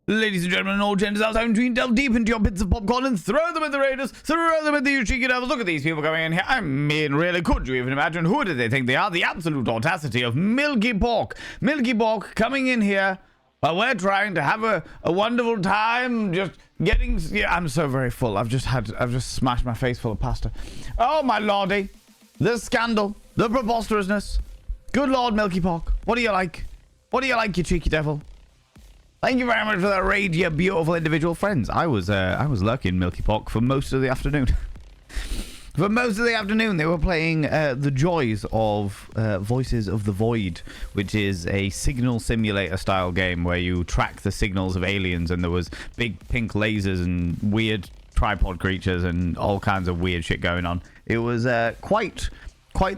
Ladies and gentlemen, all genders outside between, delve deep into your bits of popcorn and throw them at the raiders, throw them at the cheeky devils. Look at these people going in here. I mean, really, could you even imagine who do they think they are? The absolute audacity of Milky Pork. Milky Pork coming in here while we're trying to have a wonderful time, just getting... Yeah, I'm so very full. I've just smashed my face full of pasta. Oh, my lordy. The scandal. The preposterousness. Good Lord, Milky Pork. What do you like? What do you like, you cheeky devil? Thank you very much for that raid, you beautiful individual friends. I was lurking Milky Pork for most of the afternoon. For most of the afternoon, they were playing the joys of Voices of the Void, which is a signal simulator style game where you track the signals of aliens, and there was big pink lasers and weird tripod creatures and all kinds of weird shit going on. It was quite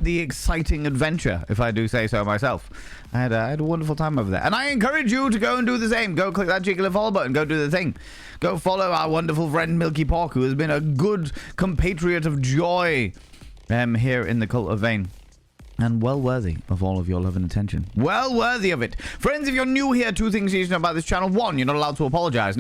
the exciting adventure, if I do say so myself. I had a wonderful time over there. And I encourage you to go and do the same. Go click that cheeky little follow button. Go do the thing. Go follow our wonderful friend Milky Pork, who has been a good compatriot of joy here in the Cult of Vane. And well worthy of all of your love and attention. Well worthy of it. Friends, if you're new here, two things you should know about this channel. One, you're not allowed to apologize.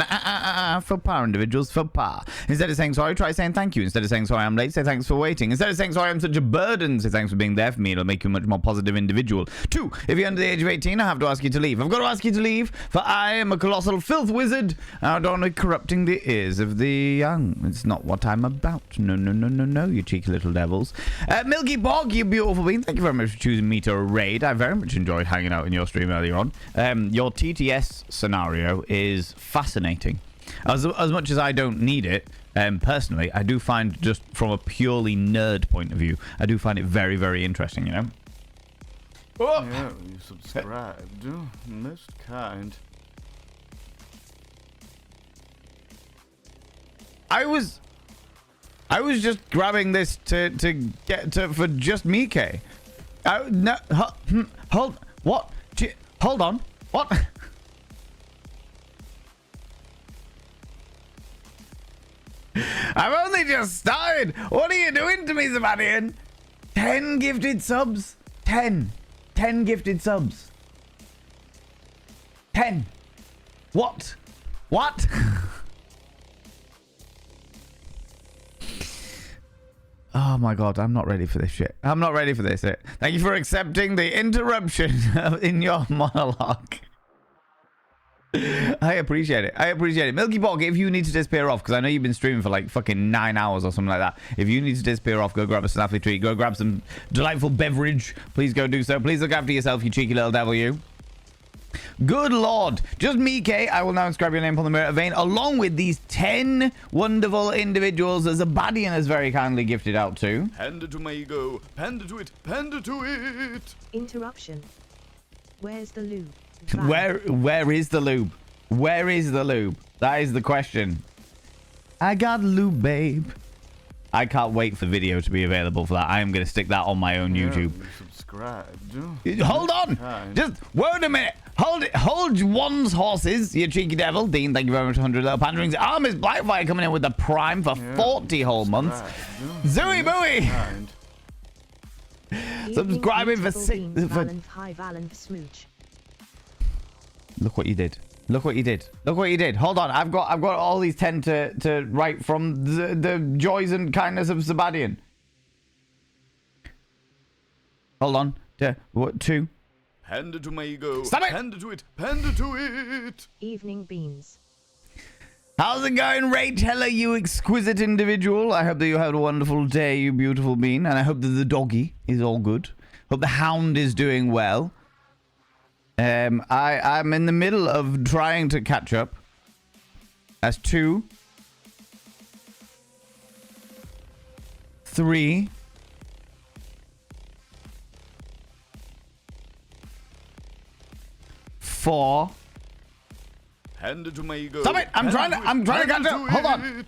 For power individuals, for power. Instead of saying sorry, try saying thank you. Instead of saying sorry, I'm late, say thanks for waiting. Instead of saying sorry, I'm such a burden, say thanks for being there for me. It'll make you a much more positive individual. Two, if you're under the age of 18, I have to ask you to leave. I've got to ask you to leave, for I am a colossal filth wizard, and I don't want corrupting the ears of the young. It's not what I'm about. No, you cheeky little devils. Milky Pork, you beautiful being. Thank you very much for choosing me to raid. I very much enjoyed hanging out in your stream earlier on. Your TTS scenario is fascinating. As much as I don't need it, personally, I do find, just from a purely nerd point of view, I do find it very, very interesting, you know? Oh! Yeah, you subscribed. Most kind. I was just grabbing this to get to for just Mike. No, hold, what? Hold on, what? I've only just started. What are you doing to me, Sebastian? 10 gifted subs. 10 gifted subs. 10. What? Oh my god, I'm not ready for this shit. I'm not ready for this shit. Thank you for accepting the interruption in your monologue. I appreciate it. Milky Pork, if you need to disappear off, because I know you've been streaming for like fucking 9 hours or something like that. If you need to disappear off, go grab a snaffly treat. Go grab some delightful beverage. Please go do so. Please look after yourself, you cheeky little devil, you. Good Lord. Just Mike, I will now inscribe your name upon the mirror of Vane, along with these 10 wonderful individuals that Zabadian has very kindly gifted out to. Panda to my ego. Panda to it. Panda to it. Interruption. Where's the lube? Where is the lube? Where is the lube? That is the question. I got lube, babe. I can't wait for video to be available for that. I am going to stick that on my own YouTube. You subscribed. Hold on. Just wait a minute. Hold it. Hold one's horses, you cheeky devil. Dean, thank you very much for 100 little panderings. Miss Blackfire coming in with the prime for 40 whole months. Zooey booey. Subscribing for 6. High Valent Smooch. Look what you did. Look what you did. Look what you did. Hold on. I've got all these 10 to write from the joys and kindness of Zabadian. Hold on. 2. Panda to my ego. Stop it! Panda to it. Panda to it. Evening beans. How's it going, Ray Teller, you exquisite individual? I hope that you had a wonderful day, you beautiful bean. And I hope that the doggy is all good. Hope the hound is doing well. I'm in the middle of trying to catch up. That's 2. 3. 4. Panda to my ego. Stop it! I'm trying to catch up. Hold on.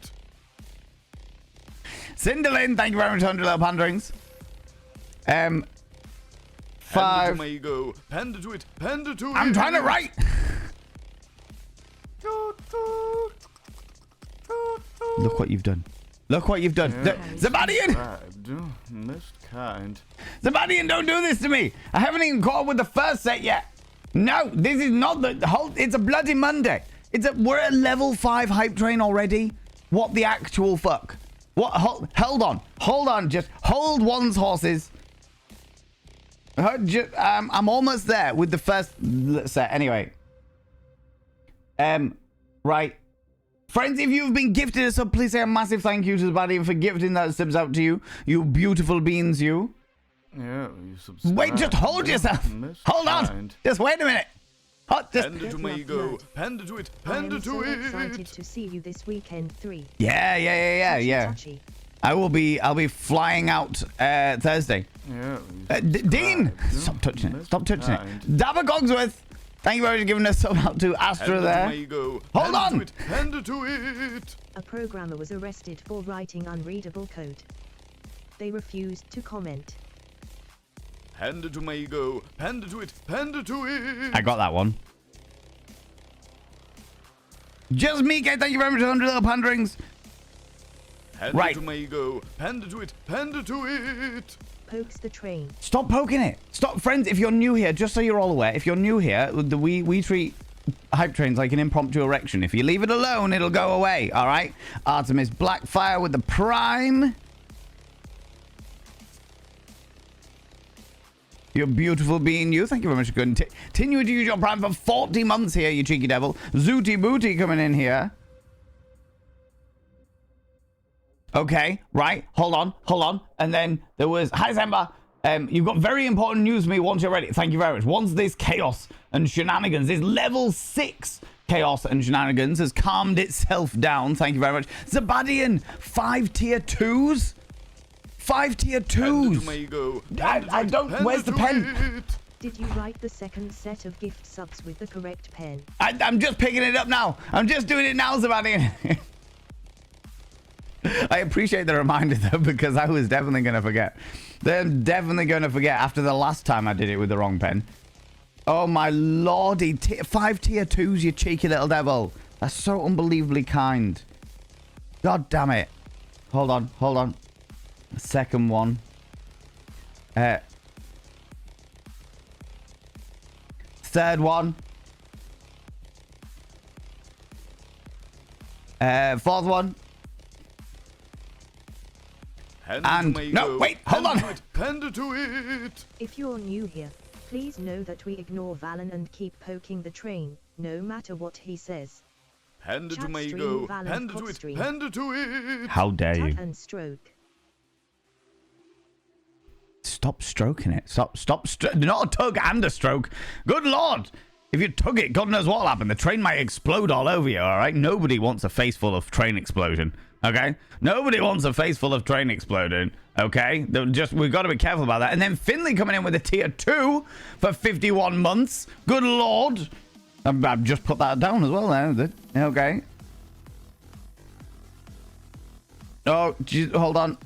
Cinderlane, thank you very much, 100 little panderings. 5. Panda to my ego. Panda to it. Panda to it. I'm trying to write. Look what you've done. Look what you've done. Zabadian! Most kind. Zabadian, don't do this to me. I haven't even caught up with the first set yet. No, this is not the whole... It's a bloody Monday. We're at level 5 hype train already. What the actual fuck? What? Hold on. Just hold one's horses. I'm almost there with the first set. Anyway. Right. Friends, if you've been gifted a sub, please say a massive thank you to the baddie for gifting that subs out to you. You beautiful beans, you. Yeah, you subscribe. Wait, just hold yourself. Hold on. Just wait a minute. Panda to my ego. Panda to it. Panda I to am so it. excited to see you this weekend. 3. Yeah. Touchy. I'll be flying out Thursday. Yeah. Dean, stop touching it. Stop touching it. Dabber Cogsworth, thank you very much for giving us sub out to Astra there. Hold on. Panda to it. A programmer was arrested for writing unreadable code. They refused to comment. Panda to my ego. Panda to it. Panda to it. I got that one. Just me, Kate. Thank you very much for 100 little panderings. Panda Right. to my ego. Panda to it. Panda to it. Pokes the train. Stop poking it. Stop, friends. If you're new here, just so you're all aware, if you're new here, we treat hype trains like an impromptu erection. If you leave it alone, it'll go away. All right. Artemis Blackfire with the prime. You're beautiful being you. Thank you very much for continue to use your prime for 40 months here, you cheeky devil. Zooty Booty coming in here. Okay, right. Hold on. And then there was... Hi, Zemba. You've got very important news for me once you're ready. Thank you very much. Once this chaos and shenanigans, this level 6 chaos and shenanigans has calmed itself down. Thank you very much. Zabadian, 5 tier 2s? 5 tier 2s. I don't... Where's the pen? Did you write the second set of gift subs with the correct pen? I'm just picking it up now. I'm just doing it now, Zabadian. I appreciate the reminder, though, because I was definitely going to forget. They're definitely going to forget after the last time I did it with the wrong pen. Oh, my lordy. 5 tier 2s, you cheeky little devil. That's so unbelievably kind. God damn it. Hold on. Second one. Third one. Fourth one. And no, wait, hold on. Panda to it. If you're new here, please know that we ignore Valen and keep poking the train, no matter what he says. Panda to Chat my stream, ego. Valen Panda to pod it. stream. Panda to it. How dare you? Tap and stroke. Stop stroking it. Stop. Not a tug and a stroke. Good lord. If you tug it, God knows what'll happen. The train might explode all over you, all right? Nobody wants a face full of train explosion, okay? Nobody wants a face full of train exploding, okay? We've got to be careful about that. And then Finley coming in with a tier 2 for 51 months. Good lord. I've just put that down as well there. Okay. Oh, geez, hold on.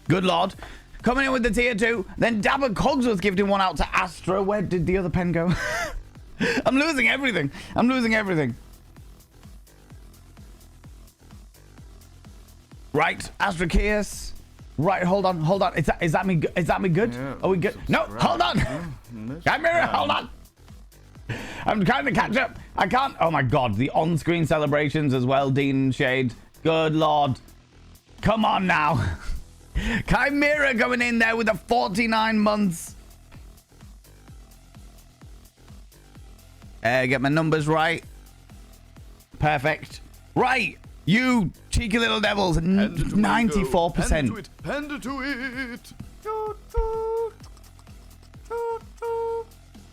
Good lord. Coming in with the tier 2. Then Dabber Cogsworth gifting one out to Astra. Where did the other pen go? I'm losing everything. Right, Astra Kias. Right, hold on. Is that me good? Yeah, Are we good? No, hold on. Chimera, hold on. I'm trying to catch up. I can't. Oh my god, the on-screen celebrations as well, Dean Shade. Good lord. Come on now. Chimera going in there with the 49 months. Get my numbers right. Perfect. Right. You cheeky little devils. 94%. Panda to it.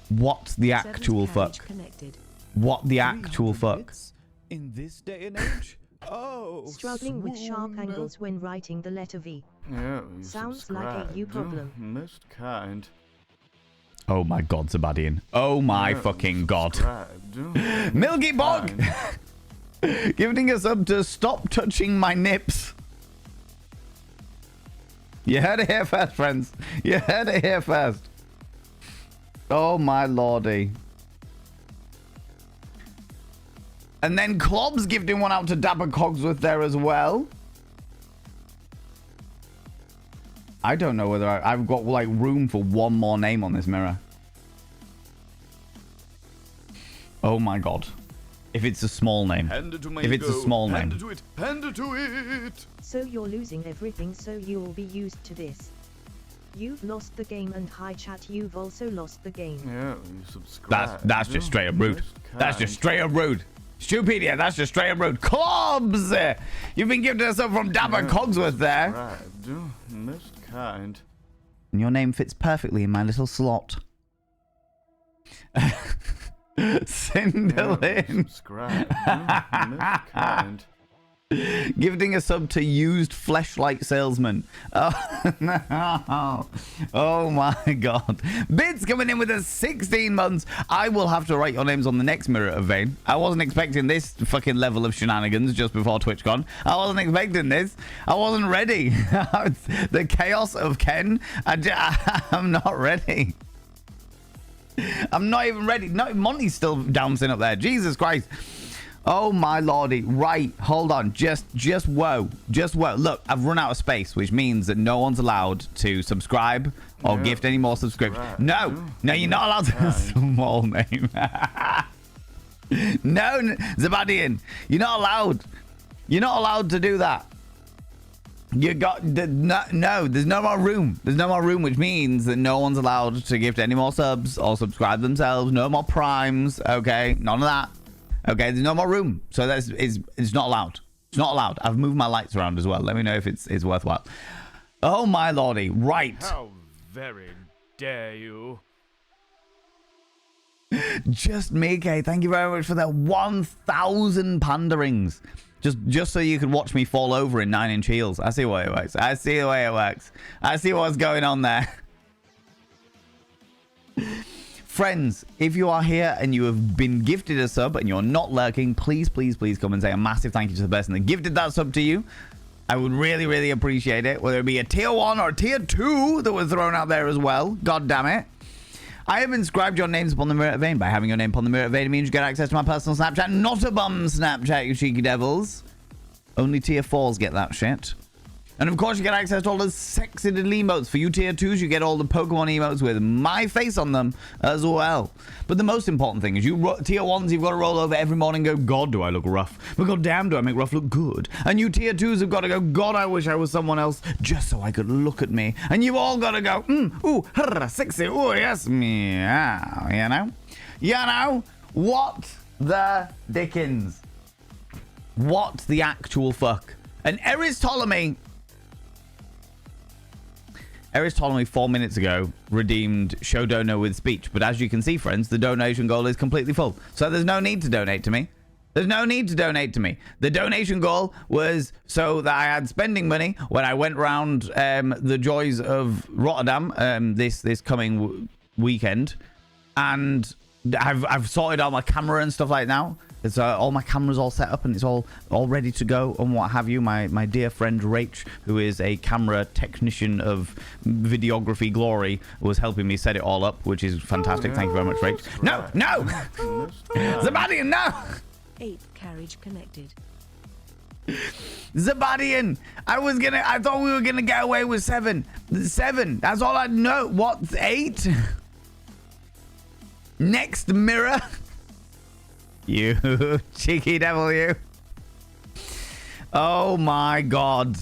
What the actual fuck? Connected. What the actual fuck? In this day and age? Oh, Struggling with sharp angles when writing the letter V. Yeah, Sounds like a you problem. Most kind. Oh my god, Zabadian. Oh my fucking god. Milky Bog! Giving us up to stop touching my nips. You heard it here first, friends. You heard it here first. Oh my lordy. And then Clob's gifting one out to Dabber Cogsworth there as well. I don't know whether I've got like room for one more name on this mirror. Oh my god. If it's a small name. Panda to my If it's a ego, small panda name. to it, panda to it. So you're losing everything, so you'll be used to this. You've lost the game, and hi chat, you've also lost the game. Yeah, you subscribe. That's just straight up rude. That's just straight up rude. Stupedia, that's just straight up rude. Cobbs! You've been gifted us up from Dapper Cogsworth there. Subscribed. Most kind. And your name fits perfectly in my little slot. Cinderlin. Subscribe. Most kind. Gifting a sub to used fleshlight salesman. Oh, no. Oh my god. Bids coming in with a 16 months. I will have to write your names on the next Mirror of Vane. I wasn't expecting this fucking level of shenanigans just before TwitchCon. I wasn't expecting this. I wasn't ready. The chaos of Ken. I'm not ready. I'm not even ready. No, Monty's still bouncing up there. Jesus Christ. Oh my lordy. Right, hold on. Just whoa. Just whoa. Look, I've run out of space, which means that no one's allowed to subscribe or gift any more subscriptions. Right. No, you're not allowed to. Small name. No, Zabadian, you're not allowed. You're not allowed to do that. You got no, there's no more room. There's no more room, which means that no one's allowed to gift any more subs or subscribe themselves. No more primes. Okay, none of that. Okay, there's no more room, so it's not allowed. It's not allowed. I've moved my lights around as well. Let me know if it's worthwhile. Oh my lordy! Right. How very dare you? Just Mickey, thank you very much for that 1,000 panda rings. Just so you could watch me fall over in 9-inch heels. I see the way it works. I see the way it works. I see what's going on there. Friends, if you are here and you have been gifted a sub and you're not lurking, please come and say a massive thank you to the person that gifted that sub to you. I would really appreciate it, whether it be a tier 1 or a tier 2 that was thrown out there as well. God damn it. I have inscribed your names upon the Mirror of Vane. By having your name upon the Mirror of Vane, it means you get access to my personal Snapchat. Not a bum Snapchat, you cheeky devils. Only tier 4s get that shit. And of course, you get access to all the sexy little emotes. For you tier 2s, you get all the Pokemon emotes with my face on them as well. But the most important thing is you tier 1s, you've got to roll over every morning and go, God, do I look rough? But God damn, do I make rough look good? And you tier 2s have got to go, God, I wish I was someone else just so I could look at me. And you've all got to go, ooh, sexy, ooh, yes, meow, you know? You know? What the dickens? What the actual fuck? And Eris Ptolemy 4 minutes ago redeemed show dono with speech, but as you can see, friends, the donation goal is completely full, so there's no need to donate to me. There's no need to donate to me. The donation goal was so that I had spending money when I went round the joys of Rotterdam this coming weekend, and I've sorted out my camera and stuff like that now. It's all my cameras all set up and it's all ready to go and what have you. My dear friend Rach, who is a camera technician of videography glory, was helping me set it all up, which is fantastic. Thank you very much, Rach. No! Zabadian, no! 8th carriage connected. Zabadian! I thought we were gonna get away with 7. 7, that's all I know. What's 8? Next mirror. You cheeky devil, you. Oh my god.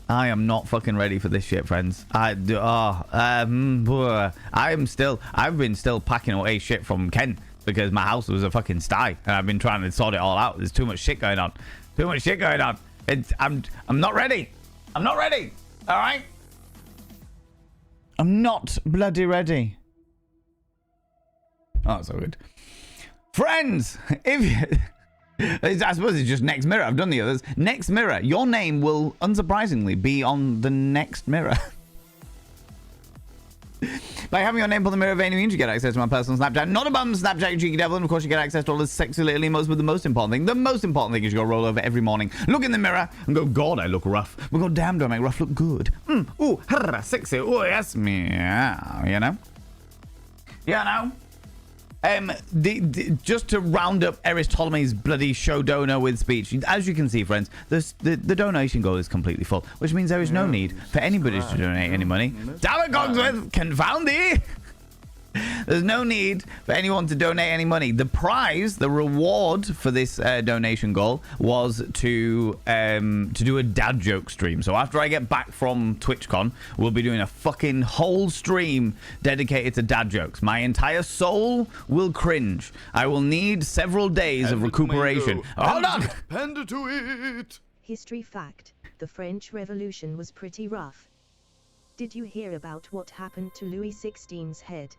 I am not fucking ready for this shit, friends. I've been still packing away shit from Ken because my house was a fucking sty and I've been trying to sort it all out. There's too much shit going on. I'm not ready. I'm not ready. All right. I'm not bloody ready. Oh, so good. Friends, I suppose it's just next mirror. I've done the others. Next mirror. Your name will, unsurprisingly, be on the next mirror. By having your name on the Mirror of Vane means you get access to my personal Snapchat. Not a bum Snapchat, you cheeky devil. And of course, you get access to all the sexy little emotes. But the most important thing is you go roll over every morning, look in the mirror, and go, God, I look rough. But God damn, do I make rough look good? Ooh, sexy. Ooh, yes, meow. You know? Just to round up Eris Ptolemy's bloody show dono with speech, as you can see, friends, the donation goal is completely full, which means there is no need for anybody to donate any money. Damn it, Cogsworth, confound thee! There's no need for anyone to donate any money. The prize, the reward for this donation goal was to do a dad joke stream. So after I get back from TwitchCon, we'll be doing a fucking whole stream dedicated to dad jokes. My entire soul will cringe. I will need several days of recuperation. Hold on! Panda to it! History fact: the French Revolution was pretty rough. Did you hear about what happened to Louis XVI's head?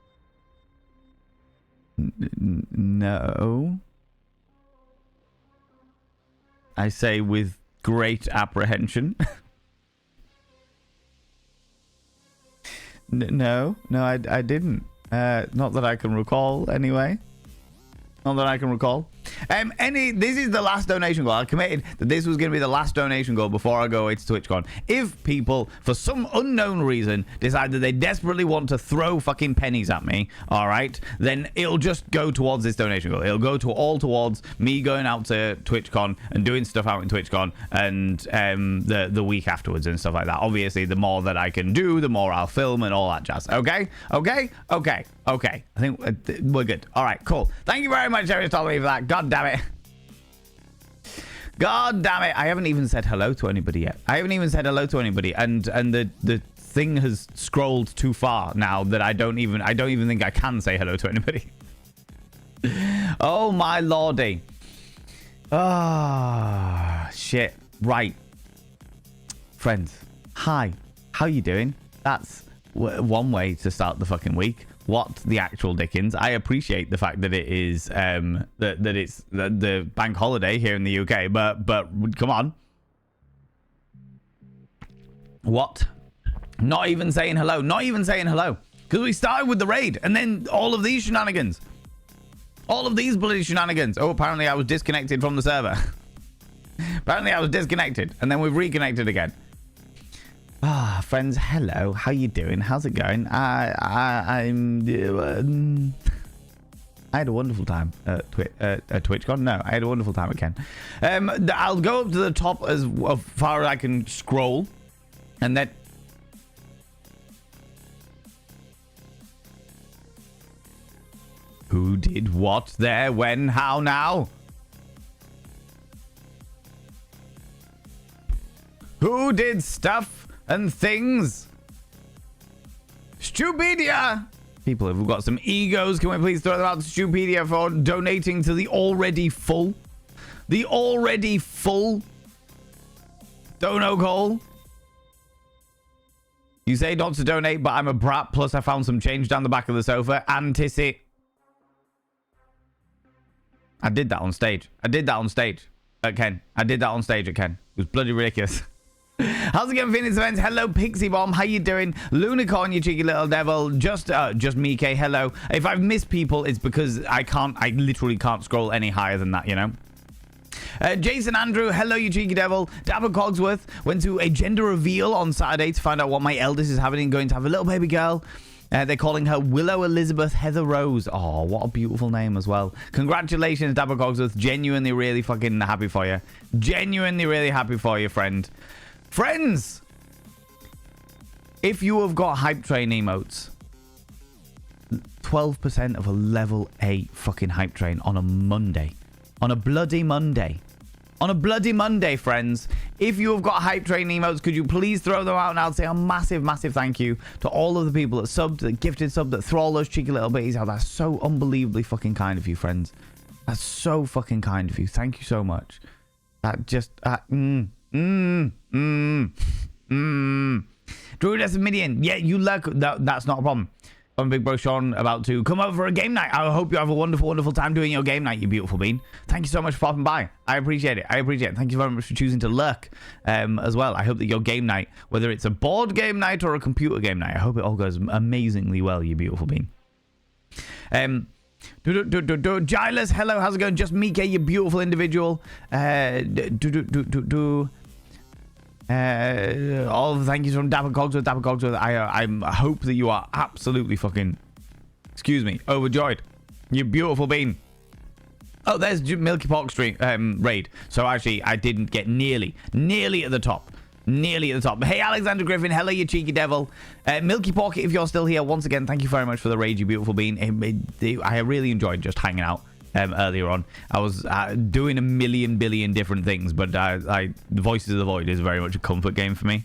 No. I say with great apprehension. No, I didn't. Not that I can recall, anyway. Not that I can recall. This is the last donation goal. I committed that this was going to be the last donation goal before I go away to TwitchCon. If people, for some unknown reason, decide that they desperately want to throw fucking pennies at me, all right, then it'll just go towards this donation goal. It'll go towards me going out to TwitchCon and doing stuff out in TwitchCon and the week afterwards and stuff like that. Obviously, the more that I can do, the more I'll film and all that jazz. Okay. I think we're good. All right, cool. Thank you very much, Aristotle, for that. God damn it. God damn it. I haven't even said hello to anybody yet. And the thing has scrolled too far now that I don't even think I can say hello to anybody. Oh my lordy. Ah, shit. Right. Friends. Hi. How you doing? That's one way to start the fucking week. What the actual dickens? I appreciate the fact that it is that it's the bank holiday here in the UK, but come on. What? Not even saying hello. Because we started with the raid and then all of these shenanigans. All of these bloody shenanigans. Oh, apparently I was disconnected from the server. Apparently I was disconnected and then we've reconnected again. Ah, friends, hello. How you doing? How's it going? I had a wonderful time at TwitchCon. No, I had a wonderful time at Ken. I'll go up to the top as far as I can scroll, and then who did what there, when, how, now? Who did stuff and things? Stupedia! People have got some egos. Can we please throw them out to Stupedia for donating to the already full dono goal? You say not to donate, but I'm a brat. Plus, I found some change down the back of the sofa. Antici. I did that on stage. At Ken. It was bloody ridiculous. How's it going, Phoenix Events? Hello, Pixie Bomb. How you doing? Lunicorn, you cheeky little devil. Just Mike. Hello. If I've missed people, it's because I literally can't scroll any higher than that, you know? Jason Andrew, hello, you cheeky devil. Dapper Cogsworth went to a gender reveal on Saturday to find out what my eldest is having. Going to have a little baby girl. They're calling her Willow Elizabeth Heather Rose. Oh, what a beautiful name as well. Congratulations, Dapper Cogsworth. Genuinely really fucking happy for you. Genuinely really happy for you, friend. Friends, if you have got hype train emotes, 12% of a level 8 fucking hype train on a Monday. On a bloody Monday. On a bloody Monday, friends. If you have got hype train emotes, could you please throw them out? And I'll say a massive, massive thank you to all of the people that subbed, that gifted subbed, that throw all those cheeky little bitties out. That's so unbelievably fucking kind of you, friends. That's so fucking kind of you. Thank you so much. That just... Druidess of Midian. Yeah, you lurk. That's not a problem. I'm Big Bro Sean about to come over for a game night. I hope you have a wonderful, wonderful time doing your game night, you beautiful bean. Thank you so much for popping by. I appreciate it. Thank you very much for choosing to lurk as well. I hope that your game night, whether it's a board game night or a computer game night, I hope it all goes amazingly well, you beautiful bean. Giles, hello, how's it going? Just Mike, you beautiful individual. All the thank yous from Dapper Cogsworth. I hope that you are absolutely fucking, excuse me, overjoyed. You beautiful bean. Oh, there's Milky Pork stream raid. So actually, I didn't get nearly at the top. nearly at the top. Hey, Alexander Griffin. Hello, you cheeky devil. Milky Pocket, if you're still here, once again, thank you very much for the raid, you beautiful bean. I really enjoyed just hanging out earlier on. I was doing a million billion different things, but the Voices of the Void is very much a comfort game for me.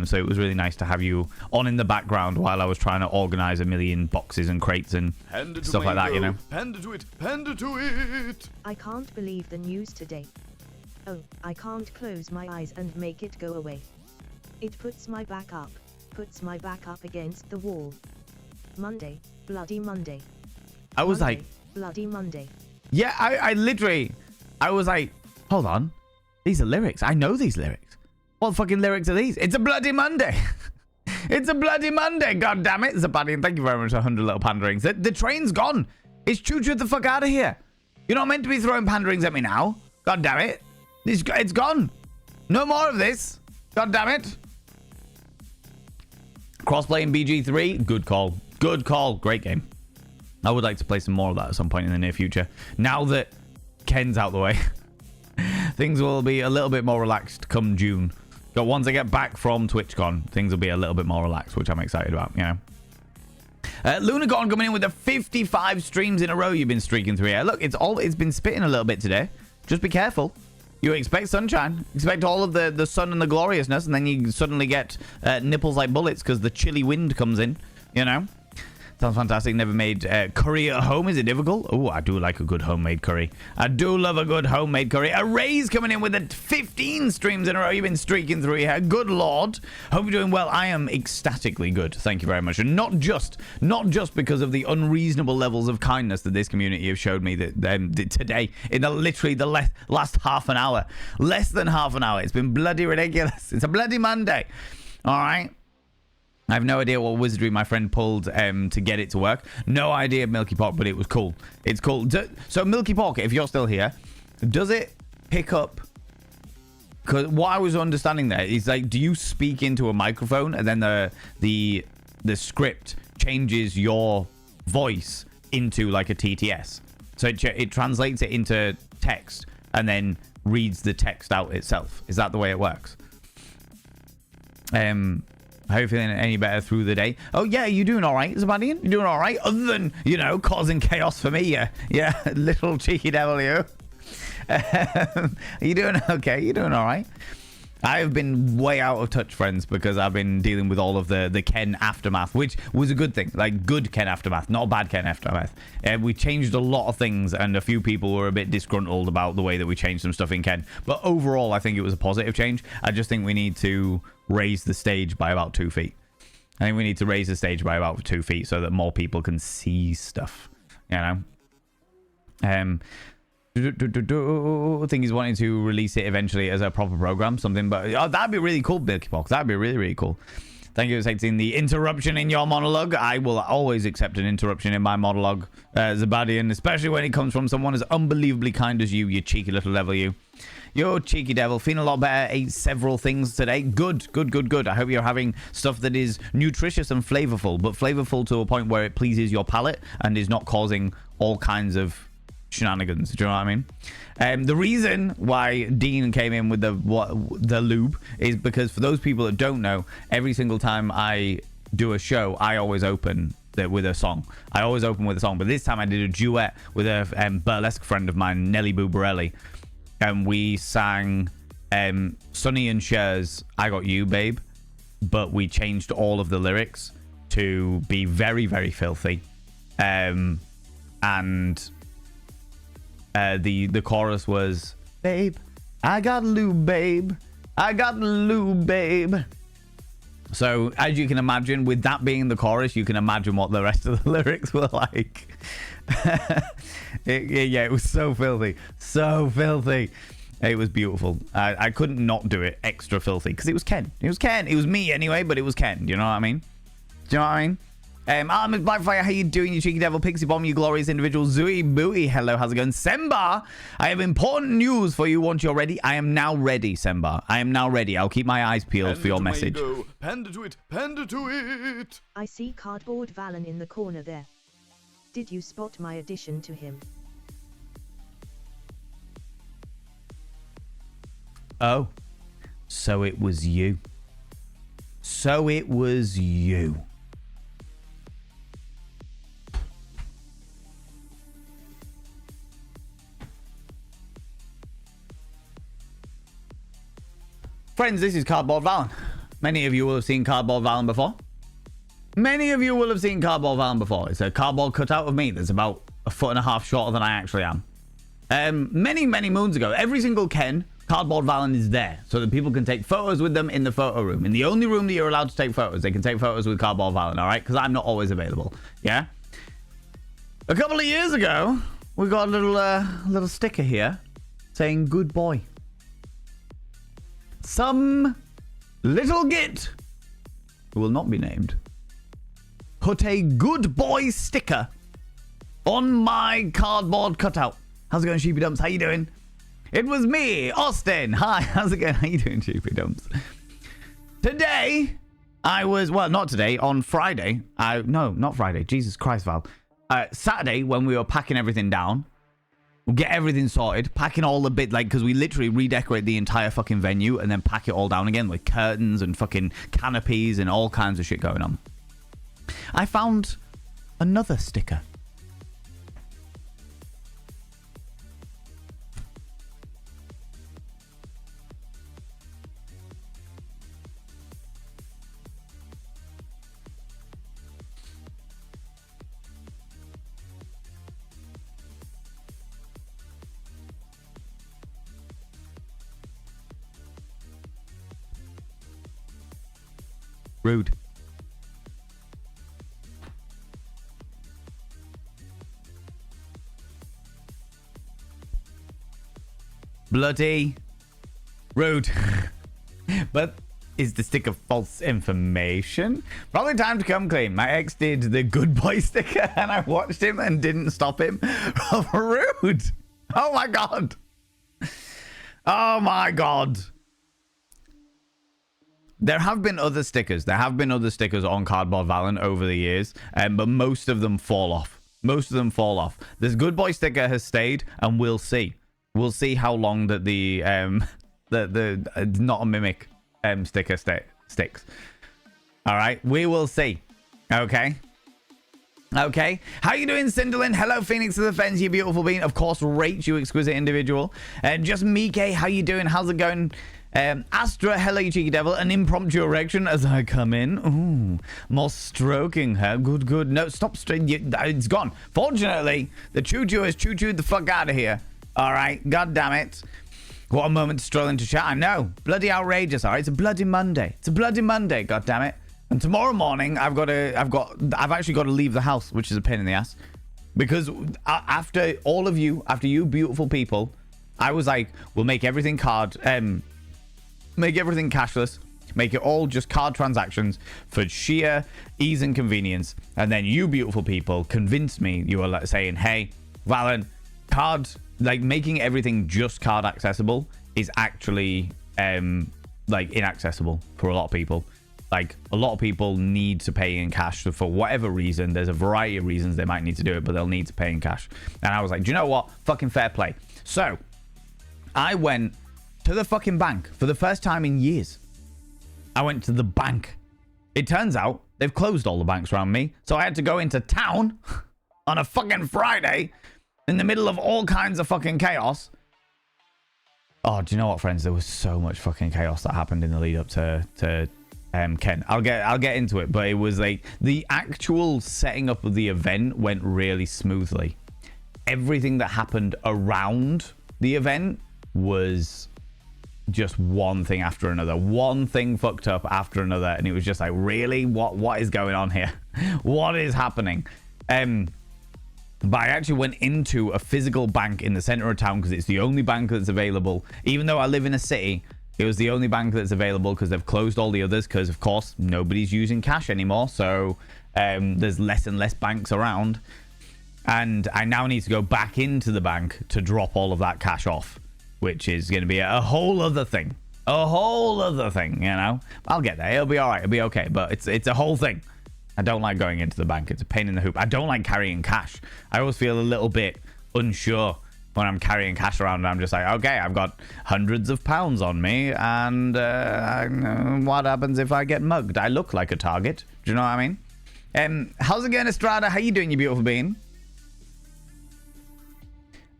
So it was really nice to have you on in the background while I was trying to organize a million boxes and crates and stuff like that, you know. Panda to it, panda to it. I can't believe the news today. Oh, I can't close my eyes and make it go away. It puts my back up against the wall. Monday, bloody Monday. I was Monday, like, bloody Monday. yeah, I literally, I was like, hold on. These are lyrics. I know these lyrics. What fucking lyrics are these? It's a bloody Monday. It's a bloody Monday. God damn it, Zabadi. And thank you very much for 100 little panderings. The train's gone. It's choo-choo the fuck out of here. You're not meant to be throwing panderings at me now. God damn it. It's gone. No more of this. God damn it. Crossplay in BG3. Good call. Good call. Great game. I would like to play some more of that at some point in the near future. Now that Ken's out the way, things will be a little bit more relaxed come June. But once I get back from TwitchCon, things will be a little bit more relaxed, which I'm excited about, you know. Lunagon coming in with the 55 streams in a row you've been streaking through here. Look, it's been spitting a little bit today. Just be careful. You expect sunshine. Expect all of the sun and the gloriousness, and then you suddenly get nipples like bullets because the chilly wind comes in, you know. Sounds fantastic. Never made curry at home. Is it difficult? Oh, I do like a good homemade curry. I do love a good homemade curry. A Ray's coming in with the 15 streams in a row. You've been streaking through here. Good Lord. Hope you're doing well. I am ecstatically good. Thank you very much. And not just because of the unreasonable levels of kindness that this community have showed me that today in literally the last half an hour. Less than half an hour. It's been bloody ridiculous. It's a bloody Monday. All right. I have no idea what wizardry my friend pulled to get it to work. No idea, Milky Pot, but it was cool. It's cool. So, Milky Pocket, if you're still here, does it pick up? Because what I was understanding there is, like, do you speak into a microphone and then the script changes your voice into like a TTS? So it translates it into text and then reads the text out itself. Is that the way it works? How are you feeling any better through the day? Oh, yeah, you doing all right, Zabadian? You doing all right? Other than, you know, causing chaos for me, yeah, little cheeky devil, you. Are you doing okay? You doing all right? I have been way out of touch, friends, because I've been dealing with all of the Ken aftermath, which was a good thing. Like, good Ken aftermath, not bad Ken aftermath. We changed a lot of things, and a few people were a bit disgruntled about the way that we changed some stuff in Ken. But overall, I think it was a positive change. I just think we need to raise the stage by about 2 feet. I think we need to raise the stage by about 2 feet so that more people can see stuff, you know? I think he's wanting to release it eventually as a proper program, something, but that'd be really cool, Bilky Box. That'd be really, really cool. Thank you for accepting the interruption in your monologue. I will always accept an interruption in my monologue, Zabadian, especially when it comes from someone as unbelievably kind as you cheeky little devil, you. Yo, cheeky devil, feeling a lot better. Ate several things today. Good. I hope you're having stuff that is nutritious and flavorful, but flavorful to a point where it pleases your palate and is not causing all kinds of shenanigans. Do you know what I mean? The reason why Dean came in with the lube is because, for those people that don't know, every single time I do a show, I always open with a song. I always open with a song, but this time I did a duet with a burlesque friend of mine, Nelly Bubarelli. And we sang Sonny and Cher's I Got You, Babe. But we changed all of the lyrics to be very, very filthy. And the chorus was, babe, I got lube, babe. I got lube, babe. So, as you can imagine, with that being the chorus, you can imagine what the rest of the lyrics were like. It was so filthy. So filthy. It was beautiful. I couldn't not do it extra filthy because it was Ken. It was Ken. It was me anyway, but it was Ken. Do you know what I mean? Do you know what I mean? Armin Blackfire, how you doing, you cheeky devil? Pixie Bomb, you glorious individual. Zooey Booey, hello, how's it going? Semba, I have important news for you once you're ready. I am now ready, Semba. I am now ready. I'll keep my eyes peeled for your message. Panda to it, panda to it. I see Cardboard Valen in the corner there. Did you spot my addition to him? Oh. So it was you. So it was you. Friends, this is Cardboard Valen. Many of you will have seen Cardboard Valen before. Many of you will have seen Cardboard Valen before. It's a cardboard cutout of me that's about 1.5 foot shorter than I actually am. Many moons ago, every single Ken, Cardboard Valen is there so that people can take photos with them in the photo room. In the only room that you're allowed to take photos, they can take photos with Cardboard Valen, all right? Because I'm not always available, yeah? A couple of years ago, we got a little sticker here saying good boy. Some little git, who will not be named, put a good boy sticker on my cardboard cutout. How's it going, Sheepy Dumps? How you doing? It was me, Austin. Hi, how's it going? How you doing, Sheepy Dumps? Today, I was, well, not today, on Friday. No, not Friday. Jesus Christ, Val. Saturday, when we were packing everything down, we'll get everything sorted, packing all the bit, like, because we literally redecorate the entire fucking venue and then pack it all down again with curtains and fucking canopies and all kinds of shit going on. I found another sticker. Rude. Bloody rude. But is the sticker false information? Probably time to come clean. My ex did the good boy sticker and I watched him and didn't stop him. Rude. Oh my god. Oh my god. There have been other stickers. There have been other stickers on Cardboard Valen over the years, but most of them fall off. Most of them fall off. This good boy sticker has stayed, and we'll see. We'll see how long that the not a mimic sticker sticks. All right, we will see. Okay. Okay. How you doing, Cinderlin? Hello, Phoenix of the Fens, you beautiful being. Of course, Rach, you exquisite individual. Just Mike, how you doing? How's it going? Astra, hello, you cheeky devil. An impromptu erection as I come in. Ooh, more stroking her. Good, good. No, stop. It's gone. Fortunately, the choo-choo has choo-chooed the fuck out of here. All right. God damn it. What a moment to stroll into chat. I know. Bloody outrageous. All right. It's a bloody Monday. It's a bloody Monday. God damn it. And tomorrow morning, I've actually got to leave the house, which is a pain in the ass. Because after all of you, after you beautiful people, I was like, we'll make everything make everything cashless, make it all just card transactions for sheer ease and convenience. And then you beautiful people convinced me. You were like saying, hey, Valen, card, like making everything just card accessible is actually like inaccessible for a lot of people. Like a lot of people need to pay in cash for whatever reason. There's a variety of reasons they might need to do it, but they'll need to pay in cash. And I was like, do you know what? Fucking fair play. So I went to the fucking bank for the first time in years. I went to the bank. It turns out they've closed all the banks around me. So I had to go into town on a fucking Friday in the middle of all kinds of fucking chaos. Oh, do you know what, friends? There was so much fucking chaos that happened in the lead up to Ken. I'll get into it, but it was like the actual setting up of the event went really smoothly. Everything that happened around the event was just one thing after another, one thing fucked up after another, and it was just like, really, what is going on here? What is happening? But I actually went into a physical bank in the center of town because it's the only bank that's available. Even though I live in a city, it was the only bank that's available because they've closed all the others because, of course, nobody's using cash anymore. So there's less and less banks around. And I now need to go back into the bank to drop all of that cash off, which is going to be a whole other thing. A whole other thing, you know? I'll get there. It'll be all right. It'll be okay. But it's a whole thing. I don't like going into the bank. It's a pain in the hoop. I don't like carrying cash. I always feel a little bit unsure when I'm carrying cash around and I'm just like, okay, I've got hundreds of pounds on me, and what happens if I get mugged? I look like a target. Do you know what I mean? How's it going, Estrada? How you doing, you beautiful bean?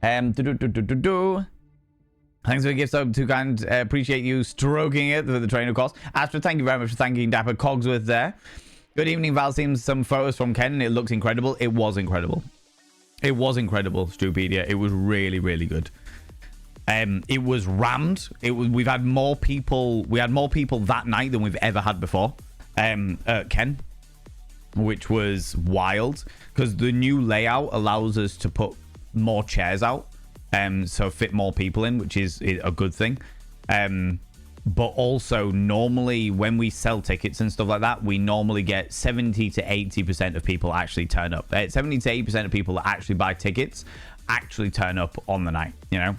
Thanks for the gift, so too kind. Appreciate you stroking it for the train, of course. Astra, thank you very much for thanking Dapper Cogsworth there. Good evening, Val. Seems some photos from Ken, and it looks incredible. It was incredible. It was incredible, Stupedia. It was really, really good. It was rammed. We've had more people. We had more people that night than we've ever had before. At Ken, which was wild because the new layout allows us to put more chairs out, so fit more people in, which is a good thing. But also normally when we sell tickets and stuff like that, we normally get 70 to 80% of people actually turn up. 70 to 80% of people that actually buy tickets actually turn up on the night, you know?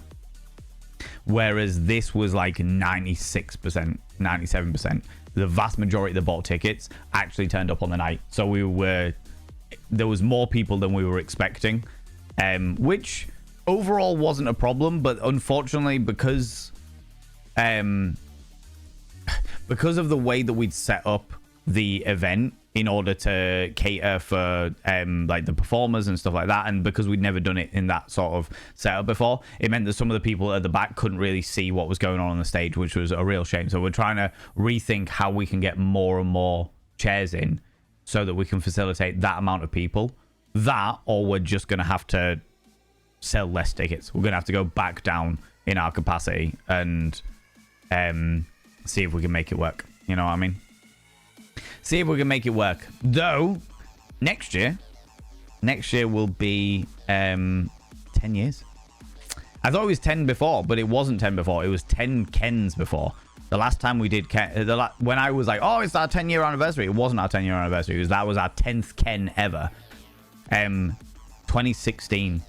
Whereas this was like 96%, 97%. The vast majority that bought tickets actually turned up on the night. So there was more people than we were expecting, which overall wasn't a problem, but unfortunately because of the way that we'd set up the event in order to cater for like the performers and stuff like that, and because we'd never done it in that sort of setup before, it meant that some of the people at the back couldn't really see what was going on the stage, which was a real shame. So we're trying to rethink how we can get more and more chairs in so that we can facilitate that amount of people. That, or we're just going to have to sell less tickets. We're going to have to go back down in our capacity and see if we can make it work. You know what I mean? See if we can make it work. Though, next year will be 10 years. I thought it was 10 before, but it wasn't 10 before. It was 10 Kens before. The last time we did Ken, when I was like, oh, it's our 10-year anniversary. It wasn't our 10-year anniversary. That was our 10th Ken ever. 2016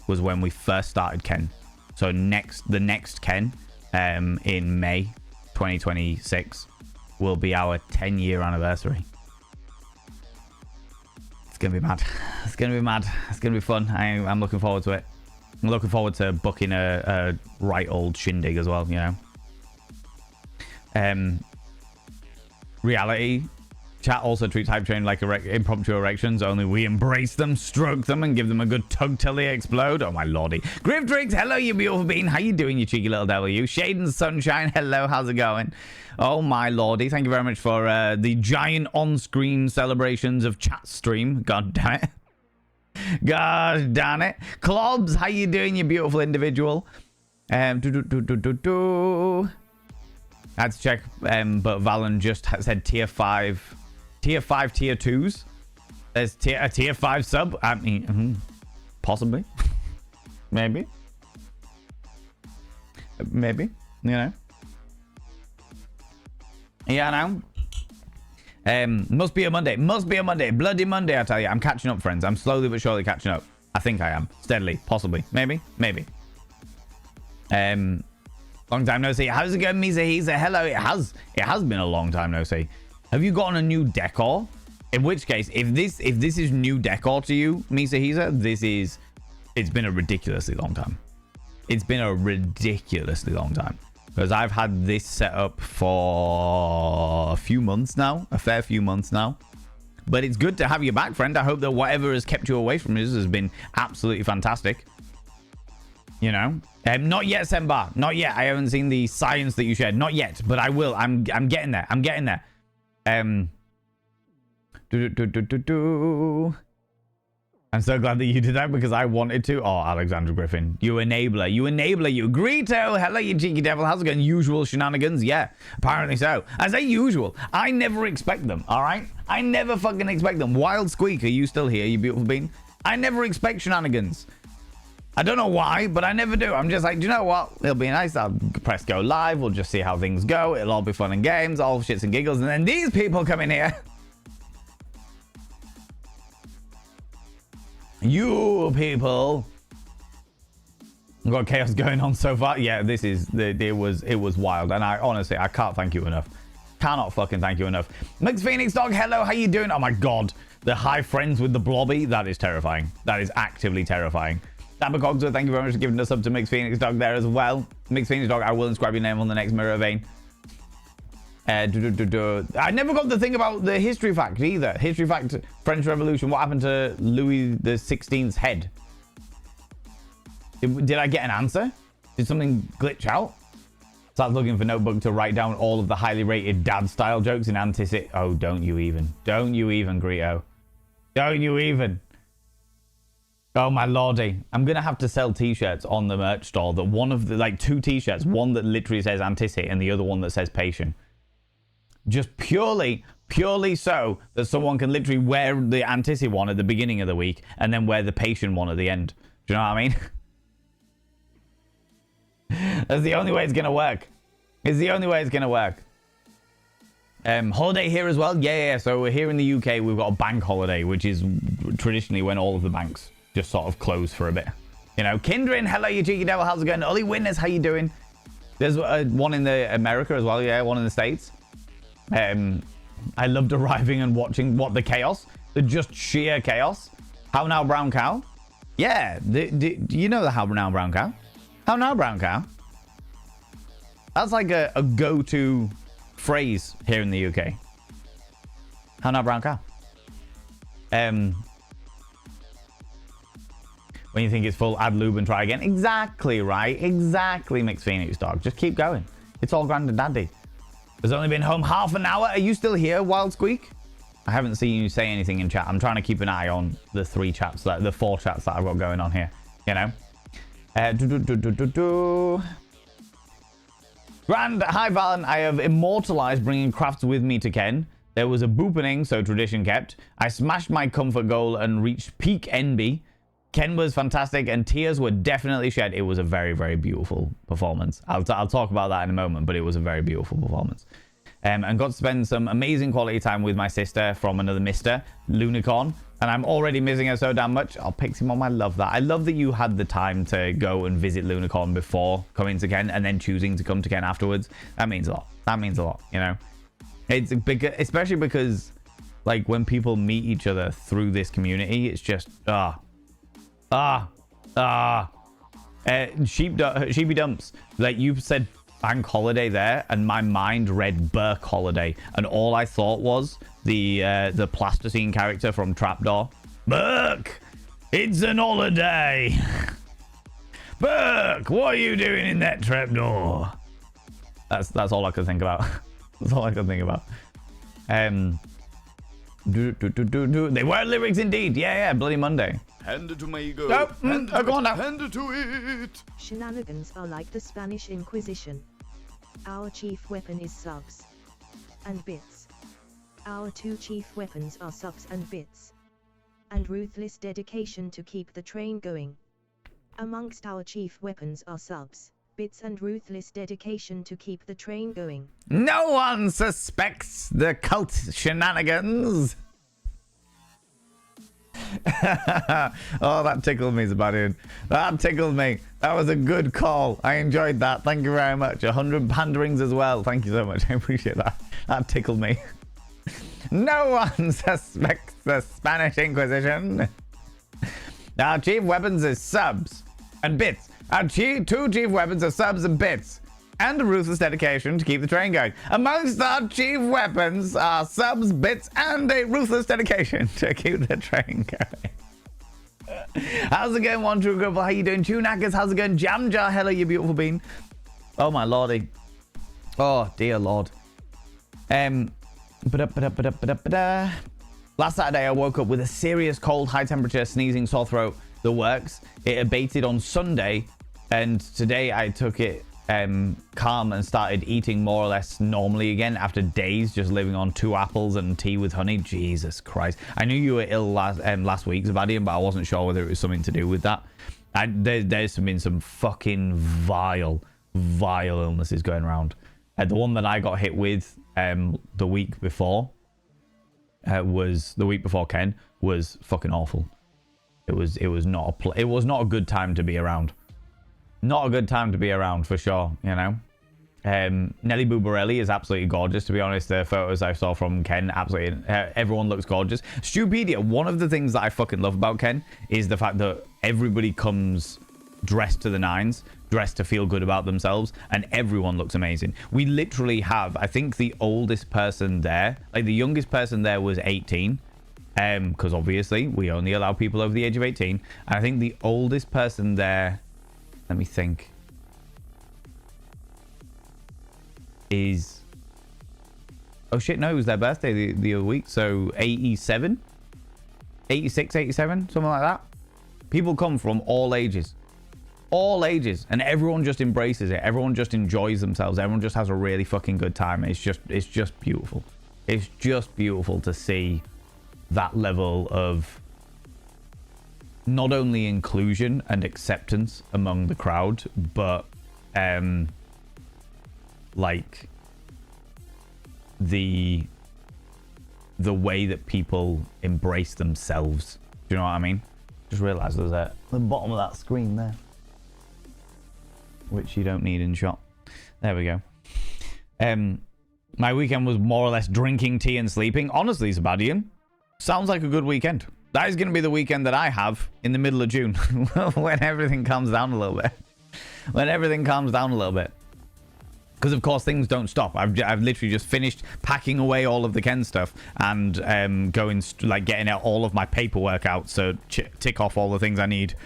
was when we first started Ken. So the next Ken in May 2026 will be our 10-year anniversary. It's gonna be mad. It's gonna be mad. It's gonna be fun. I'm looking forward to it. I'm looking forward to booking a right old shindig as well, you know. Reality chat also treats Hype Train like impromptu erections, only we embrace them, stroke them, and give them a good tug till they explode. Oh my lordy. Griftrix, hello you beautiful bean. How you doing, you cheeky little devil, you? Shaden Sunshine, hello, how's it going? Oh my lordy, thank you very much for the giant on-screen celebrations of chat stream. God damn it. God damn it. Clobs, how you doing, you beautiful individual? I had to check, but Valen just said tier 5, tier 2s. There's a tier 5 sub. I mean, possibly. Maybe, you know. Yeah, no. Must be a Monday. Bloody Monday, I tell you. I'm catching up, friends. I'm slowly but surely catching up. I think I am. Steadily. Possibly. Maybe. Long time no see. How's it going, Misa Hisa? Hello. It has been a long time no see. Have you gotten a new decor? In which case, if this is new decor to you, Misa Hisa, it's been a ridiculously long time. It's been a ridiculously long time. Because I've had this set up for a few months now. A fair few months now. But it's good to have you back, friend. I hope that whatever has kept you away from us has been absolutely fantastic. You know? Not yet, Sembar. Not yet. I haven't seen the science that you shared. Not yet. But I will. I'm getting there. I'm getting there. I'm so glad that you did that because I wanted to. Oh, Alexander Griffin. You enabler. You. Greeto. Hello, you cheeky devil. How's it going? Usual shenanigans? Yeah, apparently so. I say usual. I never expect them, all right? I never fucking expect them. Wild Squeak, are you still here, you beautiful bean? I never expect shenanigans. I don't know why, but I never do. I'm just like, do you know what? It'll be nice. I'll press go live. We'll just see how things go. It'll all be fun and games, all shits and giggles. And then these people come in here. You people. We've got chaos going on so far. Yeah, it was wild. And I honestly, I can't thank you enough. Cannot fucking thank you enough. Mix Phoenix Dog, hello, how you doing? Oh my god. The high friends with the blobby, that is terrifying. That is actively terrifying. Dabba Cogsworth, thank you very much for giving us up to Mixed Phoenix Dog there as well. Mixed Phoenix Dog, I will inscribe your name on the next Mirror Vein. I never got the thing about the history fact either. History fact, French Revolution. What happened to Louis the 16th's head? Did I get an answer? Did something glitch out? Start looking for notebook to write down all of the highly rated dad style jokes in anticipation. Oh, don't you even. Don't you even, Greedo. Don't you even. Oh my lordy. I'm going to have to sell t-shirts on the merch store that one of the, like 2 t-shirts, one that literally says anticipate and the other one that says patient. Just purely so that someone can literally wear the anticipate one at the beginning of the week and then wear the patient one at the end. Do you know what I mean? That's the only way it's going to work. It's the only way it's going to work. Holiday here as well? Yeah. So we're here in the UK. We've got a bank holiday, which is traditionally when all of the banks just sort of close for a bit. You know, Kindrin, hello, you cheeky devil. How's it going? Ollie Winners, how you doing? There's one in the America as well. Yeah, one in the States. I loved arriving and watching the chaos. The just sheer chaos. How now, brown cow? Yeah. Do you know the how now, brown cow? How now, brown cow? That's like a go-to phrase here in the UK. How now, brown cow? When you think it's full, add lube and try again. Exactly right. Exactly, Mixed Phoenix Dog. Just keep going. It's all grand and dandy. Has only been home half an hour. Are you still here, Wild Squeak? I haven't seen you say anything in chat. I'm trying to keep an eye on the 4 chats that I've got going on here. You know. Grand, hi Valen. I have immortalized bringing crafts with me to Ken. There was a boopening, so tradition kept. I smashed my comfort goal and reached peak NB. Ken was fantastic and tears were definitely shed. It was a very, very beautiful performance. I'll talk about that in a moment, but it was a very beautiful performance. And got to spend some amazing quality time with my sister from another Mr. Lunicorn. And I'm already missing her so damn much. Oh, Pixie-Mom, I love that. I love that you had the time to go and visit Lunicorn before coming to Ken and then choosing to come to Ken afterwards. That means a lot. That means a lot, you know? It's big, especially because, like, when people meet each other through this community, it's just, sheepy dumps. Like, you said bank holiday there, and my mind read Burke holiday, and all I thought was the plasticine character from Trapdoor. Burke, it's an holiday. Burke, what are you doing in that trapdoor? That's all I could think about. That's all I could think about. They were lyrics indeed. Yeah, Bloody Monday. Hand it to my ego. Nope. Go on now. Hand it to it. Shenanigans are like the Spanish Inquisition. Our chief weapon is subs and bits. Our 2 chief weapons are subs and bits. And ruthless dedication to keep the train going. Amongst our chief weapons are subs, bits and ruthless dedication to keep the train going. No one suspects the cult shenanigans. Oh, that tickled me, Zabadian. That tickled me. That was a good call. I enjoyed that. Thank you very much. 100 panderings as well. Thank you so much. I appreciate that. That tickled me. No one suspects the Spanish Inquisition. Our chief weapons is subs and bits. Our 2 chief weapons are subs and bits. And a ruthless dedication to keep the train going. Amongst our chief weapons are subs, bits, and a ruthless dedication to keep the train going. How's it going, One True Couple? How you doing? Tunackers, how's it going? Jam Jar, hello, you beautiful bean. Oh, my lordy. Oh, dear lord. Last Saturday, I woke up with a serious cold, high temperature, sneezing, sore throat, the works. It abated on Sunday, and today I took it calm and started eating more or less normally again after days just living on 2 apples and tea with honey. Jesus Christ. I knew you were ill last week, Zabadian, but I wasn't sure whether it was something to do with that. There's been some fucking vile illnesses going around. The one that I got hit with the week before Ken was fucking awful. It was not a good time to be around. Not a good time to be around, for sure, you know. Nelly Bubarelli is absolutely gorgeous, to be honest. The photos I saw from Ken, absolutely, everyone looks gorgeous. Stupedia, one of the things that I fucking love about Ken is the fact that everybody comes dressed to the nines, dressed to feel good about themselves, and everyone looks amazing. We literally have, I think the oldest person there, like the youngest person there was 18, because obviously we only allow people over the age of 18. And I think the oldest person there, let me think, is, oh shit, no, it was their birthday the other week, so 87, 86, 87, something like that. People come from all ages, and everyone just embraces it. Everyone just enjoys themselves. Everyone just has a really fucking good time. It's just beautiful. It's just beautiful to see that level of not only inclusion and acceptance among the crowd, but like the way that people embrace themselves. Do you know what I mean? Just realized there's at the bottom of that screen there, which you don't need in shot. There we go. My weekend was more or less drinking tea and sleeping. Honestly, Sabadian, sounds like a good weekend. That is going to be the weekend that I have in the middle of June when everything calms down a little bit. When everything calms down a little bit. Because, of course, things don't stop. I've literally just finished packing away all of the Ken stuff and going, like, getting out all of my paperwork out. So tick off all the things I need,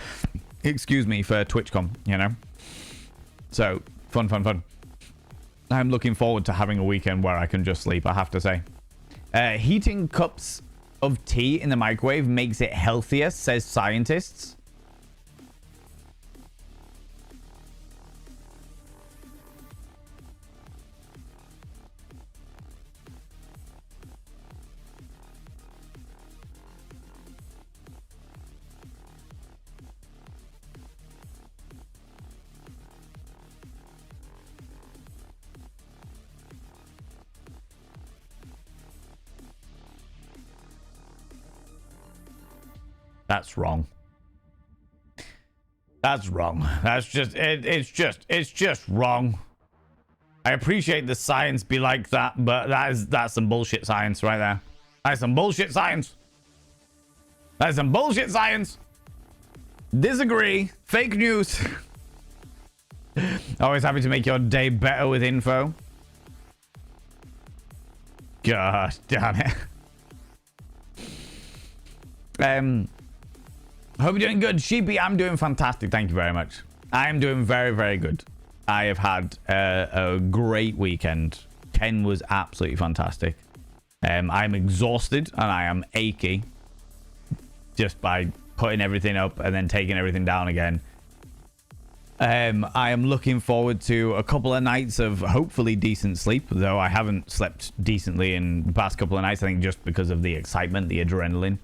excuse me, for TwitchCon, you know? So, fun. I'm looking forward to having a weekend where I can just sleep, I have to say. Heating cups of tea in the microwave makes it healthier, says scientists. That's wrong. That's wrong. That's just it's just wrong. I appreciate the science be like that, but that's some bullshit science right there. That's some bullshit science. That's some bullshit science. Disagree. Fake news. Always happy to make your day better with info. God damn it. Hope you're doing good. Sheepy, I'm doing fantastic. Thank you very much. I am doing very, very good. I have had a great weekend. Ken was absolutely fantastic. I'm exhausted and I am achy just by putting everything up and then taking everything down again. I am looking forward to a couple of nights of hopefully decent sleep, though I haven't slept decently in the past couple of nights, I think just because of the excitement, the adrenaline.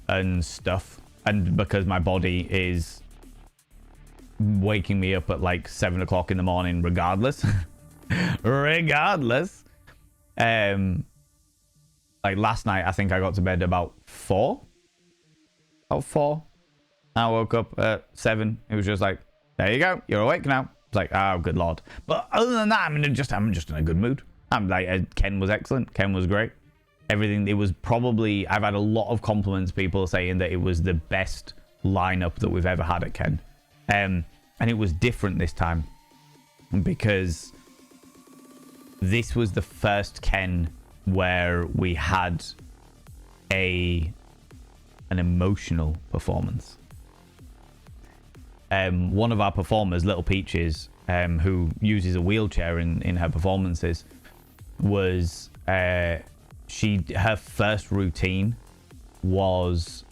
And stuff, and because my body is waking me up at like 7 o'clock in the morning regardless. Regardless. Like last night I think I got to bed about 4. I woke up at 7. It was just like, there you go, you're awake now. It's like, oh good lord. But other than that, I'm just in a good mood. I'm like, Ken was excellent. Ken was great. Everything, it was probably, I've had a lot of compliments, people saying that it was the best lineup that we've ever had at Ken. And it was different this time because this was the first Ken where we had an emotional performance. One of our performers, Little Peaches, who uses a wheelchair in her performances, was... her first routine was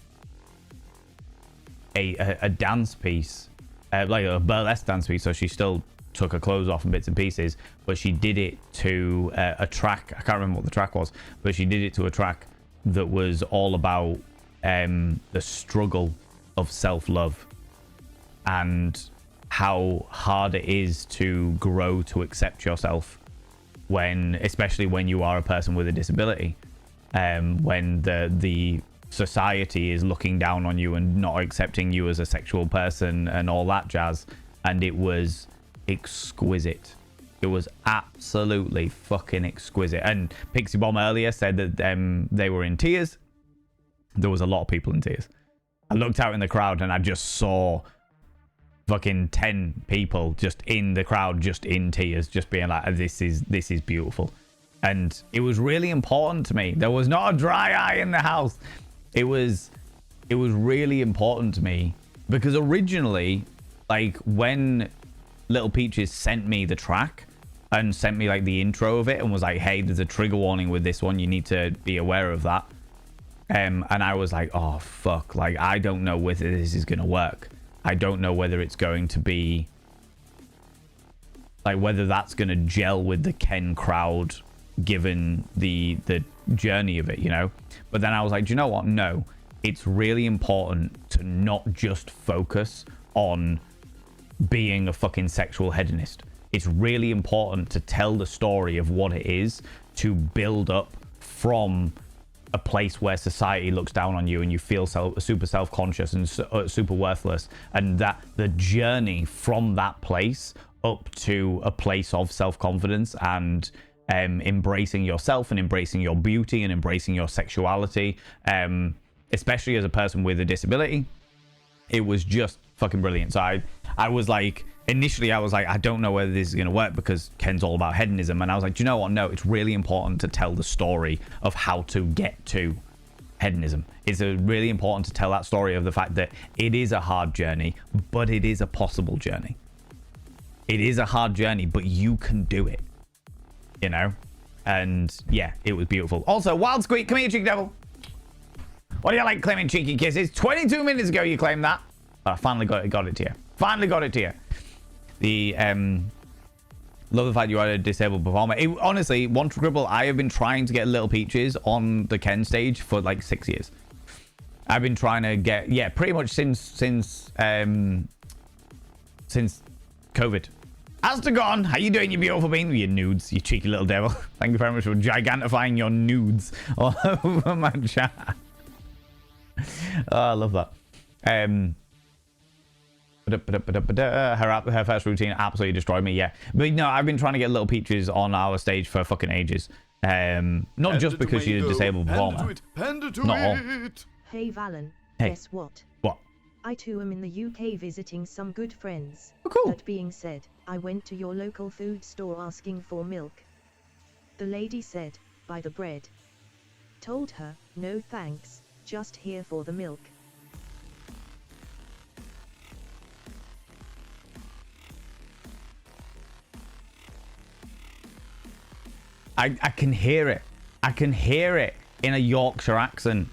a dance piece, like a burlesque dance piece. So she still took her clothes off in bits and pieces, but she did it to a track. I can't remember what the track was, but she did it to a track that was all about the struggle of self-love and how hard it is to grow to accept yourself, especially when you are a person with a disability, when the society is looking down on you and not accepting you as a sexual person and all that jazz. And it was exquisite. It was absolutely fucking exquisite. And Pixie Bomb earlier said that they were in tears. There was a lot of people in tears. I looked out in the crowd and I just saw fucking 10 people just in the crowd, just in tears, just being like, this is beautiful. And it was really important to me. There was not a dry eye in the house. It was really important to me because originally, like, when Little Peaches sent me the track and sent me like the intro of it and was like, hey, there's a trigger warning with this one, you need to be aware of that. And I was like, oh fuck, like I don't know whether this is gonna work. I don't know whether it's going to be like, whether that's gonna gel with the Ken crowd given the journey of it, you know. But then I was like, do you know what? No, it's really important to not just focus on being a fucking sexual hedonist. It's really important to tell the story of what it is to build up from a place where society looks down on you and you feel super self-conscious and super worthless, and that the journey from that place up to a place of self-confidence and embracing yourself and embracing your beauty and embracing your sexuality, especially as a person with a disability. It was just fucking brilliant. So I was like, initially I was like, I don't know whether this is going to work because Ken's all about hedonism. And I was like, do you know what? No, it's really important to tell the story of how to get to hedonism. It's really important to tell that story of the fact that it is a hard journey, but it is a possible journey. It is a hard journey, but you can do it, you know? And yeah, it was beautiful. Also, Wild Squeak, come here, cheeky devil. What do you like claiming cheeky kisses? 22 minutes ago you claimed that. But I finally got it to you. Finally got it to you. The love the fact you are a disabled performer. Honestly, One True Cripple, I have been trying to get Little Peaches on the Ken stage for like 6 years. I've been trying to get, yeah, pretty much since COVID. Astagon, how you doing, you beautiful bean? Your nudes, you cheeky little devil. Thank you very much for gigantifying your nudes all over my chat. Oh, I love that. Her first routine absolutely destroyed me. Yeah, but no, I've been trying to get Little Peaches on our stage for fucking ages. Not just because she's a disabled performer. Not all. Hey Valen, Hey. guess what? What? I too am in the UK visiting some good friends. Oh, cool. That being said, I went to your local food store asking for milk. The lady said, buy the bread. Told her, no thanks, just here for the milk. I can hear it. I can hear it in a Yorkshire accent.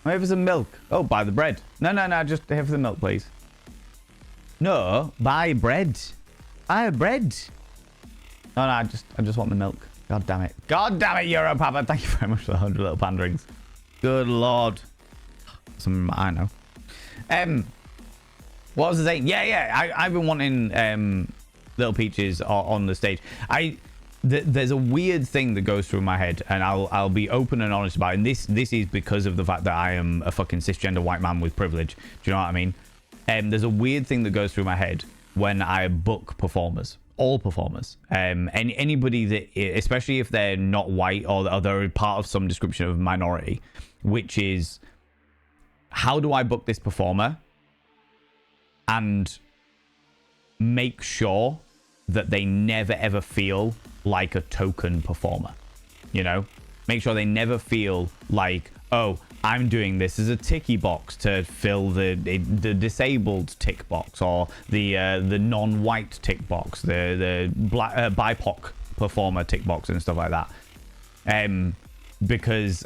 I'm here for some milk. Oh, buy the bread. No, just here for the milk, please. No, buy bread. Buy a bread. No, I just want the milk. God damn it. God damn it, Euro Papa. Thank you very much for the 100 little panderings. Good lord. I know. What was I saying? Yeah. I've been wanting Little Peaches on the stage. There's a weird thing that goes through my head, and I'll be open and honest about it. And this is because of the fact that I am a fucking cisgender white man with privilege. Do you know what I mean? There's a weird thing that goes through my head when I book performers, all performers, anybody that, especially if they're not white or they're part of some description of minority, which is, how do I book this performer and make sure that they never ever feel like a token performer, you know? Make sure they never feel like, oh, I'm doing this as a ticky box to fill the disabled tick box, or the non-white tick box, the black BIPOC performer tick box and stuff like that. Because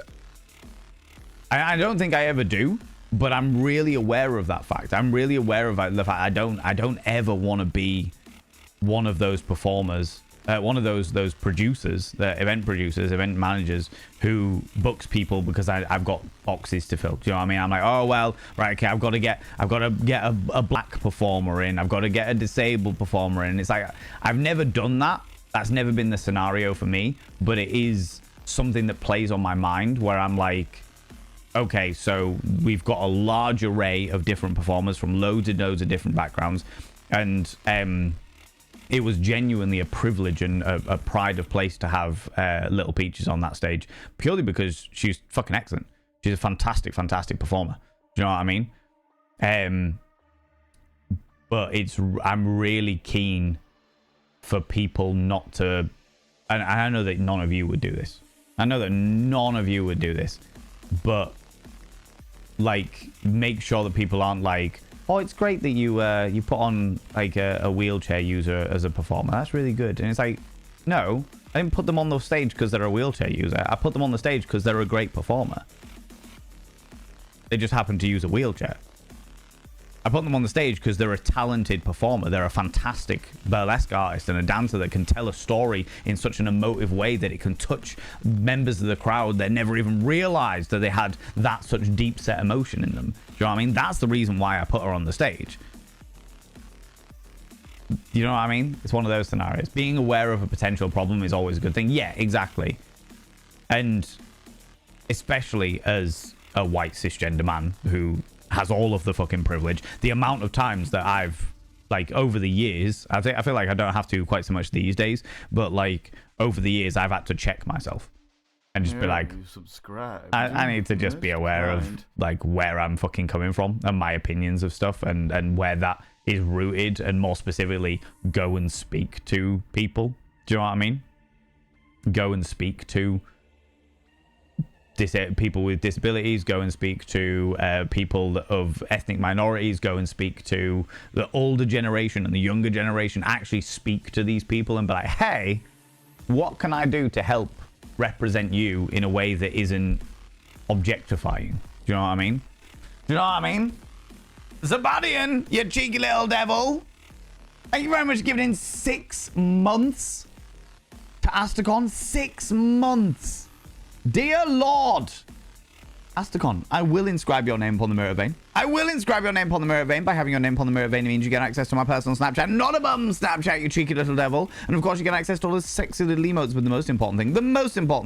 I don't think I ever do, but I'm really aware of that fact. I'm really aware of the fact I don't ever want to be one of those performers, one of those producers, the event producers, event managers who books people because I've got boxes to fill. Do you know what I mean? I'm like, oh well, right, okay, I've got to get a black performer in, I've got to get a disabled performer in. It's like, I've never done that. That's never been the scenario for me, but it is something that plays on my mind where I'm like, okay, so we've got a large array of different performers from loads and loads of different backgrounds, and it was genuinely a privilege and a pride of place to have Little Peaches on that stage, purely because she's fucking excellent. She's a fantastic, fantastic performer. Do you know what I mean? But I'm really keen for people not to, and I know that none of you would do this. I know that none of you would do this, but like, make sure that people aren't like, oh, it's great that you put on like a wheelchair user as a performer. That's really good. And it's like, no, I didn't put them on the stage because they're a wheelchair user. I put them on the stage because they're a great performer. They just happen to use a wheelchair. I put them on the stage because they're a talented performer. They're a fantastic burlesque artist and a dancer that can tell a story in such an emotive way that it can touch members of the crowd that never even realized that they had that such deep set emotion in them. Do you know what I mean? That's the reason why I put her on the stage. You know what I mean? It's one of those scenarios. Being aware of a potential problem is always a good thing. Yeah, exactly. And especially as a white cisgender man who has all of the fucking privilege, the amount of times that I've, like, over the years, I feel like I don't have to quite so much these days, but like over the years I've had to check myself and just be like, I need to just be aware of like where I'm fucking coming from and my opinions of stuff, and where that is rooted, and more specifically go and speak to people. Do you know what I mean? Go and speak to people with disabilities, go and speak to people of ethnic minorities, go and speak to the older generation and the younger generation. Actually speak to these people and be like, hey, what can I do to help represent you in a way that isn't objectifying? Do you know what I mean? Do you know what I mean? Zabadian, you cheeky little devil. Thank you very much for giving in 6 months to Astacon. 6 months. Dear Lord, Astacon, I will inscribe your name upon the Mirror Vein. I will inscribe your name upon the Mirror Vein. By having your name upon the Mirror Vein, it means you get access to my personal Snapchat. Not a bum Snapchat, you cheeky little devil. And of course, you get access to all the sexy little emotes. But the most important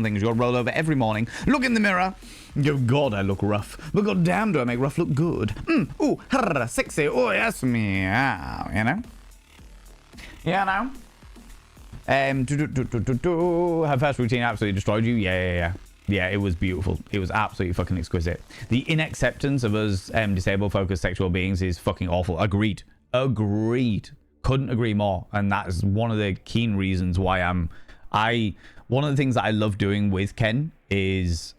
thing is you'll roll over every morning, look in the mirror, and go, God, I look rough. But god damn, do I make rough look good. Ooh, sexy. Oh, yes, meow. You know? Yeah, now. Her first routine absolutely destroyed you. Yeah, it was beautiful. It was absolutely fucking exquisite. The inacceptance of us disabled focused sexual beings is fucking awful. Agreed. Couldn't agree more. And that is one of the keen reasons why one of the things that I love doing with Ken is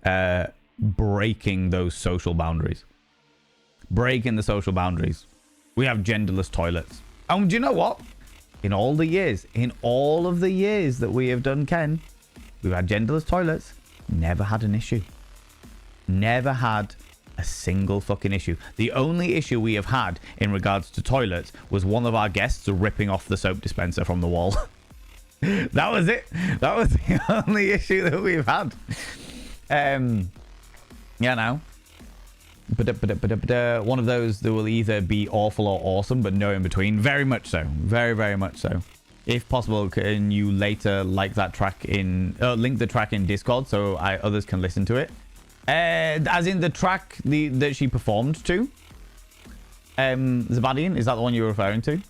breaking those social boundaries. Breaking the social boundaries. We have genderless toilets. And do you know what? In all of the years that we have done Ken, we've had genderless toilets. Never had an issue. Never had a single fucking issue. The only issue we have had in regards to toilets was one of our guests ripping off the soap dispenser from the wall. That was it. That was the only issue that we've had. Yeah, now. But one of those that will either be awful or awesome, but no in between. Very much so. Very, very much so. If possible, can you later link the track in Discord so others can listen to it? As in the track that she performed to? Zabadian, is that the one you were referring to?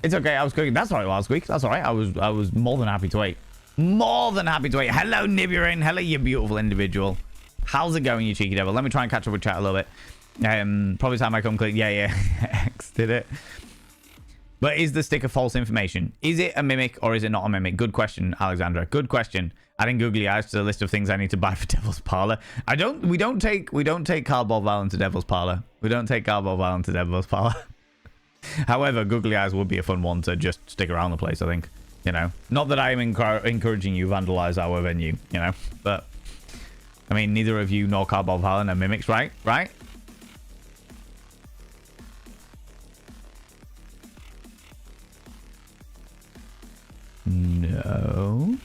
It's okay, I was cooking. That's all right last week. That's all right. I was more than happy to wait. More than happy to wait. Hello, Nibirin. Hello, you beautiful individual. How's it going, you cheeky devil? Let me try and catch up with chat a little bit. Probably time I come click. Yeah. X did it. But is the sticker false information? Is it a mimic or is it not a mimic? Good question, Alexandra. Good question. Adding googly eyes to the list of things I need to buy for Devil's Parlor. We don't take Cardboard Violin to Devil's Parlor. We don't take Cardboard Violin to Devil's Parlor. However, googly eyes would be a fun one to just stick around the place, I think. You know, not that I am encouraging you vandalize our venue, you know, but I mean, neither of you nor Cardboard Violin are mimics, right? Right? No.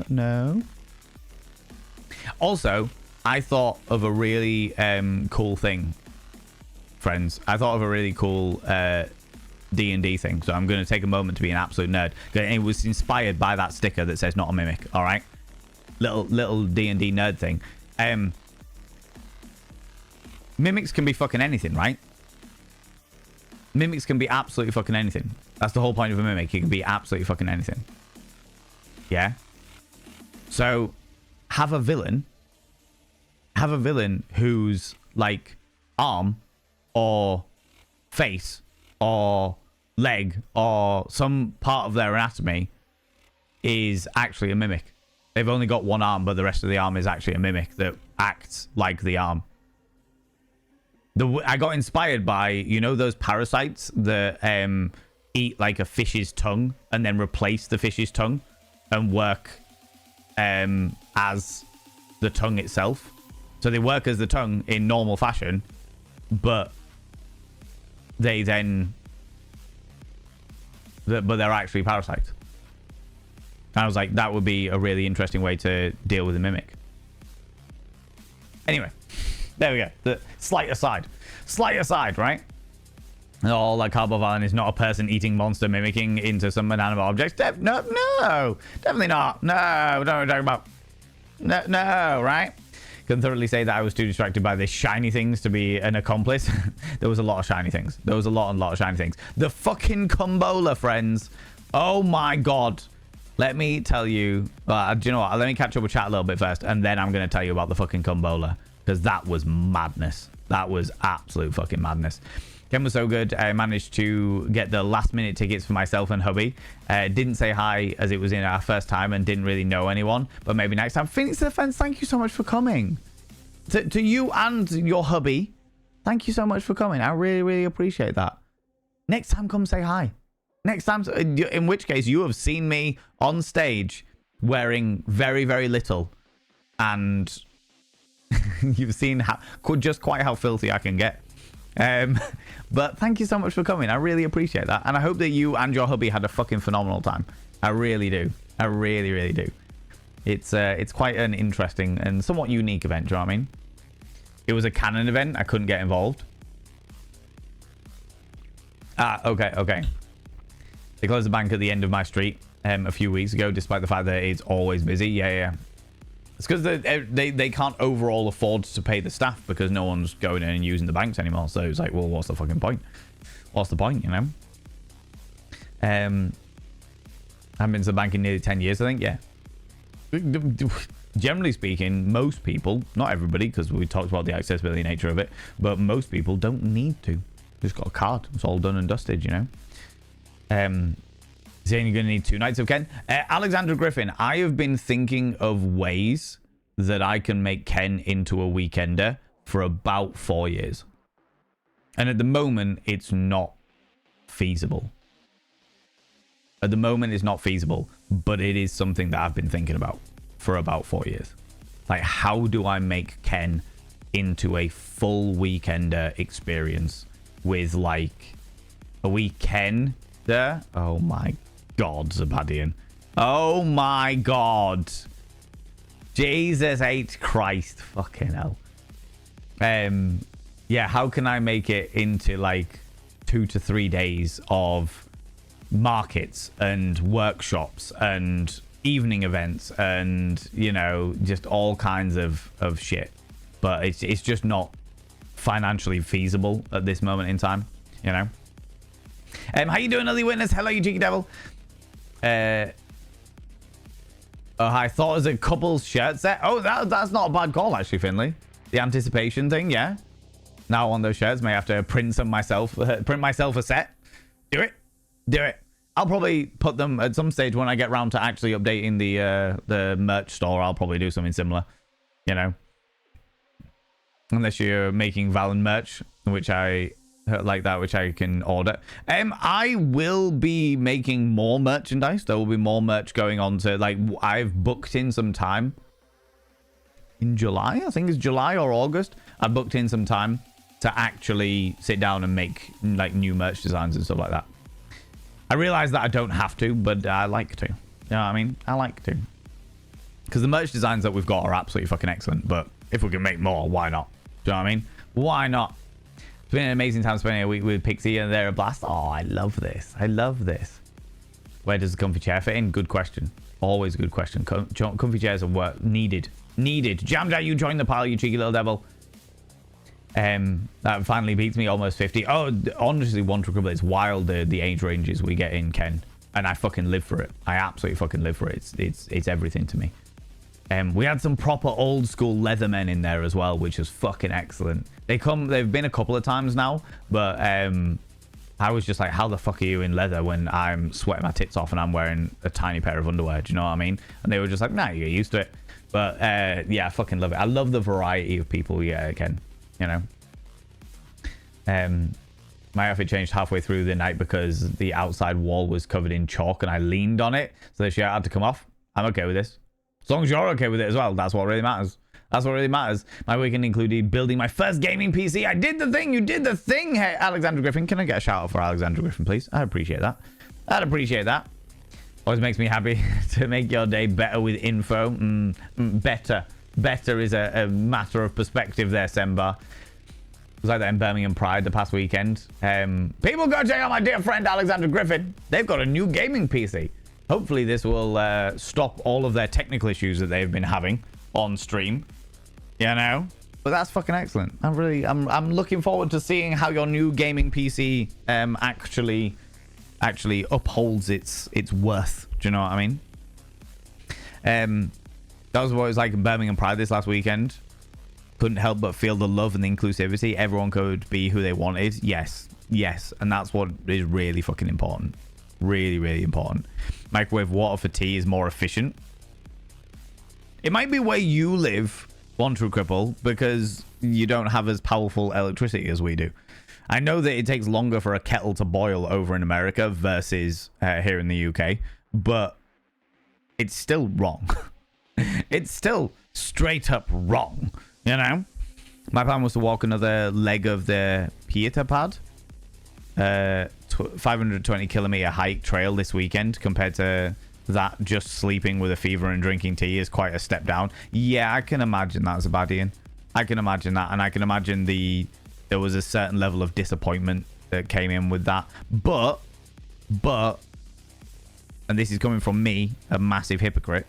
No. Also, I thought of a really cool thing, friends. I thought of a really cool D&D thing. So I'm going to take a moment to be an absolute nerd. It was inspired by that sticker that says not a mimic. All right. Little D&D nerd thing. Mimics can be fucking anything, right? Mimics can be absolutely fucking anything. That's the whole point of a mimic. It can be absolutely fucking anything. Yeah? So, have a villain whose, like, arm or face or leg or some part of their anatomy is actually a mimic. They've only got one arm, but the rest of the arm is actually a mimic that acts like the arm. I got inspired by, you know, those parasites that eat like a fish's tongue and then replace the fish's tongue and work as the tongue itself. So they work as the tongue in normal fashion, but they then... but they're actually parasites. And I was like, that would be a really interesting way to deal with a mimic. Anyway, there we go. The slight aside, right? Oh, like Carbovillain is not a person-eating monster mimicking into some inanimate objects. No, definitely not. No, what are we talking about? No, right? Can thoroughly say that I was too distracted by the shiny things to be an accomplice. There was a lot of shiny things. There was a lot of shiny things. The fucking Kumbola, friends. Oh my god. Let me tell you. Do you know what? Let me catch up with chat a little bit first, and then I'm going to tell you about the fucking Kumbola, because that was madness. That was absolute fucking madness. Ken was so good. I managed to get the last minute tickets for myself and hubby. Didn't say hi as it was in our first time and didn't really know anyone, but maybe next time. Phoenix Defense, thank you so much for coming. To you and your hubby, thank you so much for coming. I really, really appreciate that. Next time, come say hi. Next time, in which case you have seen me on stage wearing very, very little, and you've seen just quite how filthy I can get. But thank you so much for coming. I really appreciate that, and I hope that you and your hubby had a fucking phenomenal time. I really do. I really, really do. It's quite an interesting and somewhat unique event. Do you know what I mean? It was a canon event. I couldn't get involved. Okay. They closed the bank at the end of my street a few weeks ago, despite the fact that it's always busy. Yeah. It's because they can't overall afford to pay the staff because no one's going in and using the banks anymore. So it's like, well, what's the fucking point? What's the point, you know? I haven't been to the bank in nearly 10 years, I think. Yeah. Generally speaking, most people, not everybody, because we talked about the accessibility nature of it, but most people don't need to. Just got a card. It's all done and dusted, you know? Saying you're going to need 2 nights of Ken. Alexandra Griffin, I have been thinking of ways that I can make Ken into a weekender for about 4 years. And at the moment, it's not feasible. At the moment, it's not feasible, but it is something that I've been thinking about for about 4 years. Like, how do I make Ken into a full weekender experience with, like, a weekend there? Oh my god, Zabadian. Oh my god. Jesus H. Christ. Fucking hell. Yeah, how can I make it into, like, 2 to 3 days of markets and workshops and evening events and, you know, just all kinds of shit. But it's just not financially feasible at this moment in time, you know? How you doing, Early Witness? Hello, you cheeky devil. I thought it was a couple's shirt set. Oh, that's not a bad call, actually, Finley. The anticipation thing, yeah. Now on those shirts, may have to print myself a set. Do it. I'll probably put them at some stage when I get round to actually updating the merch store. I'll probably do something similar, you know. Unless you're making Valen merch, which I like that, which I can order. I will be making more merchandise. There will be more merch going on to, like, I've booked in some time in July. I think it's July or August. I booked in some time to actually sit down and make, like, new merch designs and stuff like that. I realize that I don't have to, but I like to. You know what I mean? I like to. Because the merch designs that we've got are absolutely fucking excellent. But if we can make more, why not? Do you know what I mean? Why not? It's been an amazing time spending a week with Pixie and they're a blast. Oh, I love this. I love this. Where does the comfy chair fit in? Good question. Always a good question. Comfy chairs are needed. Jammed out, you join the pile, you cheeky little devil. That finally beats me, almost 50. Oh, honestly, One True Cripple, it's wild, the age ranges we get in Ken. And I fucking live for it. I absolutely fucking live for it. It's everything to me. We had some proper old school Leathermen in there as well, which is fucking excellent. They've been a couple of times now, but I was just like, how the fuck are you in leather when I'm sweating my tits off and I'm wearing a tiny pair of underwear? Do you know what I mean? And they were just like, nah, you get used to it. But yeah, I fucking love it. I love the variety of people. Yeah, again, you know. My outfit changed halfway through the night because the outside wall was covered in chalk and I leaned on it, so the shirt had to come off. I'm okay with this. As long as you're okay with it as well, that's what really matters. That's what really matters. My weekend included building my first gaming PC. I did the thing. You did the thing. Hey, Alexander Griffin. Can I get a shout out for Alexander Griffin, please? I'd appreciate that. I'd appreciate that. Always makes me happy to make your day better with info. Better. Better is a matter of perspective there, Semba. It was like that in Birmingham Pride the past weekend. People go check out my dear friend Alexander Griffin. They've got a new gaming PC. Hopefully this will stop all of their technical issues that they've been having on stream. You know? But that's fucking excellent. I'm looking forward to seeing how your new gaming PC actually upholds its worth. Do you know what I mean? That was what it was like in Birmingham Pride this last weekend. Couldn't help but feel the love and the inclusivity. Everyone could be who they wanted. Yes. And that's what is really fucking important. Really, really important. Microwave water for tea is more efficient. It might be where you live, One True Cripple, because you don't have as powerful electricity as we do. I know that it takes longer for a kettle to boil over in America versus here in the UK, but it's still wrong. It's still straight up wrong, you know? My plan was to walk another leg of the Pieta Pad. 520 kilometer hike trail this weekend. Compared to that, just sleeping with a fever and drinking tea is quite a step down. Yeah, I can imagine that, Zabadian. I can imagine that, and I can imagine there was a certain level of disappointment that came in with that. But, and this is coming from me, a massive hypocrite,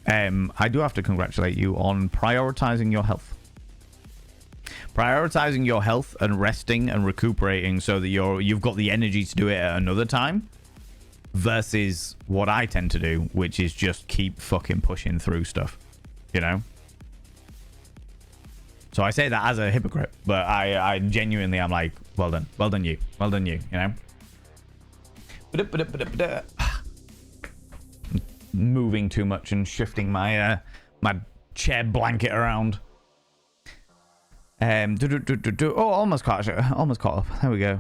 I do have to congratulate you on prioritizing your health. Prioritizing your health and resting and recuperating so that you've got the energy to do it at another time, versus what I tend to do, which is just keep fucking pushing through stuff, you know? So I say that as a hypocrite, but I genuinely am like, well done you, you know? Moving too much and shifting my my chair blanket around. Oh, almost caught up. There we go.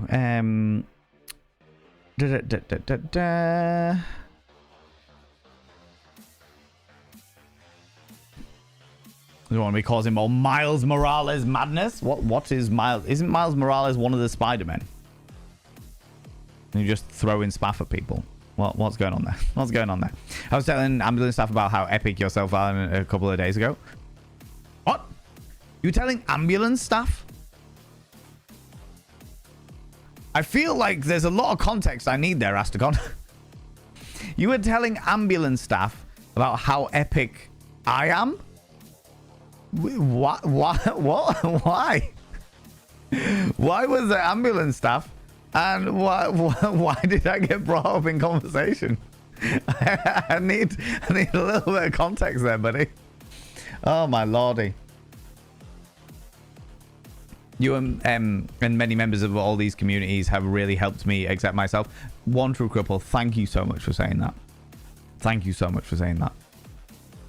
You want to be causing more Miles Morales madness? What is Miles? Isn't Miles Morales one of the Spider-Men? And you just throw in spaff at people. What's going on there? What's going on there? I was telling ambulance staff about how epic yourself are a couple of days ago. What? You telling ambulance staff? I feel like there's a lot of context I need there, Asticon. You were telling ambulance staff about how epic I am? What? Why? Why was the ambulance staff? And why did I get brought up in conversation? I need a little bit of context there, buddy. Oh my lordy. You and many members of all these communities have really helped me accept myself. One True Cripple, thank you so much for saying that. Thank you so much for saying that.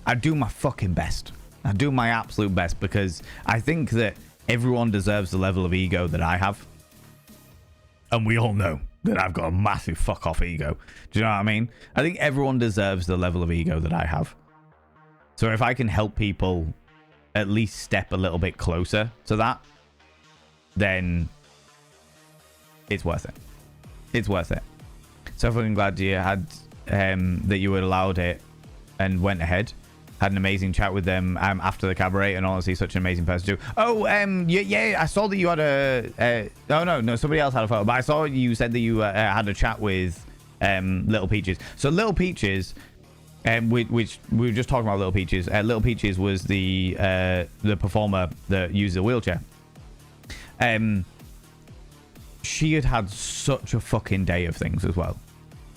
I do my fucking best. I do my absolute best because I think that everyone deserves the level of ego that I have. And we all know that I've got a massive fuck off ego. Do you know what I mean? I think everyone deserves the level of ego that I have. So if I can help people at least step a little bit closer to that, then it's worth it. It's worth it. So fucking glad you had that you had allowed it and went ahead. Had an amazing chat with them after the cabaret, and honestly, such an amazing person too. Oh, yeah, I saw that you had no, somebody else had a photo, but I saw you said that you had a chat with Little Peaches. So Little Peaches, which we were just talking about Little Peaches. Little Peaches was the performer that used the wheelchair. She had had such a fucking day of things as well.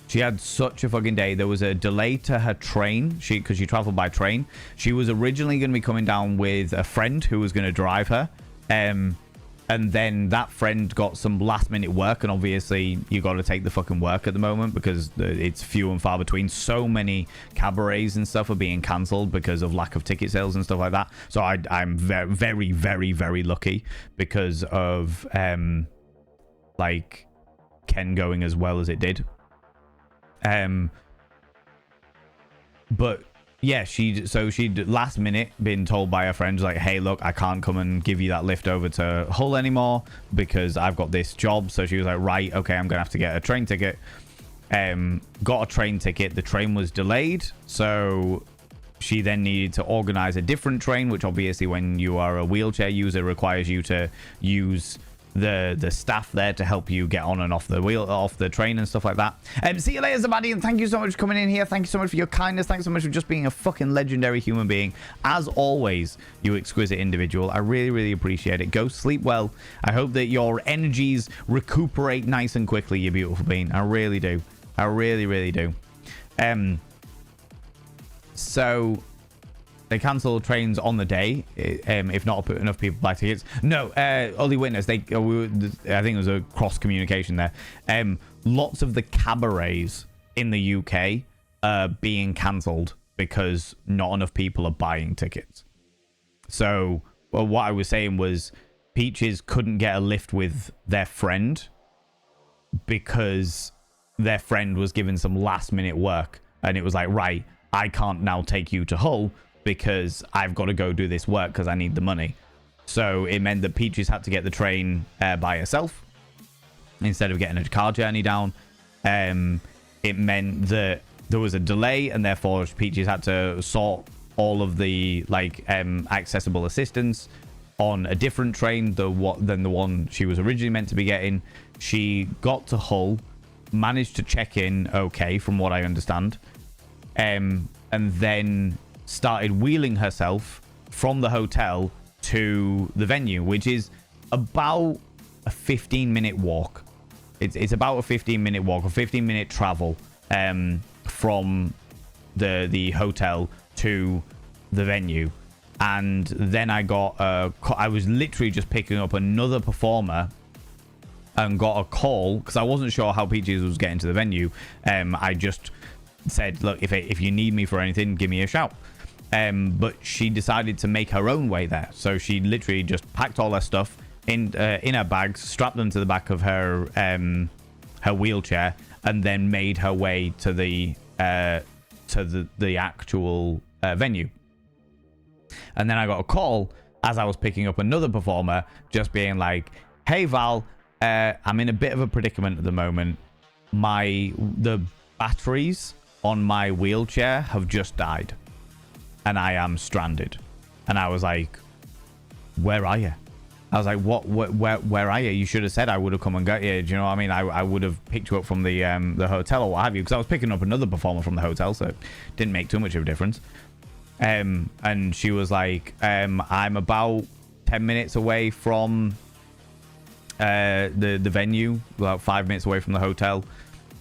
She had such a fucking day. There was a delay to her train, because she traveled by train. She was originally going to be coming down with a friend who was going to drive her. And then that friend got some last minute work, and obviously you got to take the fucking work at the moment because it's few and far between. So many cabarets and stuff are being cancelled because of lack of ticket sales and stuff like that. So I'm very, very, very, very lucky because of like Ken going as well as it did. But yeah, she'd last minute been told by her friends like, hey, look, I can't come and give you that lift over to Hull anymore because I've got this job. So she was like, right, okay, I'm gonna have to get a train ticket. Got a train ticket. The train was delayed, so she then needed to organize a different train, which obviously when you are a wheelchair user requires you to use the staff there to help you get on and off the train and stuff like that. See you later, Zabadi, and thank you so much for coming in here. Thank you so much for your kindness. Thanks so much for just being a fucking legendary human being. As always, you exquisite individual. I really, really appreciate it. Go sleep well. I hope that your energies recuperate nice and quickly, you beautiful being. I really do. I really, really do. So they cancel trains on the day if not put enough people buy tickets. No, only witness. I think it was a cross communication there. Lots of the cabarets in the UK are being cancelled because not enough people are buying tickets. So what I was saying was Peaches couldn't get a lift with their friend because their friend was given some last minute work, and it was like, right, I can't now take you to Hull because I've got to go do this work because I need the money. So it meant that Peaches had to get the train by herself instead of getting a car journey down. It meant that there was a delay, and therefore Peaches had to sort all of the accessible assistance on a different train than the one she was originally meant to be getting. She got to Hull, managed to check in okay from what I understand, and then started wheeling herself from the hotel to the venue, which is about a 15-minute walk. It's about a 15-minute walk, a 15-minute travel from the hotel to the venue. And then I was literally just picking up another performer and got a call because I wasn't sure how Peaches was getting to the venue. I just said, look, if you need me for anything, give me a shout. But she decided to make her own way there. So she literally just packed all her stuff in her bags, strapped them to the back of her wheelchair, and then made her way to the actual venue. And then I got a call as I was picking up another performer, just being like, hey Val, I'm in a bit of a predicament at the moment. The batteries on my wheelchair have just died and I am stranded. And I was like, where are you? I was like, where are you? You should have said I would have come and got you. Do you know what I mean? I would have picked you up from the hotel or what have you, because I was picking up another performer from the hotel, so it didn't make too much of a difference. And she was like, I'm about 10 minutes away from the venue, about 5 minutes away from the hotel.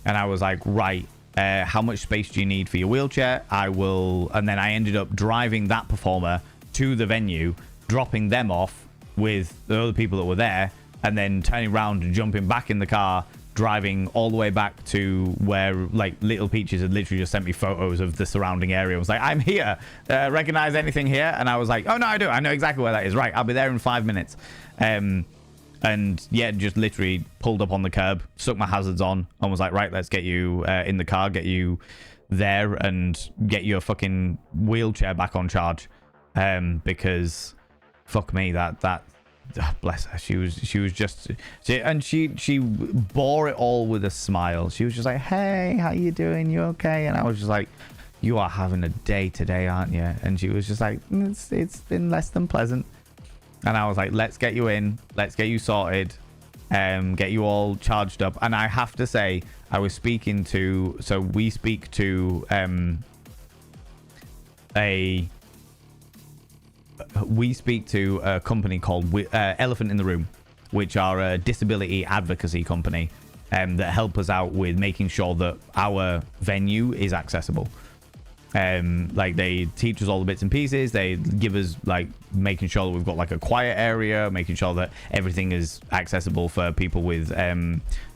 And I was like, right, how much space do you need for your wheelchair? I will. And then I ended up driving that performer to the venue, dropping them off with the other people that were there, and then turning around and jumping back in the car, driving all the way back to where Little Peaches had literally just sent me photos of the surrounding area. It was like, I'm here, recognize anything here? And I was like, oh no, I do, I know exactly where that is. Right, I'll be there in 5 minutes. And yeah, just literally pulled up on the curb, stuck my hazards on, and was like, right, let's get you in the car, get you there, and get your fucking wheelchair back on charge. Because fuck me, that bless her, she was just, she bore it all with a smile. She was just like, hey, how you doing, you okay? And I was just like, you are having a day today, aren't you? And she was just like, it's been less than pleasant. And I was like, let's get you in, let's get you sorted, get you all charged up. And I have to say, I was speaking to, so we speak to a company called Elephant in the Room. which are a disability advocacy company that help us out with making sure that our venue is accessible. Like they teach us all the bits and pieces. They give us like making sure that we've got like a quiet area, making sure that everything is accessible for people with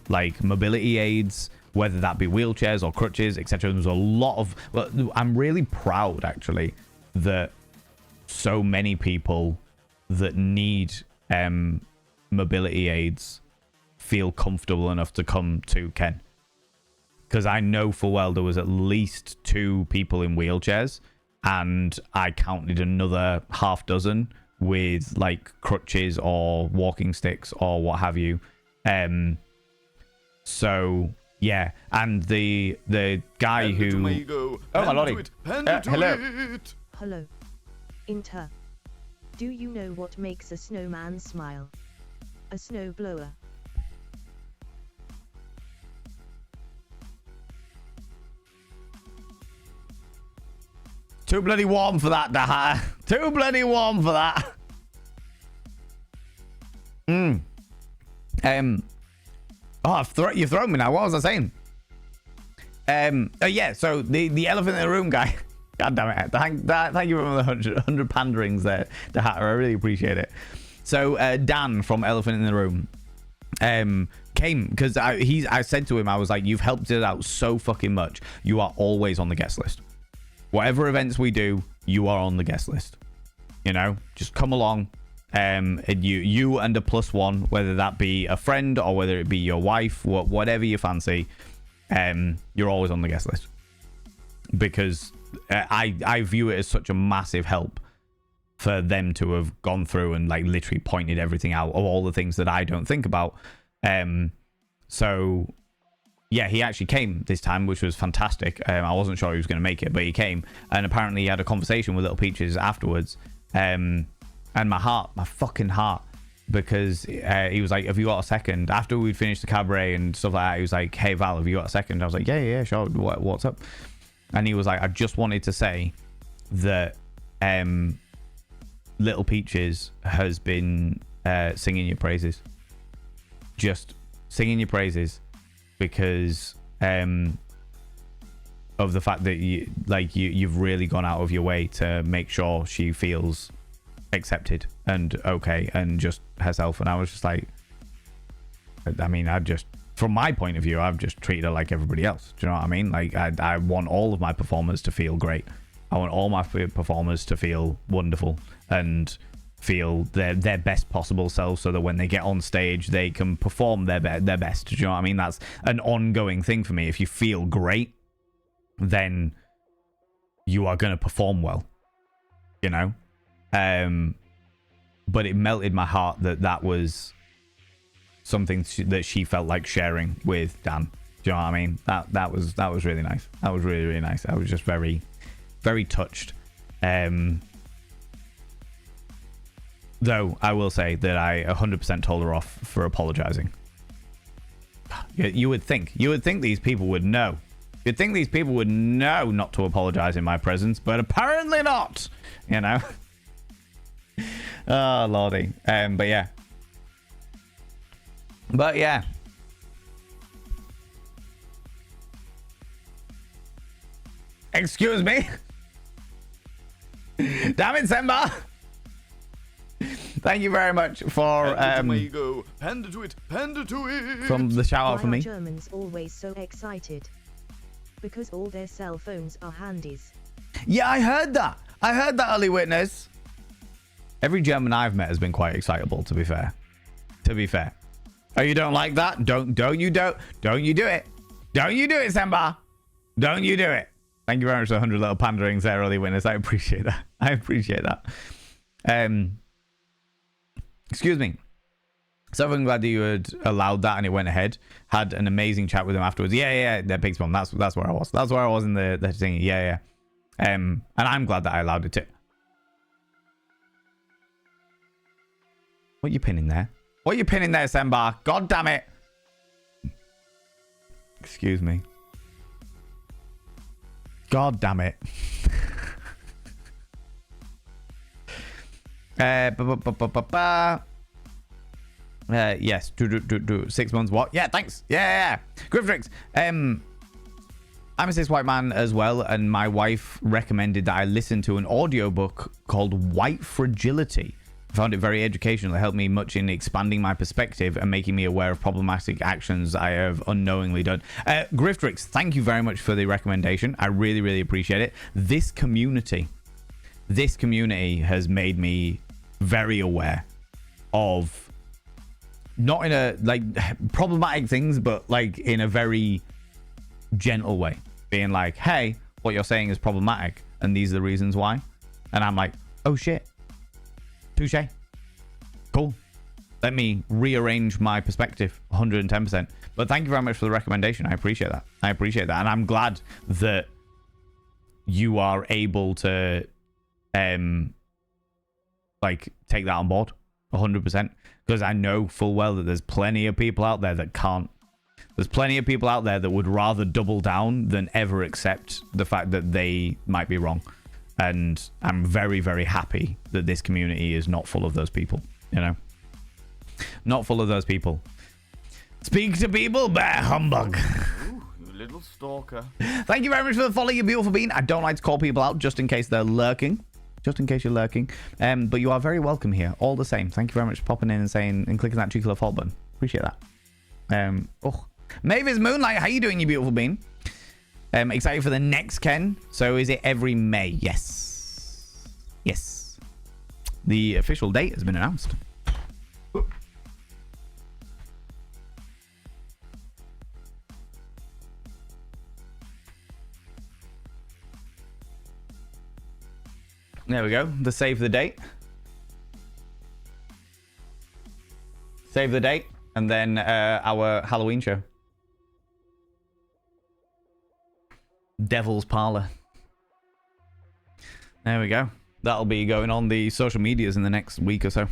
like mobility aids, whether that be wheelchairs or crutches, etc. There's a lot of, well, I'm really proud actually that so many people that need mobility aids feel comfortable enough to come to Ken. Because I know full well there was at least 2 people in wheelchairs, and I counted another half dozen with like crutches or walking sticks or what have you. So yeah, and the guy Panda to my who ego. Oh, my Panda lordy. to it. Panda to Hello. it. Hello. Inter. Do you know what makes a snowman smile? A snowblower. Too bloody warm for that, Daha. Too bloody warm for that. Oh, you've thrown me now. What was I saying? Yeah, so the elephant in the room guy. God damn it. Thank you for the 100 panderings there, Daha. I really appreciate it. So, Dan from Elephant in the Room came because I said to him, I was like, you've helped us out so fucking much. You are always on the guest list. Whatever events we do, you are on the guest list. You know, just come along. You and a +1, whether that be a friend or whether it be your wife, whatever you fancy, you're always on the guest list. Because I view it as such a massive help for them to have gone through and like literally pointed everything out of all the things that I don't think about. So yeah, he actually came this time, which was fantastic. I wasn't sure he was going to make it, but he came, and apparently he had a conversation with Little Peaches afterwards. And my fucking heart, because he was like, have you got a second? After we'd finished the cabaret and stuff like that, he was like, hey Val, have you got a second? I was like, yeah, sure. What's up? And he was like, I just wanted to say that Little Peaches has been singing your praises. Just singing your praises. Because of the fact that you've really gone out of your way to make sure she feels accepted and okay and just herself. And I was just like, I mean, from my point of view, I've just treated her like everybody else. Do you know what I mean? Like I want all of my performers to feel great. I want all my performers to feel wonderful and feel their best possible selves, so that when they get on stage they can perform their best. Do you know what I mean? That's an ongoing thing for me. If you feel great, then you are going to perform well, you know. But it melted my heart that was something that she felt like sharing with Dan. Do you know what I mean? That was really nice. That was really, really nice. I was just very, very touched. Though I will say that I 100% told her off for apologizing. You would think these people would know. You'd think these people would know not to apologize in my presence, but apparently not. You know. Oh lordy. But yeah. Excuse me. Damn it, Semba. Thank you very much for Panda to my ego. Panda to it. Panda to it. from the shout out Why for are me. Germans always so excited? Because all their cell phones are handies. Yeah, I heard that, early witness. Every German I've met has been quite excitable, to be fair. Oh, you don't like that? Don't you do it. Don't you do it, Semba. Don't you do it. Thank you very much for 100 little panderings there, early witness. I appreciate that. Excuse me. So I'm glad that you had allowed that and it went ahead. Had an amazing chat with him afterwards. Yeah, that Pig's Mom. That's where I was. That's where I was in the thing. Yeah. And I'm glad that I allowed it to. What are you pinning there? Semba? God damn it. Excuse me. God damn it. Yes. 6 months. What? Yeah, thanks. Yeah. Griffrix. I'm a cis white man as well, and my wife recommended that I listen to an audiobook called White Fragility. I found it very educational. It helped me much in expanding my perspective and making me aware of problematic actions I have unknowingly done. Griftrix, thank you very much for the recommendation. I really, really appreciate it. This community has made me very aware of, not in a like problematic things, but like in a very gentle way, being like, hey, what you're saying is problematic and these are the reasons why. And I'm like, oh shit, touche, cool, let me rearrange my perspective 110%. But thank you very much for the recommendation. I appreciate that. And I'm glad that you are able to like take that on board 100%, because I know full well that there's plenty of people out there that can't. There's plenty of people out there that would rather double down than ever accept the fact that they might be wrong. And I'm very, very happy that this community is not full of those people, you know? Not full of those people. Speak to people, bear humbug. Ooh, you little stalker. Thank you very much for the follow, you beautiful bean. I don't like to call people out just in case they're lurking. Just in case you're lurking. But you are very welcome here, all the same. Thank you very much for popping in and saying and clicking that cheeky little follow button. Appreciate that. Mavis Moonlight, how you doing, you beautiful bean? Excited for the next Ken. So is it every May? Yes. The official date has been announced. There we go. The save the date. Save the date. And then our Halloween show. Devil's Parlor. There we go. That'll be going on the social medias in the next week or so.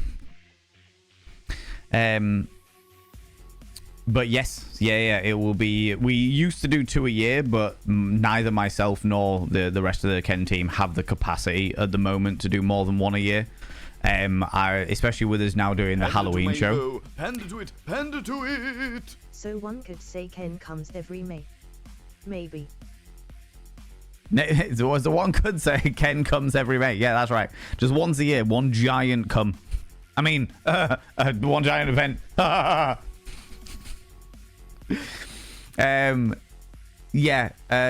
But yes, yeah, it will be. We used to do 2 a year, but neither myself nor the rest of the Ken team have the capacity at the moment to do more than 1 a year. Especially with us now doing the Halloween show. Panda to it, panda to it. So one could say Ken comes every May. Maybe. The one could say Ken comes every May. Yeah, that's right. Just once a year, one giant come. I mean, one giant event.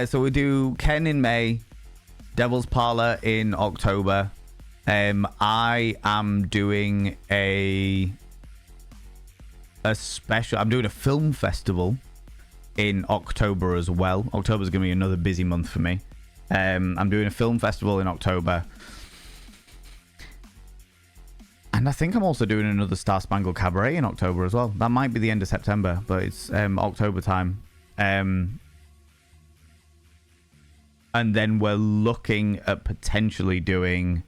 So we do Ken in May, Devil's Parlor in October. I am doing a special. I'm doing a film festival in October as well. October is going to be another busy month for me. I'm doing a film festival in October. And I think I'm also doing another Star Spangled Cabaret in October as well. That might be the end of September, but it's October time. And then we're looking at potentially doing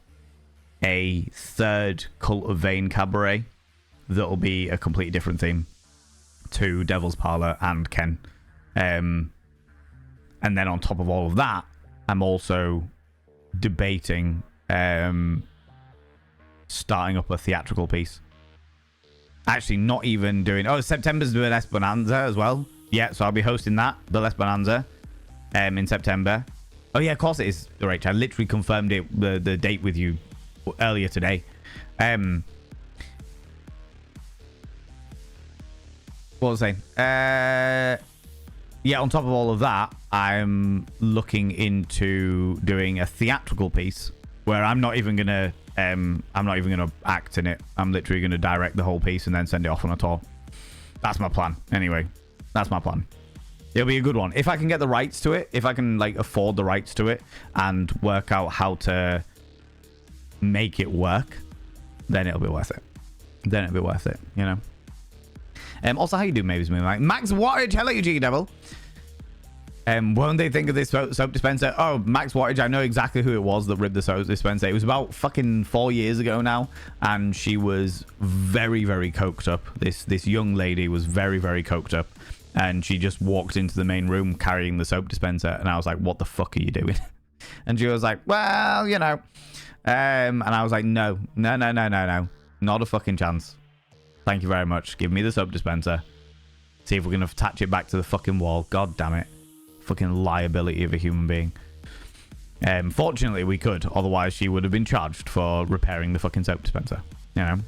a third Cult of Vane Cabaret that'll be a completely different theme to Devil's Parlor and Ken. And then on top of all of that, I'm also debating starting up a theatrical piece. Actually, not even doing... September's doing Les Bonanza as well. Yeah, so I'll be hosting that, the Les Bonanza, in September. Oh, yeah, of course it is, Rach. I literally confirmed it, the date with you earlier today. What was I saying? Yeah, on top of all of that, I'm looking into doing a theatrical piece where I'm not even gonna act in it. I'm literally gonna direct the whole piece and then send it off on a tour. That's my plan. Anyway, that's my plan. It'll be a good one if I can get the rights to it. If I can like afford the rights to it and work out how to make it work, then it'll be worth it. You know. Also, how you doing, Mavis Moonlight? Max Wattage, hello, you G Devil. Won't they think of this soap dispenser? Oh, Max Wattage, I know exactly who it was that ripped the soap dispenser. It was about fucking 4 years ago now, and she was very, very coked up. This young lady was very, very coked up, and she just walked into the main room carrying the soap dispenser, and I was like, what the fuck are you doing? And she was like, well, you know. And I was like, no. Not a fucking chance. Thank you very much. Give me the soap dispenser. See if we can attach it back to the fucking wall. God damn it. Fucking liability of a human being. Fortunately, we could. Otherwise, she would have been charged for repairing the fucking soap dispenser. You know?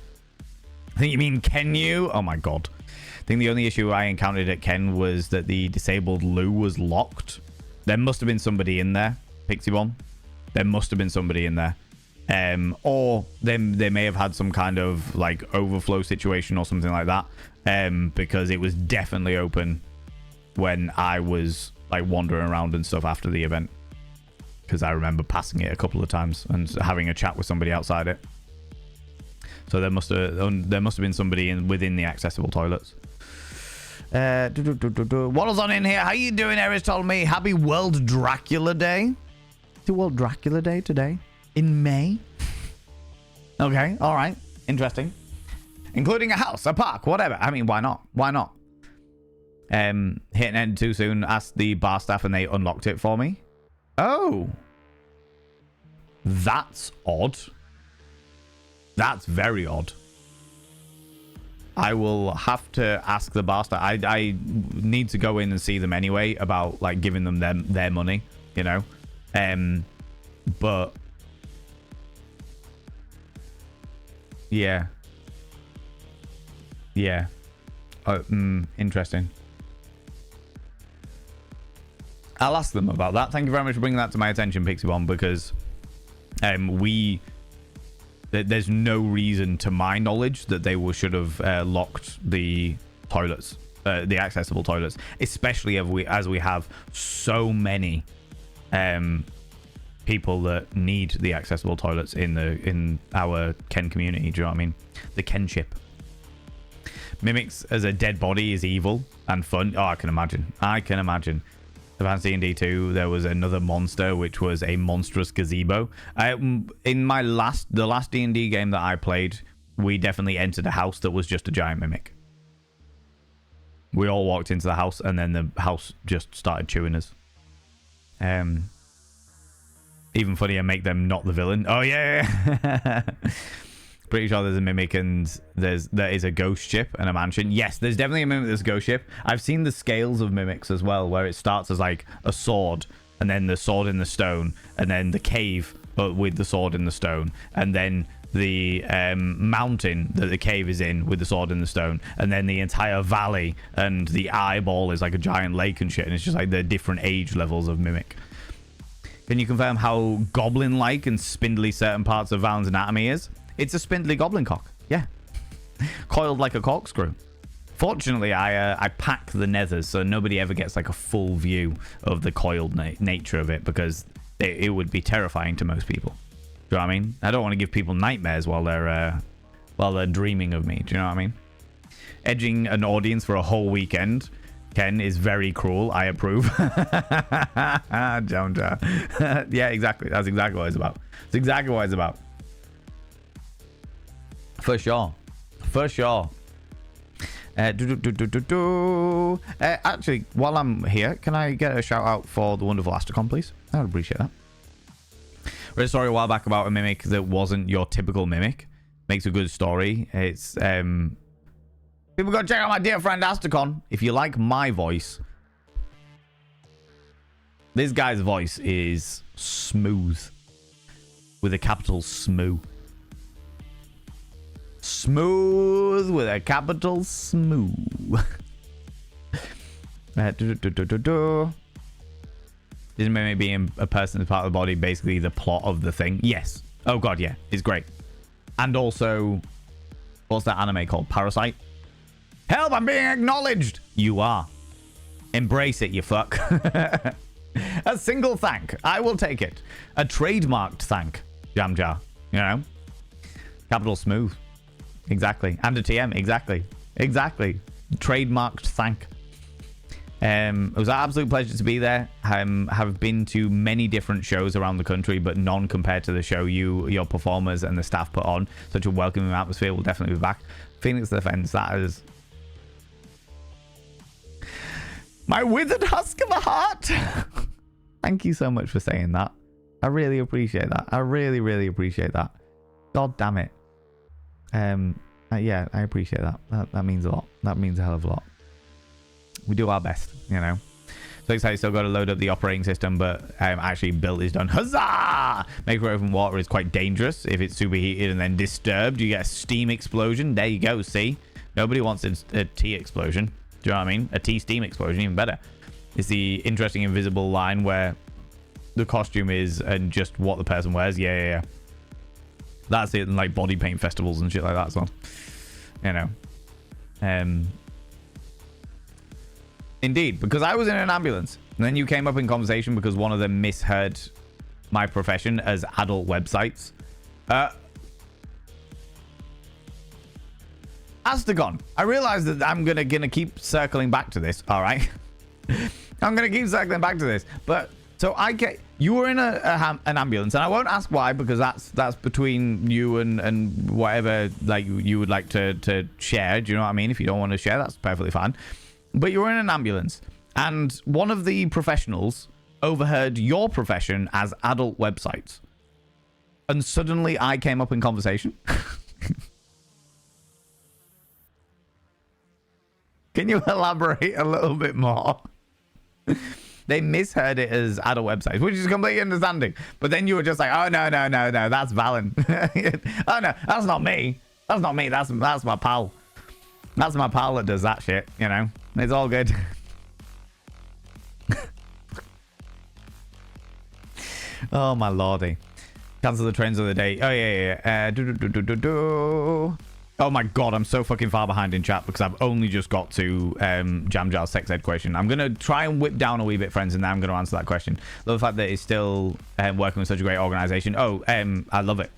I think you mean Ken you? Oh my god. I think the only issue I encountered at Ken was that the disabled loo was locked. There must have been somebody in there, Pixie Bomb. There must have been somebody in there. Or they may have had some kind of like overflow situation or something like that. Because it was definitely open when I was like wandering around and stuff after the event. Because I remember passing it a couple of times and having a chat with somebody outside it. So there must have been somebody within the accessible toilets. Waddle's on in here. How you doing? Eris told me happy World Dracula Day. It's World Dracula Day today in May. Okay, all right, interesting. Including a house, a park, whatever. I mean, why not? Why not? Hit an end too soon. Asked the bar staff and they unlocked it for me. Oh, that's odd. That's very odd. I will have to ask the bar staff. I need to go in and see them anyway about like giving them their money, you know. But yeah, interesting. I'll ask them about that. Thank you very much for bringing that to my attention, Pixie Bomb, because there's no reason to my knowledge that they should have locked the toilets, the accessible toilets, especially as we have so many people that need the accessible toilets in our Ken community. Do you know what I mean? The Kenship. Mimics as a dead body is evil and fun. Oh, I can imagine. The Fantasy D&D 2, there was another monster, which was a monstrous gazebo. In the last D&D game that I played, we definitely entered a house that was just a giant mimic. We all walked into the house, and then the house just started chewing us. Even funnier, make them not the villain. Oh, yeah. Pretty sure there's a mimic and there is a ghost ship and a mansion. Yes, there's definitely a mimic that's a ghost ship. I've seen the scales of mimics as well, where it starts as like a sword, and then the sword in the stone, and then the cave but with the sword in the stone, and then the mountain that the cave is in with the sword in the stone, and then the entire valley, and the eyeball is like a giant lake and shit, and it's just like the different age levels of mimic. Can you confirm how goblin-like and spindly certain parts of Valen's anatomy is? It's a spindly goblin cock. Yeah. Coiled like a corkscrew. Fortunately, I pack the nethers so nobody ever gets like a full view of the coiled nature of it, because it would be terrifying to most people. Do you know what I mean? I don't want to give people nightmares while they're dreaming of me. Do you know what I mean? Edging an audience for a whole weekend, Ken, is very cruel. I approve. Jonja. Yeah, exactly. That's exactly what it's about. It's exactly what it's about. For sure. Actually, while I'm here, can I get a shout out for the wonderful Astrocon, please? I would appreciate that. Read a story a while back about a mimic that wasn't your typical mimic. Makes a good story. It's people go check out my dear friend Astrocon. If you like my voice, this guy's voice is smooth with a capital smooth. Smooth with a capital smooth. Isn't maybe being a person as part of the body basically the plot of the thing? Yes. Oh god, yeah. It's great. And also, what's that anime called? Parasite? Help, I'm being acknowledged! You are. Embrace it, you fuck. A single thank. I will take it. A trademarked thank. Jam Jar. You know? Capital smooth. Exactly. And a TM. Exactly. Trademarked thank. It was an absolute pleasure to be there. Have been to many different shows around the country, but none compared to the show your performers and the staff put on. Such a welcoming atmosphere. We'll definitely be back. Phoenix Defense, that is my withered husk of a heart. Thank you so much for saying that. I really appreciate that. I really appreciate that. God damn it. Yeah, I appreciate that. That means a lot. That means a hell of a lot. We do our best, you know. So excited, still got to load up the operating system, but actually build is done. Huzzah! Microwave and water is quite dangerous. If it's superheated and then disturbed, you get a steam explosion. There you go, see? Nobody wants a tea explosion. Do you know what I mean? A tea steam explosion, even better. It's the interesting invisible line where the costume is and just what the person wears. Yeah. That's it, and like body paint festivals and shit like that, so you know. Indeed, because I was in an ambulance and then you came up in conversation because one of them misheard my profession as adult websites. Astagon, I realize that I'm gonna keep circling back to this, all right? I'm gonna keep circling back to this, but so you were in an ambulance, and I won't ask why, because that's between you and whatever like you would like to share. Do you know what I mean? If you don't want to share, that's perfectly fine. But you were in an ambulance, and one of the professionals overheard your profession as adult websites, and suddenly I came up in conversation. Can you elaborate a little bit more? They misheard it as adult websites, which is completely understanding. But then you were just like, oh, no, that's Valen. Oh, no, that's not me. That's not me. That's my pal. That's my pal that does that shit, you know? It's all good. Oh, my lordy. Cancel the trains of the day. Oh, yeah. Oh my god, I'm so fucking far behind in chat because I've only just got to Jam Jar's sex ed question. I'm going to try and whip down a wee bit, friends, and then I'm going to answer that question. Love the fact that it's still working with such a great organization. Oh, I love it.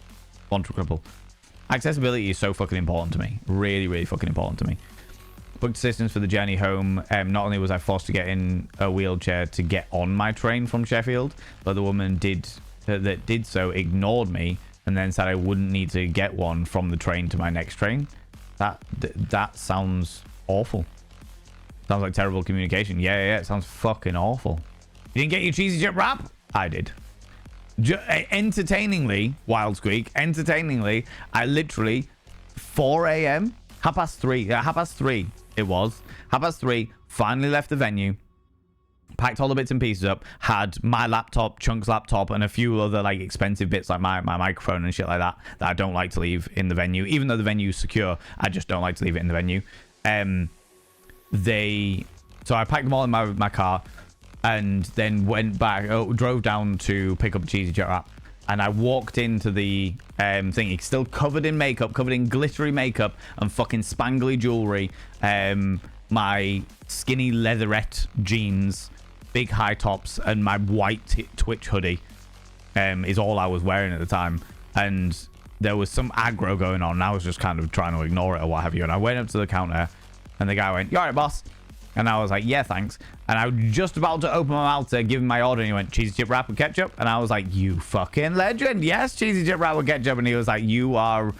Want to cripple. Accessibility is so fucking important to me. Really, really fucking important to me. Booked assistance for the journey home. Not only was I forced to get in a wheelchair to get on my train from Sheffield, but the woman that did so ignored me and then said I wouldn't need to get one from the train to my next train. That sounds awful. Sounds like terrible communication. Yeah, it sounds fucking awful. You didn't get your cheesy chip wrap? I did. Entertainingly, Wild Squeak, entertainingly, I literally 4 a.m. half past three it was. Half past three, finally left the venue. Packed all the bits and pieces up, had my laptop, Chunk's laptop, and a few other like expensive bits like my microphone and shit like that I don't like to leave in the venue. Even though the venue's secure, I just don't like to leave it in the venue. So I packed them all in my car and then went back, drove down to pick up a cheesy jet wrap. And I walked into the thing. It's still covered in makeup, covered in glittery makeup and fucking spangly jewelry. My skinny leatherette jeans, big high tops, and my white Twitch hoodie is all I was wearing at the time. And there was some aggro going on, and I was just kind of trying to ignore it or what have you. And I went up to the counter, and the guy went, "You all right, boss?" And I was like, "Yeah, thanks." And I was just about to open my mouth to give him my order, and he went, "Cheesy chip wrap with ketchup?" And I was like, "You fucking legend. Yes, cheesy chip wrap with ketchup." And he was like, "You are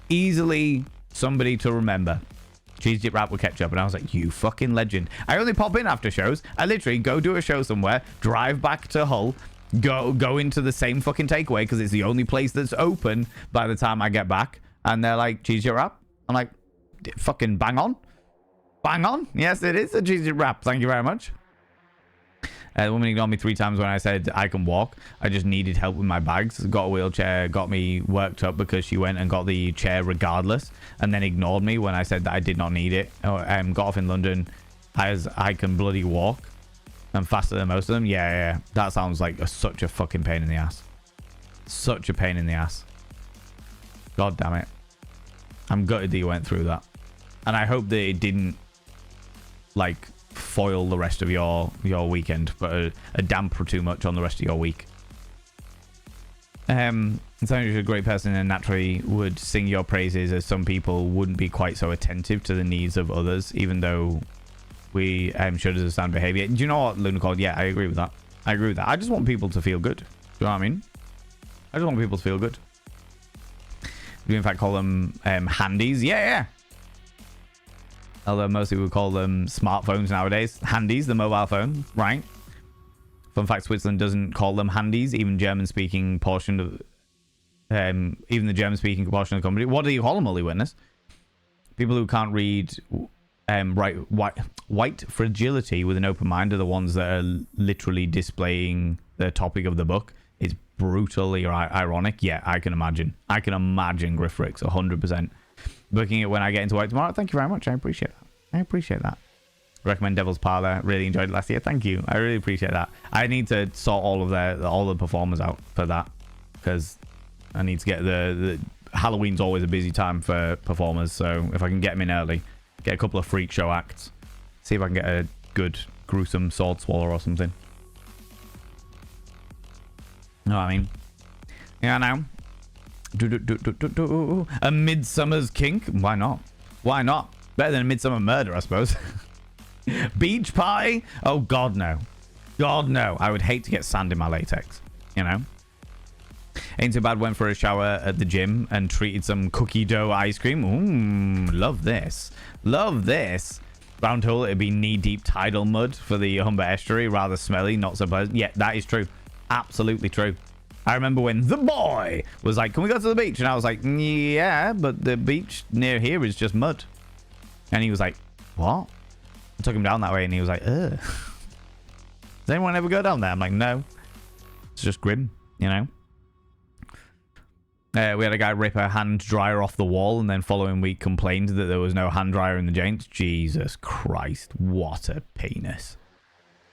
easily somebody to remember. Cheesy chip wrap with ketchup." And I was like, "You fucking legend." I only pop in after shows. I literally go do a show somewhere, drive back to Hull, go into the same fucking takeaway because it's the only place that's open by the time I get back. And they're like, "Cheesy chip wrap?" I'm like, "Fucking bang on. Bang on. Yes, it is a cheesy chip wrap. Thank you very much." The woman ignored me 3 times when I said I can walk. I just needed help with my bags. Got a wheelchair, got me worked up because she went and got the chair regardless, and then ignored me when I said that I did not need it. Got off in London as I can bloody walk. I'm faster than most of them. Yeah. That sounds like such a fucking pain in the ass. Such a pain in the ass. God damn it. I'm gutted that you went through that. And I hope that it didn't like foil the rest of your weekend, but a damper too much on the rest of your week. It's only a great person and naturally would sing your praises, as some people wouldn't be quite so attentive to the needs of others, even though we should understand behavior. Do you know what, Lunacord? Yeah, I agree with that. I just want people to feel good. Do you know what I mean? I just want people to feel good. We in fact call them handies. Yeah. Although mostly we call them smartphones nowadays. Handies, the mobile phone, right? Fun fact, Switzerland doesn't call them handies. Even the German-speaking portion of the company. What do you call them, Holy Witness? People who can't read white fragility with an open mind are the ones that are literally displaying the topic of the book. It's brutally ironic. Yeah, I can imagine. I can imagine Griffrix 100%. Booking it when I get into work tomorrow. Thank you very much. I appreciate that. I appreciate that. Recommend Devil's Parlor. Really enjoyed it last year. Thank you. I really appreciate that. I need to sort all the performers out for that, because I need to get the Halloween's always a busy time for performers. So if I can get them in early, get a couple of freak show acts, see if I can get a good gruesome sword swallower or something. You know what I mean? Yeah, now. A Midsummer's Kink? Why not? Why not? Better than a Midsummer Murder, I suppose. Beach Party? Oh, God, no. God, no. I would hate to get sand in my latex, you know? Ain't too bad. Went for a shower at the gym and treated some cookie dough ice cream. Love this. Love this. Round hole, it'd be knee-deep tidal mud for the Humber Estuary. Rather smelly, not so pleasant. Yeah, that is true. Absolutely true. I remember when the boy was like, can we go to the beach? And I was like, yeah, but the beach near here is just mud. And he was like, what? I took him down that way and he was like, ugh. Does anyone ever go down there? I'm like, no. It's just grim, you know? We had a guy rip a hand dryer off the wall, and then following week complained that there was no hand dryer in the joint. Jesus Christ. What a penis.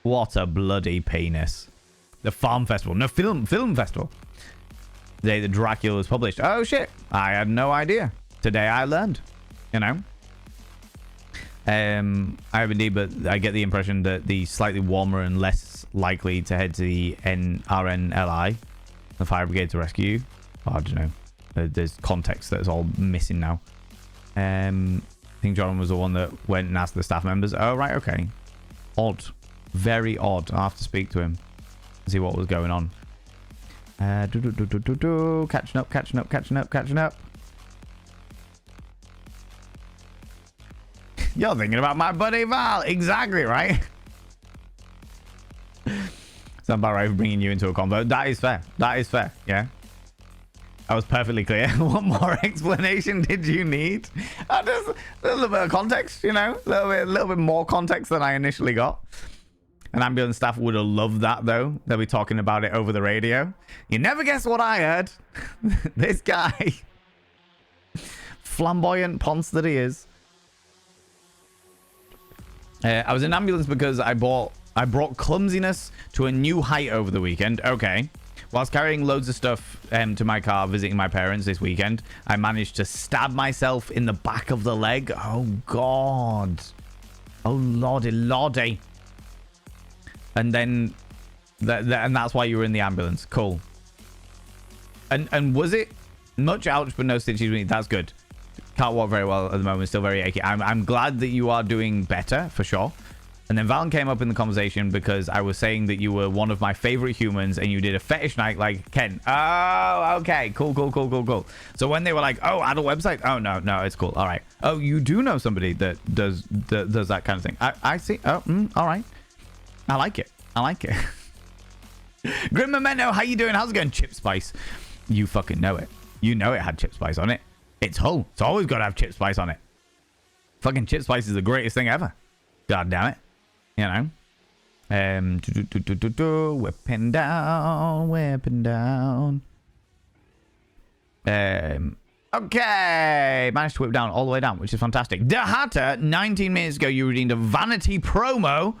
What a bloody penis. The Farm Festival. No, Film Festival. The day that Dracula was published. Oh, shit. I had no idea. Today I learned. You know? I have indeed, but I get the impression that the slightly warmer and less likely to head to the RNLI, the Fire Brigade to rescue you. Oh, I don't know. There's context that's all missing now. I think John was the one that went and asked the staff members. Oh, right, okay. Odd. Very odd. I'll have to speak to him. See what was going on. Catching up. You're thinking about my buddy Val. Exactly, right? It's not about right for bringing you into a convo. That is fair. That is fair. Yeah. I was perfectly clear. What more explanation did you need? Just a little bit of context, you know? A little bit more context than I initially got. An ambulance staff would have loved that, though. They'll be talking about it over the radio. You never guess what I heard. This guy. Flamboyant ponce that he is. I was in ambulance because I brought clumsiness to a new height over the weekend. Okay. Whilst carrying loads of stuff to my car visiting my parents this weekend, I managed to stab myself in the back of the leg. Oh, God. Oh, lordy. And then, and that's why you were in the ambulance. Cool. And was it much ouch, but no stitches? That's good. Can't walk very well at the moment. Still very achy. I'm glad that you are doing better, for sure. And then Valen came up in the conversation because I was saying that you were one of my favorite humans and you did a fetish night like Ken. Oh, okay. Cool. So when they were like, oh, add a website. Oh, no, it's cool. All right. Oh, you do know somebody that does that kind of thing. I see. Oh, all right. I like it. Grim Memento, how you doing? How's it going? Chip Spice. You fucking know it. You know it had Chip Spice on it. It's Hull. It's always got to have Chip Spice on it. Fucking Chip Spice is the greatest thing ever. God damn it. You know. Whipping down. Okay. Managed to whip down all the way down, which is fantastic. Dahata, 19 minutes ago, you redeemed a vanity promo.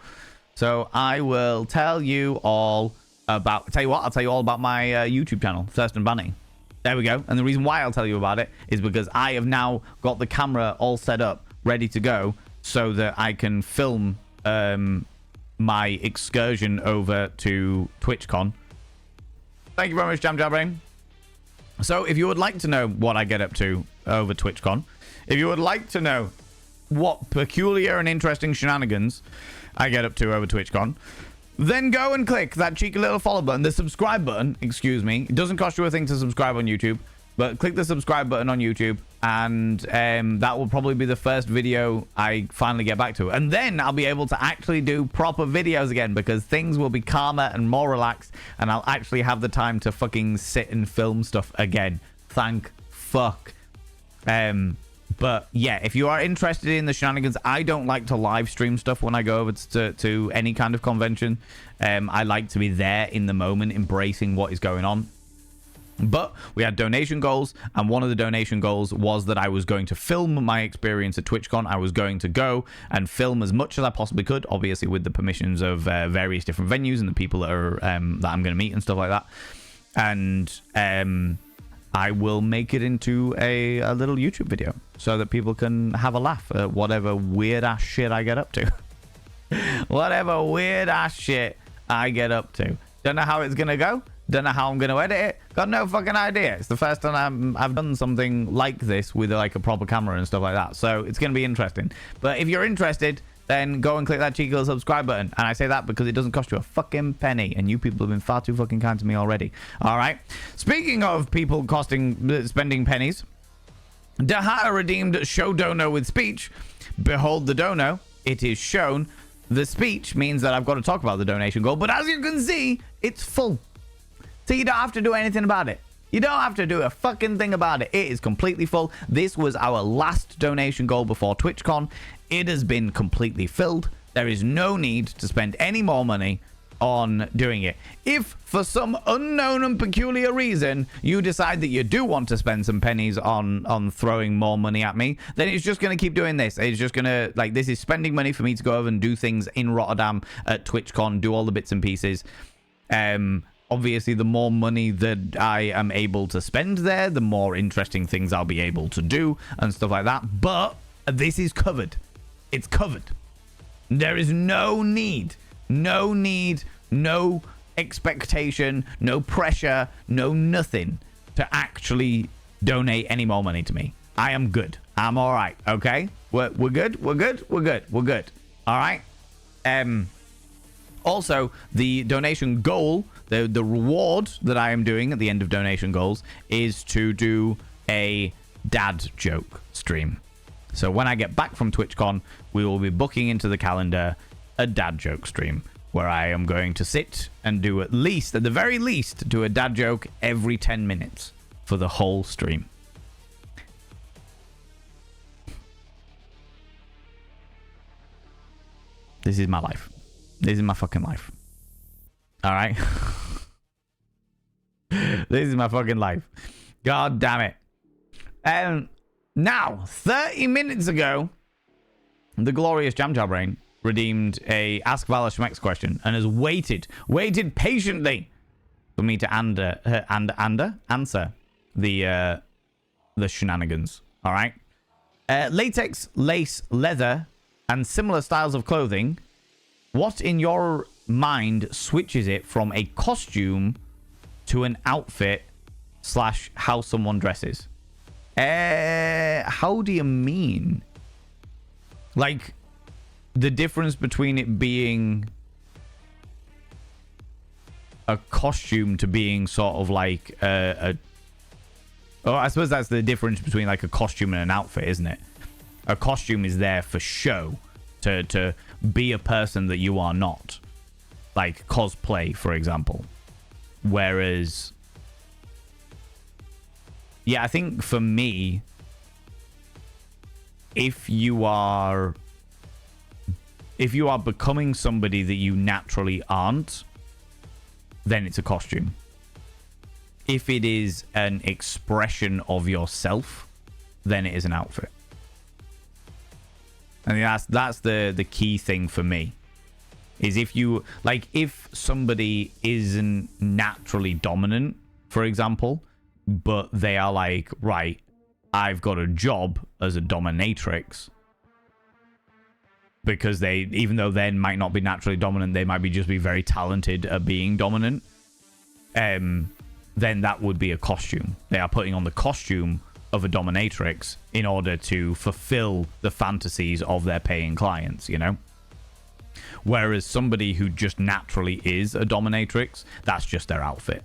So I will tell you all about... I'll tell you all about my YouTube channel, Thurston Banning. There we go. And the reason why I'll tell you about it is because I have now got the camera all set up, ready to go, so that I can film my excursion over to TwitchCon. Thank you very much, Jam Brain. So if you would like to know what I get up to over TwitchCon, if you would like to know what peculiar and interesting shenanigans I get up to over TwitchCon, then go and click that cheeky little follow button, the subscribe button, excuse me. It doesn't cost you a thing to subscribe on YouTube, but click the subscribe button on YouTube, and that will probably be the first video I finally get back to. And then I'll be able to actually do proper videos again, because things will be calmer and more relaxed, and I'll actually have the time to fucking sit and film stuff again. Thank fuck. But yeah, if you are interested in the shenanigans, I don't like to live stream stuff when I go over to any kind of convention. I like to be there in the moment, embracing what is going on. But we had donation goals, and one of the donation goals was that I was going to film my experience at TwitchCon. I was going to go and film as much as I possibly could, obviously with the permissions of various different venues and the people that are that I'm going to meet and stuff like that. And I will make it into a little YouTube video so that people can have a laugh at whatever weird ass shit I get up to. Whatever weird ass shit I get up to. Don't know how it's going to go. Don't know how I'm going to edit it. Got no fucking idea. It's the first time I've done something like this with like a proper camera and stuff like that. So it's going to be interesting. But if you're interested, then go and click that cheeky little subscribe button. And I say that because it doesn't cost you a fucking penny. And you people have been far too fucking kind to me already. All right. Speaking of people spending pennies, Dahata redeemed show dono with speech. Behold the dono. It is shown. The speech means that I've got to talk about the donation goal. But as you can see, it's full. So you don't have to do anything about it. You don't have to do a fucking thing about it. It is completely full. This was our last donation goal before TwitchCon. It has been completely filled. There is no need to spend any more money on doing it. If for some unknown and peculiar reason you decide that you do want to spend some pennies on throwing more money at me, then it's just going to keep doing this. It's just going to, like, this is spending money for me to go over and do things in Rotterdam at TwitchCon, do all the bits and pieces. Obviously, the more money that I am able to spend there, the more interesting things I'll be able to do and stuff like that. But this is covered. It's covered. There is no need, no expectation, no pressure, no nothing to actually donate any more money to me. I am good. I'm all right. Okay? We're good. We're good. We're good. We're good. All right? Also, the donation goal, the reward that I am doing at the end of donation goals is to do a dad joke stream. So when I get back from TwitchCon, we will be booking into the calendar a dad joke stream where I am going to sit and do at the very least, do a dad joke every 10 minutes for the whole stream. This is my life. This is my fucking life. All right? This is my fucking life. God damn it. Now, 30 minutes ago, the glorious Jamjar Brain redeemed a Ask Vala Schmex question and has waited patiently for me to answer the shenanigans. All right? Latex, lace, leather, and similar styles of clothing. What in your mind switches it from a costume to an outfit / how someone dresses? How do you mean? Like, the difference between it being a costume to being sort of like oh, I suppose that's the difference between like a costume and an outfit, isn't it? A costume is there for show, to be a person that you are not, like cosplay, for example. Whereas, yeah, I think for me, if you are becoming somebody that you naturally aren't, then it's a costume. If it is an expression of yourself, then it is an outfit. I mean, that's the key thing for me. Is if somebody isn't naturally dominant, for example, but they are like, right, I've got a job as a dominatrix, because they, even though they might not be naturally dominant, they might just be very talented at being dominant, then that would be a costume. They are putting on the costume of a dominatrix in order to fulfill the fantasies of their paying clients, you know? Whereas somebody who just naturally is a dominatrix, that's just their outfit.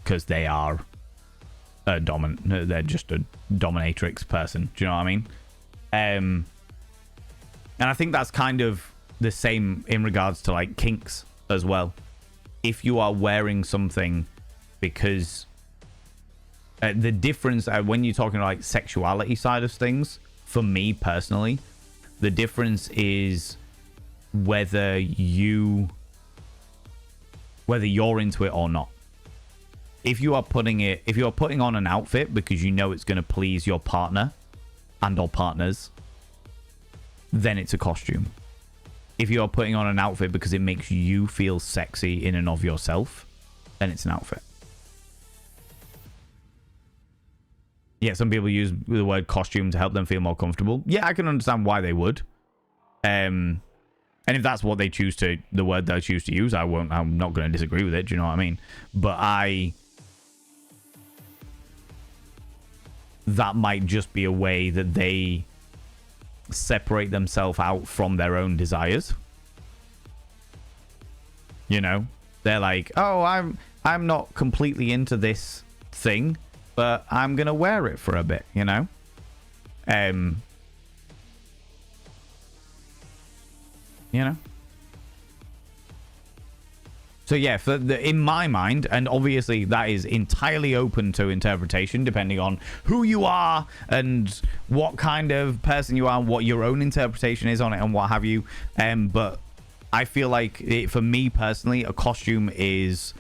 Because they are they're just a dominatrix person. Do you know what I mean? And I think that's kind of the same in regards to like kinks as well. If you are wearing something because The difference when you're talking like sexuality side of things, for me personally, the difference is whether you're into it or not. If you are putting on an outfit because you know it's going to please your partner and or partners, then it's a costume. If you are putting on an outfit because it makes you feel sexy in and of yourself, then it's an outfit. Yeah, some people use the word costume to help them feel more comfortable. Yeah, I can understand why they would. And if that's what they choose to, the word they choose to use, I'm not going to disagree with it. Do you know what I mean? But that might just be a way that they separate themselves out from their own desires. You know, they're like, oh, I'm not completely into this thing, but I'm gonna wear it for a bit, you know. You know. So yeah, in my mind, and obviously that is entirely open to interpretation depending on who you are and what kind of person you are, and what your own interpretation is on it and what have you. But I feel like for me personally, a costume is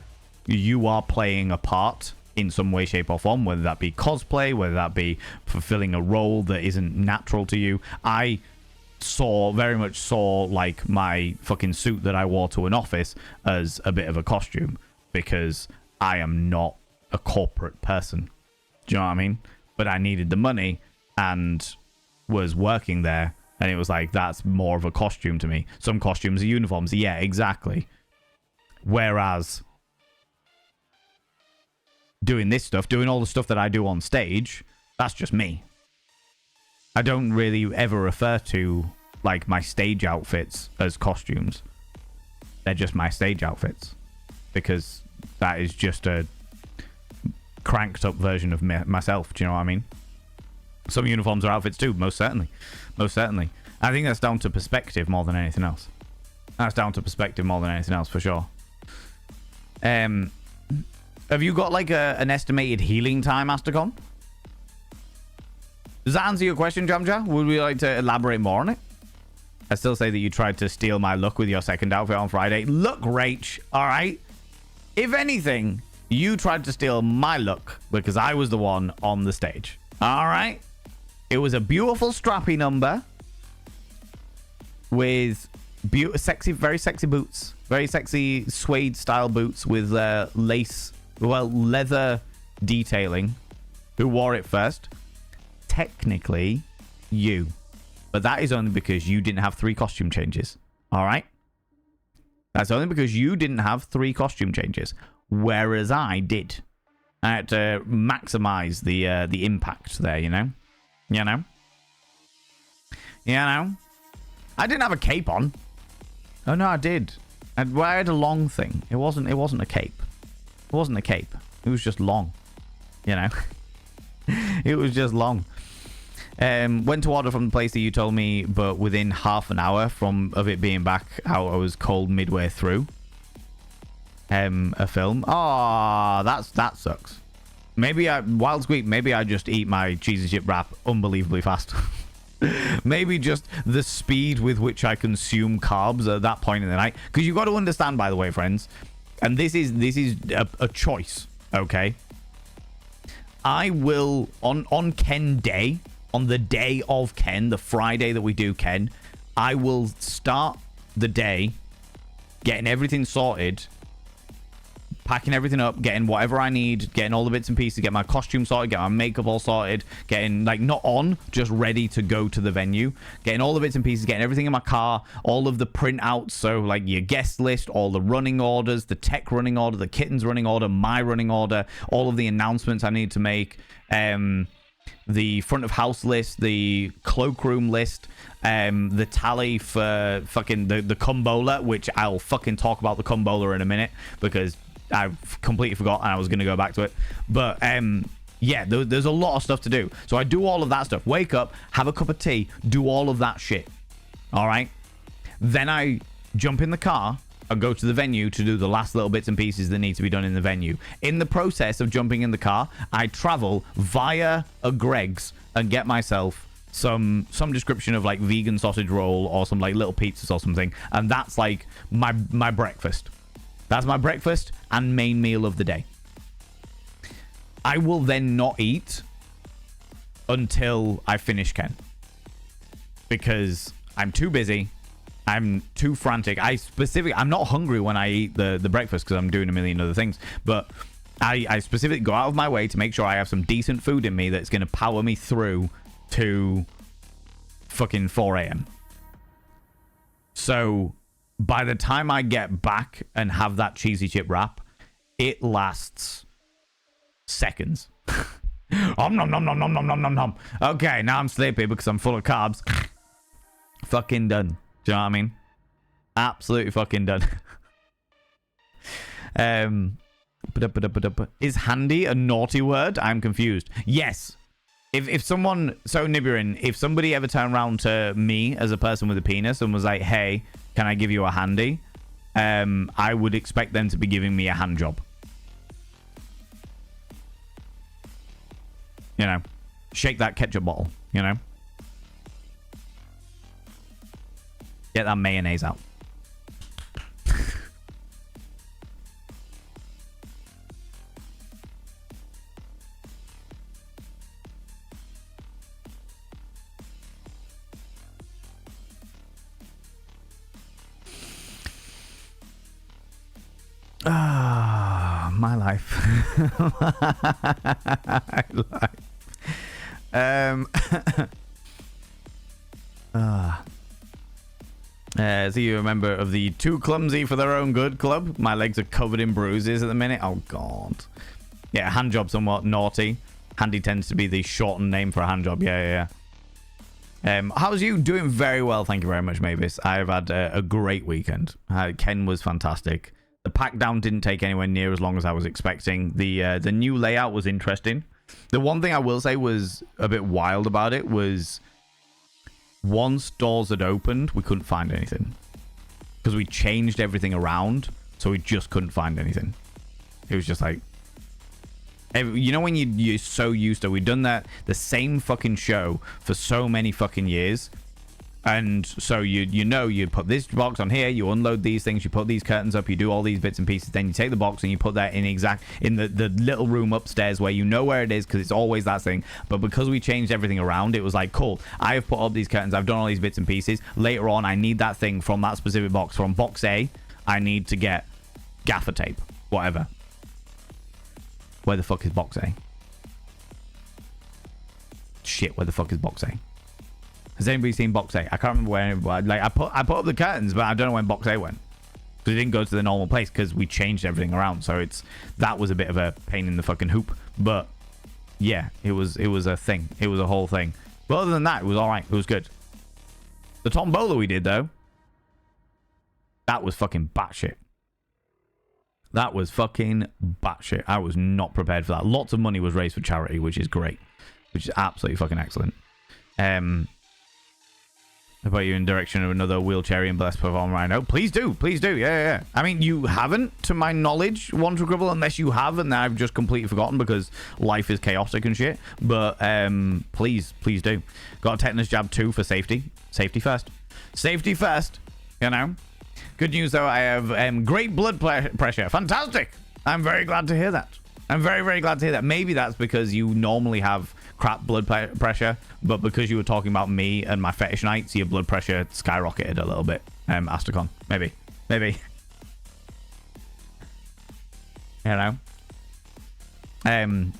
you are playing a part in some way, shape or form, whether that be cosplay, whether that be fulfilling a role that isn't natural to you. I very much saw like my fucking suit that I wore to an office as a bit of a costume, because I am not a corporate person. Do you know what I mean? But I needed the money and was working there, and it was like, that's more of a costume to me. Some costumes are uniforms. Yeah, exactly. Whereas doing this stuff, doing all the stuff that I do on stage, that's just me. I don't really ever refer to like my stage outfits as costumes. They're just my stage outfits, because that is just a cranked up version of myself. Do you know what I mean? Some uniforms are outfits too, most certainly. Most certainly. I think that's down to perspective more than anything else. That's down to perspective more than anything else, for sure. Have you got like an estimated healing time, Asticon? Does that answer your question, Jamja? Would we like to elaborate more on it? I still say that you tried to steal my look with your second outfit on Friday. Look, Rach, all right? If anything, you tried to steal my look because I was the one on the stage. All right? It was a beautiful strappy number with sexy, very sexy boots. Very sexy suede style boots with leather detailing. Who wore it first? Technically, you. But that is only because you didn't have 3 costume changes. All right? That's only because you didn't have 3 costume changes. Whereas I did. I had to maximize the impact there, you know? You know? You know? I didn't have a cape on. Oh, no, I did. I had a long thing. It wasn't a cape. It wasn't a cape. It was just long. You know? It was just long. Went to order from the place that you told me, but within half an hour of it being back out, I was cold midway through a film. Oh, that sucks. Maybe Wild Squeak, maybe I just eat my cheesy chip wrap unbelievably fast. Maybe just the speed with which I consume carbs at that point in the night. Because you've got to understand, by the way, friends, and this is a choice, okay? I will, on Ken Day, on the day of Ken, the Friday that we do Ken, I will start the day getting everything sorted, packing everything up, getting whatever I need, getting all the bits and pieces, get my costume sorted, get my makeup all sorted, getting, like, not on, just ready to go to the venue, getting all the bits and pieces, getting everything in my car, all of the printouts, so, like, your guest list, all the running orders, the tech running order, the kittens running order, my running order, all of the announcements I need to make, the front of house list, the cloakroom list, the tally for fucking the Kumbola, which I'll fucking talk about the Kumbola in a minute, because I completely forgot and I was going to go back to it. But yeah, there's a lot of stuff to do. So I do all of that stuff. Wake up, have a cup of tea, do all of that shit. All right? Then I jump in the car and go to the venue to do the last little bits and pieces that need to be done in the venue. In the process of jumping in the car, I travel via a Greg's and get myself some description of like vegan sausage roll or some like little pizzas or something, and that's like my breakfast. That's my breakfast and main meal of the day. I will then not eat until I finish Ken, because I'm too busy. I'm too frantic. I'm not hungry when I eat the breakfast because I'm doing a million other things. But I specifically go out of my way to make sure I have some decent food in me that's going to power me through to fucking 4 a.m. So by the time I get back and have that cheesy chip wrap, it lasts seconds. Nom nom nom nom nom nom nom nom nom. Okay, now I'm sleepy because I'm full of carbs. Fucking done. Do you know what I mean? Absolutely fucking done. Is handy a naughty word? I'm confused. Yes. If someone, so Nibirin, if somebody ever turned around to me as a person with a penis and was like, hey, can I give you a handy? I would expect them to be giving me a hand job. You know, shake that ketchup bottle, you know? Get that mayonnaise out. Ah, my life. My life. So you a member of the Too Clumsy for Their Own Good club? My legs are covered in bruises at the minute. Oh, God. Yeah, hand job somewhat naughty. Handy tends to be the shortened name for a hand job. Yeah. How's you? Doing very well. Thank you very much, Mavis. I've had a great weekend. Ken was fantastic. The pack down didn't take anywhere near as long as I was expecting. The new layout was interesting. The one thing I will say was a bit wild about it was once doors had opened, we couldn't find anything. Because we changed everything around, so we just couldn't find anything. It was just like... You know when you're so used to... We've done the same fucking show for so many fucking years. And so you put this box on here, you unload these things, you put these curtains up, you do all these bits and pieces, then you take the box and you put that in the little room upstairs where you know where it is because it's always that thing. But because we changed everything around, it was like, cool, I have put up these curtains, I've done all these bits and pieces. Later on, I need that thing from that specific box. From box A, I need to get gaffer tape, whatever. Where the fuck is box A? Shit, where the fuck is box A? Has anybody seen box A? I can't remember where. Like I put up the curtains, but I don't know when box A went because it didn't go to the normal place because we changed everything around. So that was a bit of a pain in the fucking hoop. But yeah, it was a thing. It was a whole thing. But other than that, it was all right. It was good. The tombola we did though, that was fucking batshit. That was fucking batshit. I was not prepared for that. Lots of money was raised for charity, which is great, which is absolutely fucking excellent. I put you in direction of another wheelchairian blessed performer I know. Please do. Yeah. I mean, you haven't, to my knowledge, One True Cripple, unless you have, and I've just completely forgotten because life is chaotic and shit. But please do. Got a tetanus jab too for safety. Safety first. You know. Good news though, I have great blood pressure. Fantastic. I'm very glad to hear that. I'm very, very glad to hear that. Maybe that's because you normally have crap blood pressure, but because you were talking about me and my fetish nights, your blood pressure skyrocketed a little bit. Astacon. Maybe. You know? Thank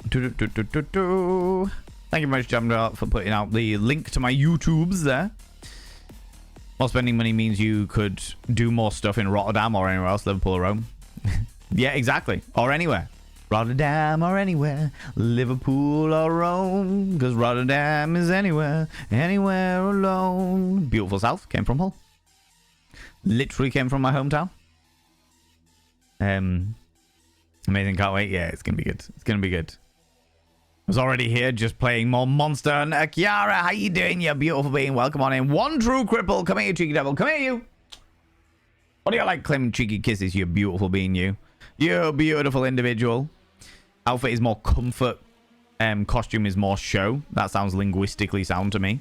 you very much, Jamdar, for putting out the link to my YouTubes there. More spending money means you could do more stuff in Rotterdam or anywhere else, Liverpool or Rome. Yeah, exactly. Or anywhere. Rotterdam or anywhere. Liverpool or Rome. Because Rotterdam is anywhere. Anywhere alone. Beautiful South. Came from Hull. Literally came from my hometown. Amazing. Can't wait. Yeah, it's going to be good. It's going to be good. I was already here just playing more Monster Hunter. Kiara, how you doing, you beautiful being? Welcome on in. One True Cripple. Come here, you cheeky devil. Come here, you. What do you like, Clem? Cheeky kisses, you beautiful being, you. You beautiful individual. Outfit is more comfort. Costume is more show. That sounds linguistically sound to me.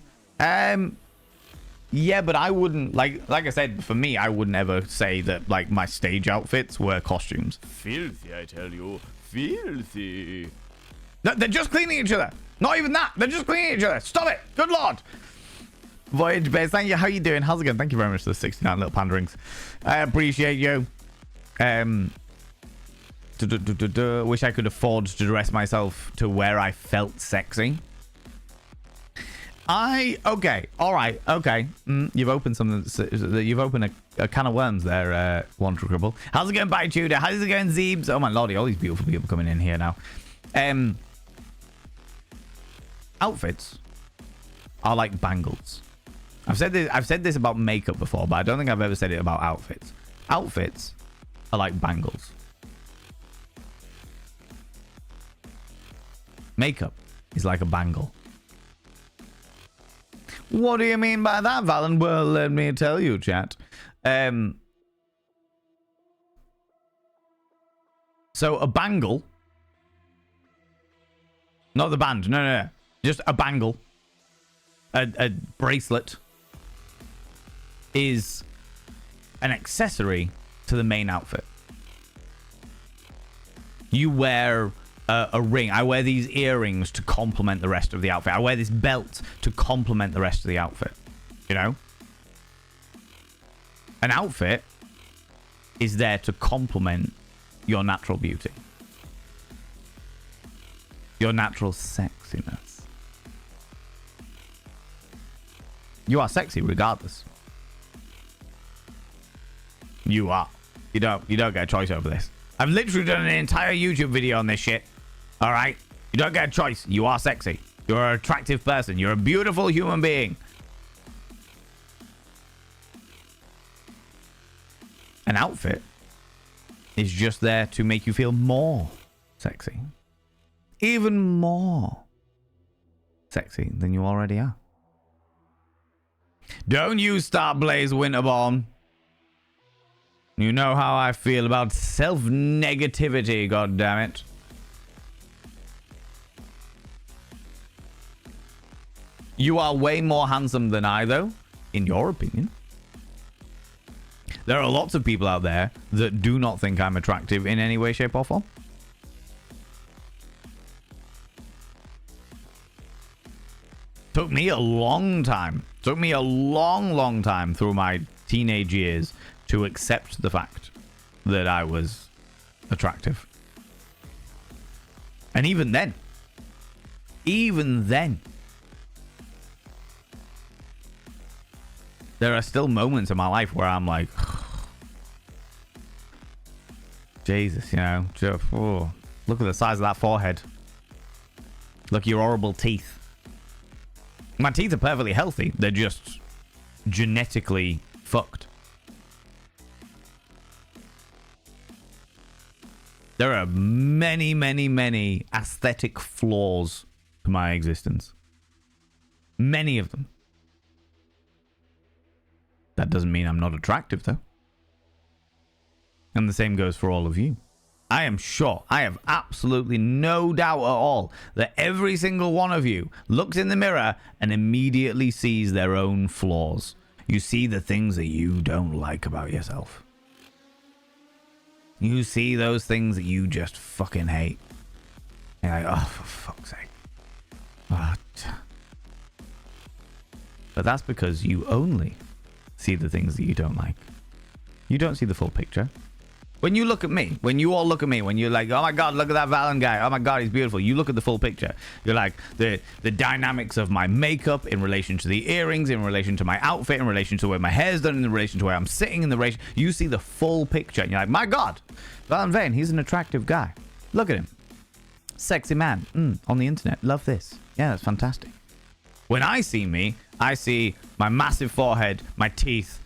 Yeah, but I wouldn't, like I said, for me, I wouldn't ever say that, like, my stage outfits were costumes. Filthy, I tell you. Filthy. No, they're just cleaning each other. Not even that. They're just cleaning each other. Stop it. Good Lord. Voyage Base, thank you. How you doing? How's it going? Thank you very much for the 69 little panderings. I appreciate you. Wish I could afford to dress myself to where I felt sexy. Okay, all right, okay. You've opened something. You've opened a can of worms there, Wanderer Cribble. How's it going, Bye Tudor? How's it going, Zeebs? Oh my lordy, all these beautiful people coming in here now. Outfits are like bangles. I've said this about makeup before, but I don't think I've ever said it about outfits. Outfits are like bangles. Makeup is like a bangle. What do you mean by that, Valen? Well, let me tell you, chat. So a bangle, not the band, no, just a bangle, a bracelet is an accessory to the main outfit. You wear a ring. I wear these earrings to complement the rest of the outfit. I wear this belt to complement the rest of the outfit. You know? An outfit is there to complement your natural beauty. Your natural sexiness. You are sexy regardless. You are. You don't get a choice over this. I've literally done an entire YouTube video on this shit. All right? You don't get a choice. You are sexy. You're an attractive person. You're a beautiful human being. An outfit is just there to make you feel more sexy. Even more sexy than you already are. Don't you start Blaze Winterborn. You know how I feel about self-negativity, goddammit. You are way more handsome than I, though, in your opinion. There are lots of people out there that do not think I'm attractive in any way, shape, or form. Took me a long time. Took me a long time through my teenage years to accept the fact that I was attractive. And even then, there are still moments in my life where I'm like, Jesus, you know, just, oh, look at the size of that forehead. Look at your horrible teeth. My teeth are perfectly healthy. They're just genetically fucked. There are many aesthetic flaws to my existence. Many of them. That doesn't mean I'm not attractive, though. And the same goes for all of you. I am sure, I have absolutely no doubt at all that every single one of you looks in the mirror and immediately sees their own flaws. You see the things that you don't like about yourself. You see those things that you just fucking hate. You're like, oh, for fuck's sake. But that's because you only see the things that you don't like. You don't see the full picture. When you look at me, when you all look at me, when you're like, oh my God, look at that Valen guy. Oh my God, he's beautiful. You look at the full picture. You're like, the dynamics of my makeup in relation to the earrings, in relation to my outfit, in relation to where my hair's done, in relation to where I'm sitting, in the relation. You see the full picture. And you're like, my God, Valen Vane, he's an attractive guy. Look at him. Sexy man. On the internet. Love this. Yeah, that's fantastic. When I see me, I see my massive forehead, my teeth,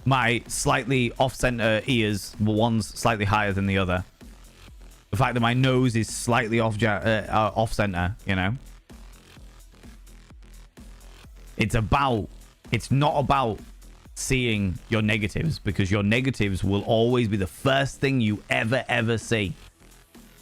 my slightly off-center ears, one's slightly higher than the other. The fact that my nose is slightly off-center, you know. It's not about seeing your negatives, because your negatives will always be the first thing you ever see.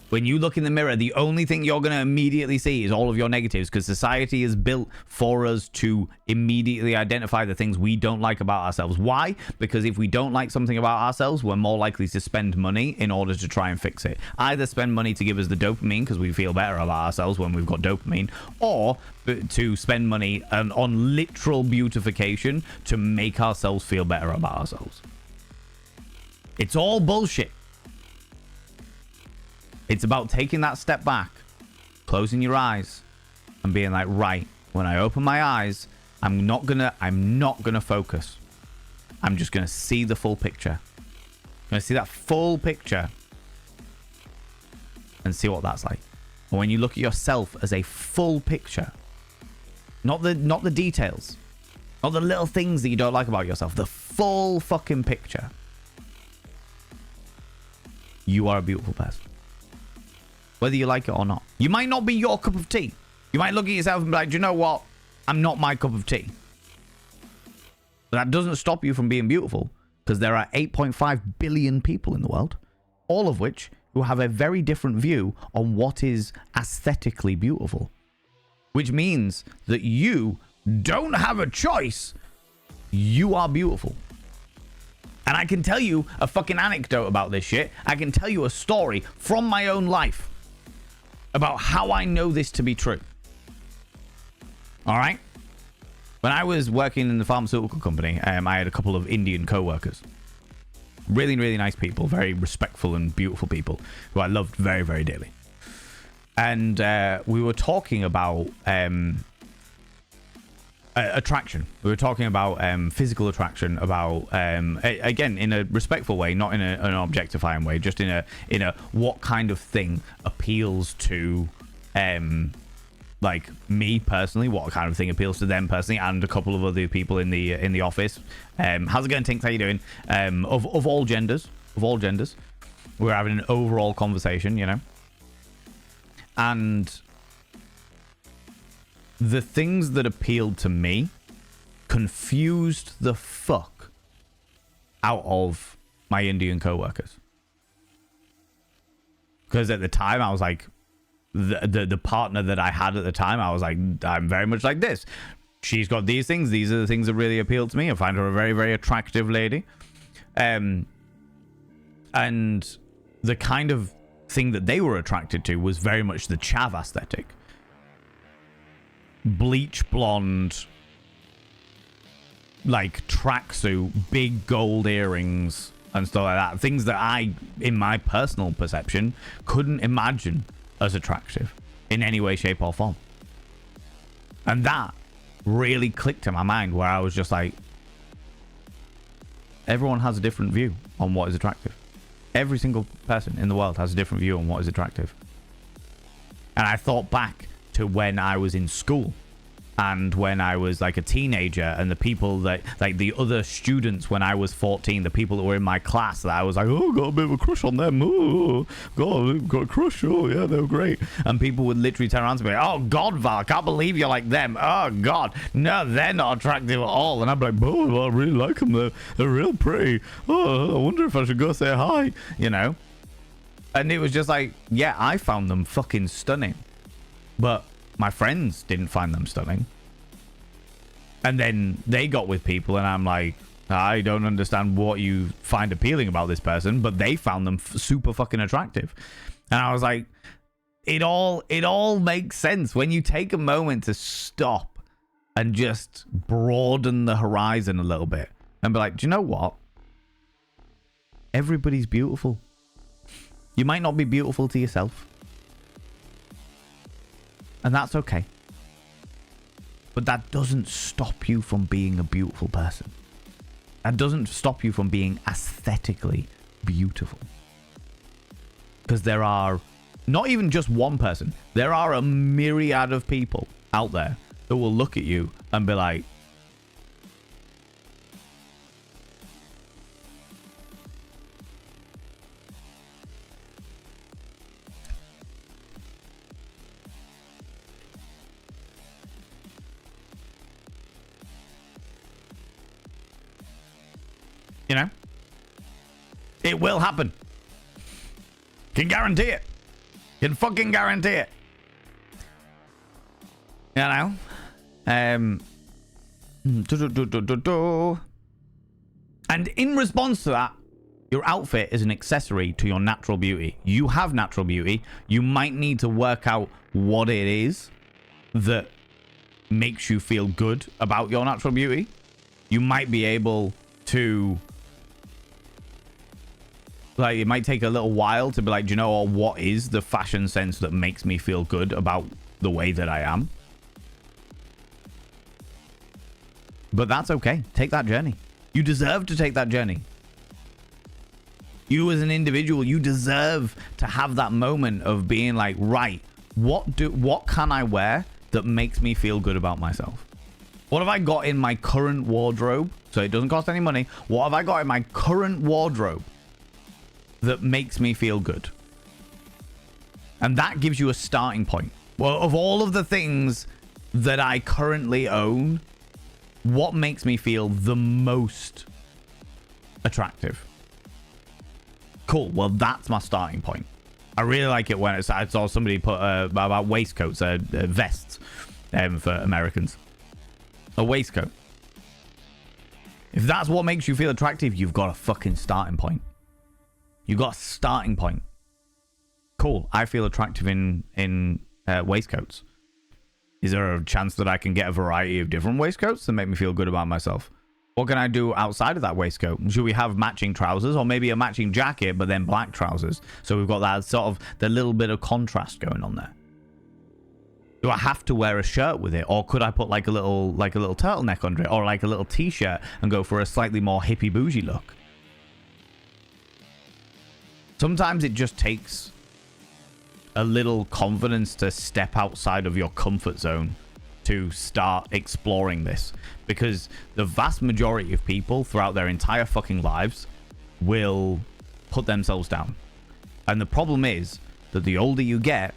When you look in the mirror, the only thing you're going to immediately see is all of your negatives, because society is built for us to immediately identify the things we don't like about ourselves. Why? Because if we don't like something about ourselves, we're more likely to spend money in order to try and fix it. Either spend money to give us the dopamine because we feel better about ourselves when we've got dopamine, or to spend money on literal beautification to make ourselves feel better about ourselves. It's all bullshit. It's about taking that step back, closing your eyes, and being like, right, when I open my eyes, I'm not gonna focus. I'm just gonna see the full picture. I'm gonna see that full picture and see what that's like. And when you look at yourself as a full picture, not the details, not the little things that you don't like about yourself, the full fucking picture, you are a beautiful person. Whether you like it or not. You might not be your cup of tea. You might look at yourself and be like, do you know what? I'm not my cup of tea. But that doesn't stop you from being beautiful, because there are 8.5 billion people in the world, all of which who have a very different view on what is aesthetically beautiful. Which means that you don't have a choice. You are beautiful. And I can tell you a fucking anecdote about this shit. I can tell you a story from my own life about how I know this to be true. All right? When I was working in the pharmaceutical company, I had a couple of Indian co-workers. Really, really nice people. Very respectful and beautiful people who I loved very, very dearly. And we were talking about attraction. We were talking about physical attraction, about again, in a respectful way, not in an objectifying way, just in a what kind of thing appeals to like me personally, what kind of thing appeals to them personally, and a couple of other people in the office. How's it going, Tinks? How you doing? Of all genders, we're having an overall conversation, you know. And the things that appealed to me confused the fuck out of my Indian co-workers. Because at the time, I was like, the partner that I had at the time, I was like, I'm very much like this. She's got these things. These are the things that really appeal to me. I find her a very, very attractive lady. And the kind of thing that they were attracted to was very much the chav aesthetic. Bleach blonde, like tracksuit, big gold earrings and stuff like that. Things that I, in my personal perception, couldn't imagine as attractive in any way, shape or form. And that really clicked in my mind, where I was just like, everyone has a different view on what is attractive. Every single person in the world has a different view on what is attractive. And I thought back to when I was in school and when I was like a teenager, and the people that, like the other students when I was 14, the people that were in my class that I was like, oh, got a bit of a crush on them. Oh, got a crush. Oh, yeah, they were great. And people would literally turn around to me, oh, God, Val, I can't believe you're like them. Oh, God, no, they're not attractive at all. And I'm like, oh, well, I really like them. They're real pretty. Oh, I wonder if I should go say hi, you know? And it was just like, yeah, I found them fucking stunning. But my friends didn't find them stunning. And then they got with people, and I'm like, I don't understand what you find appealing about this person, but they found them super fucking attractive. And I was like, it all makes sense when you take a moment to stop and just broaden the horizon a little bit and be like, do you know what? Everybody's beautiful. You might not be beautiful to yourself. And that's okay. But that doesn't stop you from being a beautiful person. That doesn't stop you from being aesthetically beautiful. Because there are not even just one person. There are a myriad of people out there that will look at you and be like, You know? It will happen. Can guarantee it. Can fucking guarantee it. You know? And in response to that, your outfit is an accessory to your natural beauty. You have natural beauty. You might need to work out what it is that makes you feel good about your natural beauty. You might be able to, like, it might take a little while to be like, do you know what is the fashion sense that makes me feel good about the way that I am? But that's okay. Take that journey. You deserve to take that journey. You as an individual, you deserve to have that moment of being like, right, what can I wear that makes me feel good about myself? What have I got in my current wardrobe? So it doesn't cost any money. What have I got in my current wardrobe that makes me feel good? And that gives you a starting point. Well, of all of the things that I currently own, what makes me feel the most attractive? Cool. Well, that's my starting point. I really like it when I saw somebody put about waistcoats, vests for Americans. A waistcoat. If that's what makes you feel attractive, you've got a fucking starting point. You've got a starting point. Cool. I feel attractive in waistcoats. Is there a chance that I can get a variety of different waistcoats that make me feel good about myself? What can I do outside of that waistcoat? Should we have matching trousers, or maybe a matching jacket, but then black trousers? So we've got that sort of the little bit of contrast going on there. Do I have to wear a shirt with it, or could I put like a little turtleneck under it, or like a little t-shirt and go for a slightly more hippie bougie look? Sometimes it just takes a little confidence to step outside of your comfort zone to start exploring this, because the vast majority of people throughout their entire fucking lives will put themselves down. And the problem is that the older you get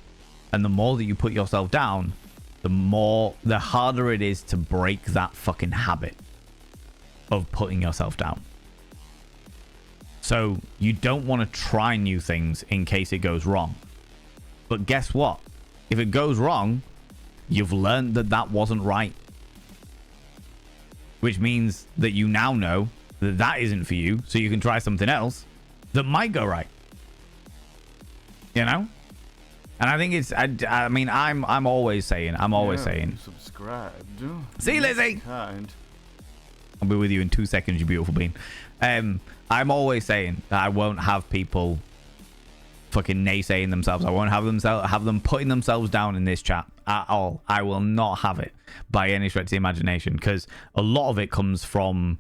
and the more that you put yourself down, the harder it is to break that fucking habit of putting yourself down. So you don't want to try new things in case it goes wrong. But guess what? If it goes wrong, you've learned that that wasn't right. Which means that you now know that that isn't for you, so you can try something else that might go right. You know? And I think it's, I mean, I'm always saying, Subscribed. See, Lizzie? Kind. I'll be with you in 2 seconds, you beautiful bean. I'm always saying that I won't have people fucking naysaying themselves. I won't have them putting themselves down in this chat at all. I will not have it by any stretch of the imagination, because a lot of it comes from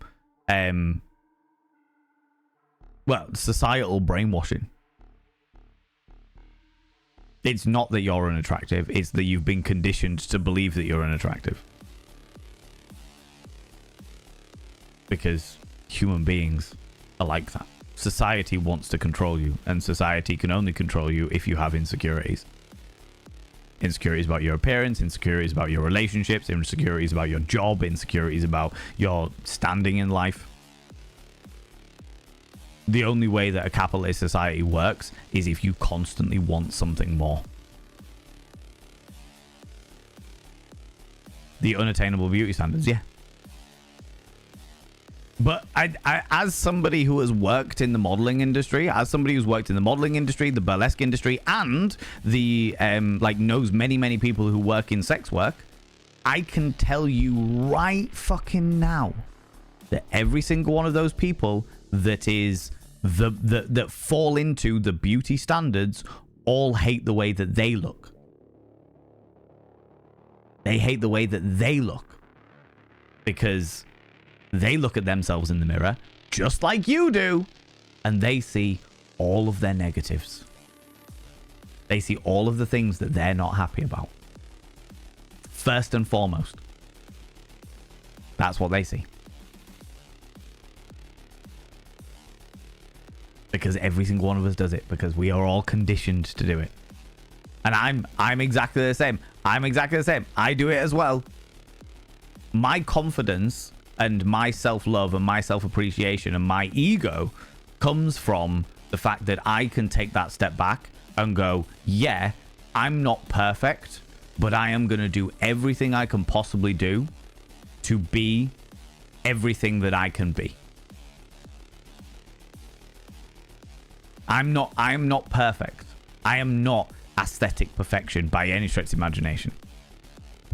societal brainwashing. It's not that you're unattractive, it's that you've been conditioned to believe that you're unattractive. Because human beings are like that. Society wants to control you, and society can only control you if you have insecurities. Insecurities about your appearance, insecurities about your relationships, insecurities about your job, insecurities about your standing in life. The only way that a capitalist society works is if you constantly want something more. The unattainable beauty standards, yeah. But I, as somebody who has worked in the modeling industry, the burlesque industry, and the knows many people who work in sex work, I can tell you right fucking now that every single one of those people that fall into the beauty standards all hate the way that they look. They hate the way that they look because they look at themselves in the mirror just like you do, and they see all of their negatives. They see all of the things that they're not happy about. First and foremost, that's what they see. Because every single one of us does it, because we are all conditioned to do it. And I'm exactly the same. I do it as well. My confidence and my self-love and my self-appreciation and my ego comes from the fact that I can take that step back and go, yeah, I'm not perfect, but I am going to do everything I can possibly do to be everything that I can be. I'm not perfect. I am not aesthetic perfection by any stretch of imagination.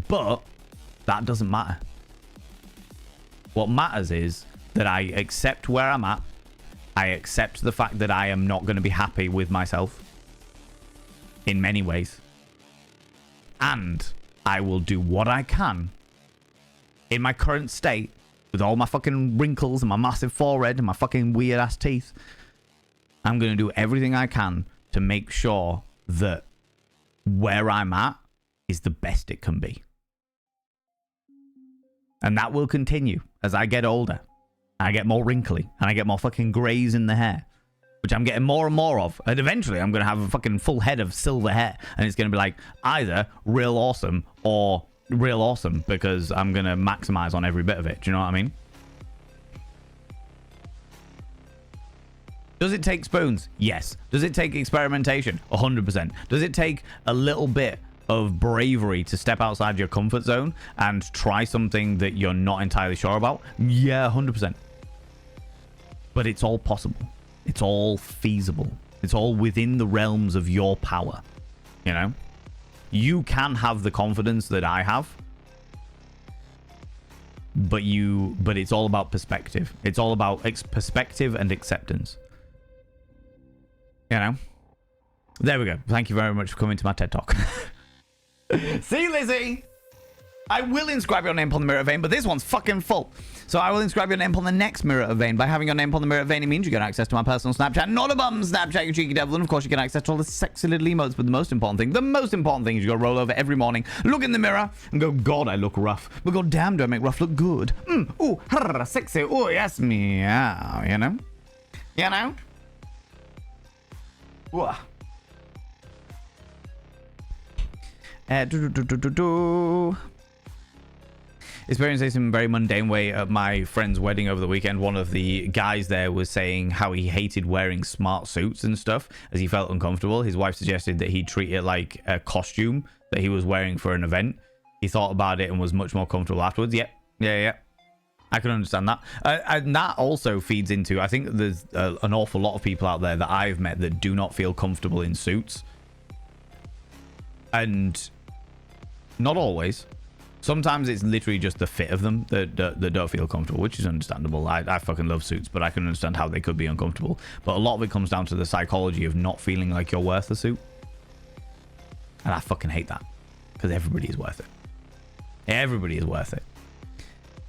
But that doesn't matter. What matters is that I accept where I'm at. I accept the fact that I am not going to be happy with myself in many ways. And I will do what I can in my current state with all my fucking wrinkles and my massive forehead and my fucking weird ass teeth. I'm going to do everything I can to make sure that where I'm at is the best it can be. And that will continue as I get older. I get more wrinkly and I get more fucking greys in the hair, which I'm getting more and more of. And eventually I'm going to have a fucking full head of silver hair. And it's going to be like either real awesome or real awesome because I'm going to maximize on every bit of it. Do you know what I mean? Does it take spoons? Yes. Does it take experimentation? 100%. Does it take a little bit of bravery to step outside your comfort zone and try something that you're not entirely sure about? Yeah, 100%. But it's all possible. It's all feasible. It's all within the realms of your power. You know? You can have the confidence that I have. But it's all about perspective. It's all about perspective and acceptance. You know? There we go. Thank you very much for coming to my TED Talk. See, Lizzie? I will inscribe your name upon the Mirror Vein, but this one's fucking full. So I will inscribe your name upon the next Mirror Vein. By having your name upon the Mirror Vein, it means you get access to my personal Snapchat. Not a bum Snapchat, you cheeky devil. And of course, you get access to all the sexy little emotes. But the most important thing is you go roll over every morning, look in the mirror, and go, God, I look rough. But god damn, do I make rough look good. Ooh, sexy. Ooh, yes, meow. You know? You know? Whoa. Experiencing some very mundane way at my friend's wedding over the weekend. One of the guys there was saying how he hated wearing smart suits and stuff as he felt uncomfortable. His wife suggested that he treat it like a costume that he was wearing for an event. He thought about it and was much more comfortable afterwards. Yeah. I can understand that. And that also feeds into, I think there's an awful lot of people out there that I've met that do not feel comfortable in suits. And not always. Sometimes it's literally just the fit of them that don't feel comfortable, which is understandable. I fucking love suits, but I can understand how they could be uncomfortable. But a lot of it comes down to the psychology of not feeling like you're worth a suit. And I fucking hate that. Because everybody is worth it. Everybody is worth it.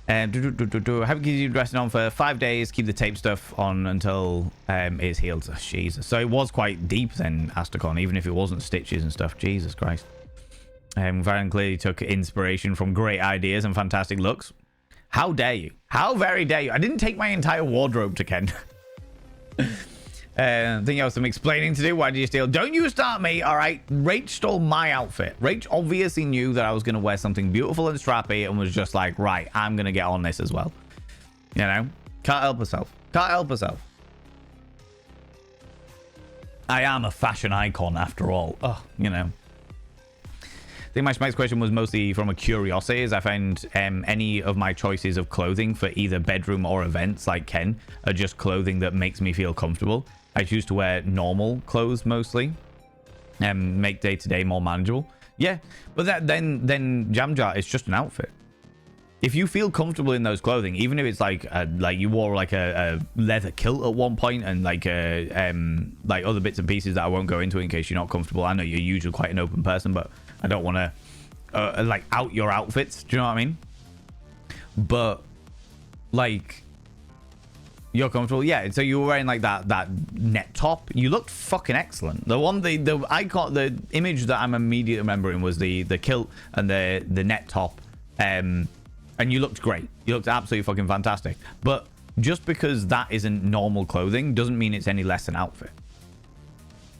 Have you dressing on for 5 days, keep the tape stuff on until it's healed. Oh, Jesus. So it was quite deep then, Astacon, even if it wasn't stitches and stuff. Jesus Christ. Varren clearly took inspiration from great ideas and fantastic looks. How dare you? How very dare you? I didn't take my entire wardrobe to Ken. I think you have some explaining to do. Why did you steal? Don't you start me, all right? Rach stole my outfit. Rach obviously knew that I was going to wear something beautiful and strappy and was just like, right, I'm going to get on this as well. You know? Can't help herself. Can't help herself. I am a fashion icon after all. Oh, you know. I think my next question was mostly from a curiosity, as I found any of my choices of clothing for either bedroom or events like Ken are just clothing that makes me feel comfortable. I choose to wear normal clothes mostly and make day-to-day more manageable. Yeah, but then Jamjar is just an outfit. If you feel comfortable in those clothing, even if it's like you wore like a leather kilt at one point and like other bits and pieces that I won't go into in case you're not comfortable. I know you're usually quite an open person, but I don't want to like out your outfits. Do you know what I mean? But like you're comfortable, yeah. So you were wearing like that net top. You looked fucking excellent. The icon, the image that I'm immediately remembering was the kilt and the net top. And you looked great. You looked absolutely fucking fantastic. But just because that isn't normal clothing doesn't mean it's any less an outfit.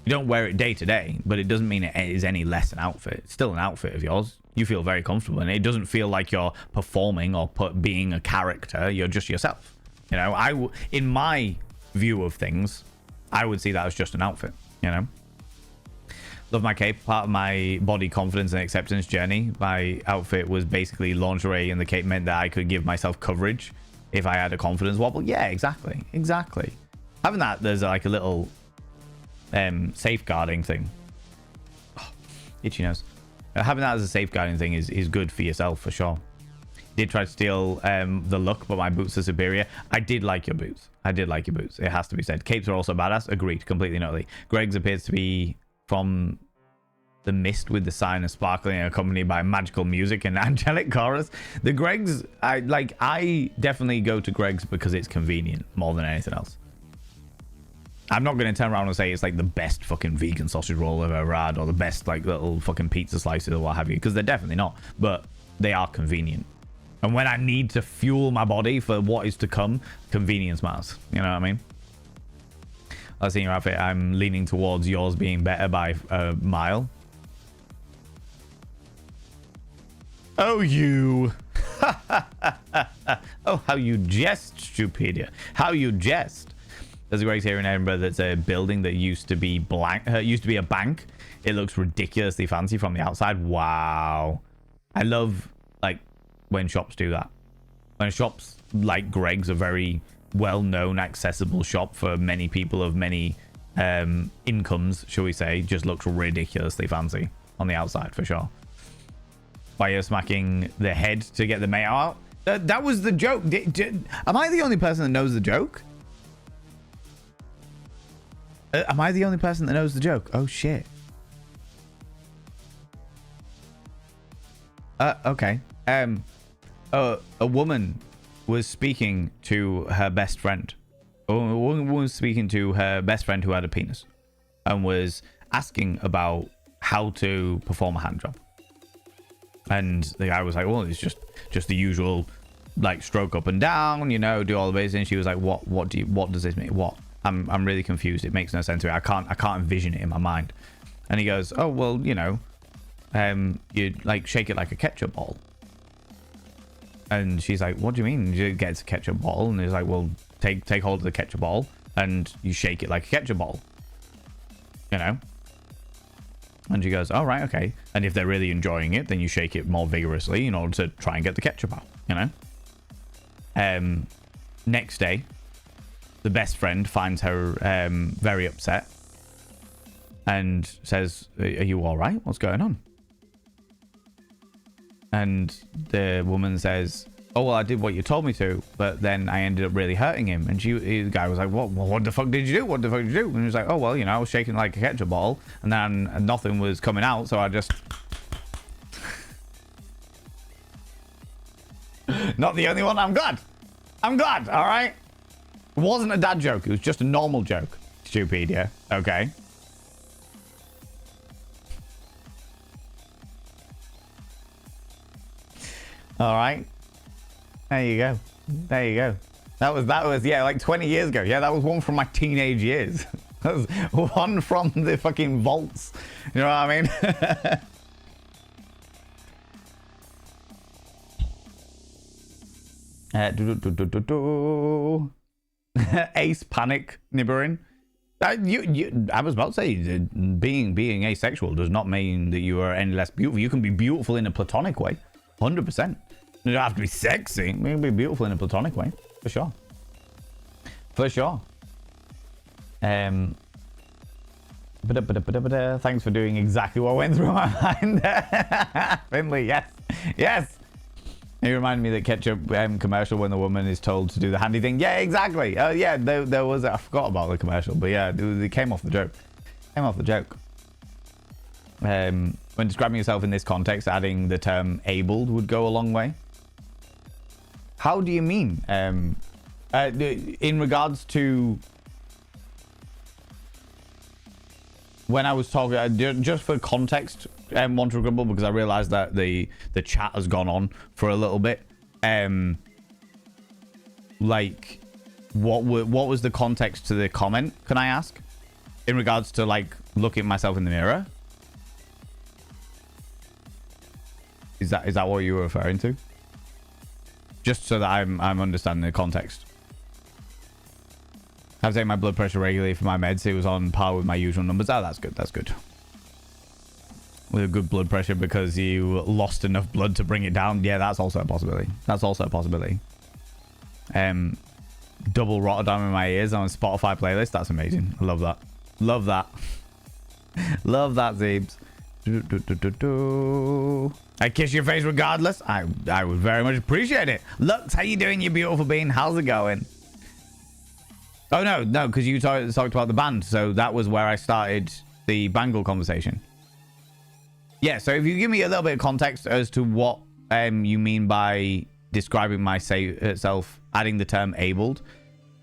You don't wear it day to day, but it doesn't mean it is any less an outfit. It's still an outfit of yours. You feel very comfortable, and it doesn't feel like you're performing or being a character. You're just yourself. You know, in my view of things, I would see that as just an outfit. You know, love my cape. Part of my body confidence and acceptance journey, my outfit was basically lingerie, and the cape meant that I could give myself coverage if I had a confidence wobble. Yeah, exactly. Having that, there's like a little safeguarding thing. Oh, itchy nose. Having that as a safeguarding thing is good for yourself, for sure. Did try to steal the look, but my boots are superior. I did like your boots. It has to be said. Capes are also badass. Agreed. Completely and utterly. Greg's appears to be from the mist with the sign of sparkling, accompanied by magical music and angelic chorus. The Greg's, I definitely go to Greg's because it's convenient more than anything else. I'm not going to turn around and say it's like the best fucking vegan sausage roll I've ever had, or the best like little fucking pizza slices or what have you, because they're definitely not, but they are convenient. And when I need to fuel my body for what is to come, convenience matters. You know what I mean? I've seen your outfit. I'm leaning towards yours being better by a mile. Oh, you. Oh, how you jest, Stupidia. How you jest. There's a Greg's here in Edinburgh that's a building that used to be used to be a bank. It looks ridiculously fancy from the outside. Wow. I love like when shops do that. When shops like Greg's, a very well-known, accessible shop for many people of many incomes, shall we say, just looks ridiculously fancy on the outside for sure. Why you're smacking the head to get the mayo out? That was the joke. Am I the only person that knows the joke? Am I the only person that knows the joke? Oh shit. Okay. A woman was speaking to her best friend. A woman was speaking to her best friend who had a penis, and was asking about how to perform a hand job. And the guy was like, "Well, it's just the usual, like stroke up and down, you know, do all the bits." And she was like, "What does this mean? What? I'm really confused. It makes no sense to me. I can't envision it in my mind." And he goes, "Oh, well, you know, you like shake it like a ketchup ball." And she's like, "What do you mean?" She gets a ketchup ball, and he's like, "Well, take hold of the ketchup ball and you shake it like a ketchup ball, you know." And she goes, "Oh, right, okay." And if they're really enjoying it, then you shake it more vigorously in order to try and get the ketchup out, you know. Next day, the best friend finds her very upset and says, "Are you all right? What's going on?" And the woman says, "Oh, well, I did what you told me to, but then I ended up really hurting him." And the guy was like, what the fuck did you do? What the fuck did you do? And he was like, "Oh, well, you know, I was shaking like a ketchup ball, and then nothing was coming out, so I just..." Not the only one. I'm glad. All right. It wasn't a dad joke. It was just a normal joke. Stupidia. Okay. All right. There you go. That was yeah, like 20 years ago. Yeah, that was one from my teenage years. That was one from the fucking vaults. You know what I mean? Ace panic nibbering. I was about to say, being asexual does not mean that you are any less beautiful. You can be beautiful in a platonic way, 100%. You don't have to be sexy. You can be beautiful in a platonic way, for sure. Thanks for doing exactly what went through my mind. Finley, yes. He reminded me that ketchup commercial when the woman is told to do the handy thing. Yeah, exactly. Yeah, there was. I forgot about the commercial, but yeah, it came off the joke. When describing yourself in this context, adding the term "abled" would go a long way. How do you mean? In regards to when I was talking, just for context, Monster Grumble, because I realized that the chat has gone on for a little bit. Like, what was the context to the comment? Can I ask? In regards to like looking at myself in the mirror. Is that what you were referring to? Just so that I'm understanding the context. I have to take my blood pressure regularly for my meds. It was on par with my usual numbers. Oh, that's good. That's good. With a good blood pressure because you lost enough blood to bring it down. Yeah, that's also a possibility. That's also a possibility. Double Rotterdam in my ears on a Spotify playlist. That's amazing. I love that. Love that. Love that, Zeebs. I kiss your face regardless. I would very much appreciate it. Lux, how you doing, you beautiful being? How's it going? Oh, no, because you talked about the band. So that was where I started the Bangle conversation. Yeah, so if you give me a little bit of context as to what you mean by describing myself, adding the term abled.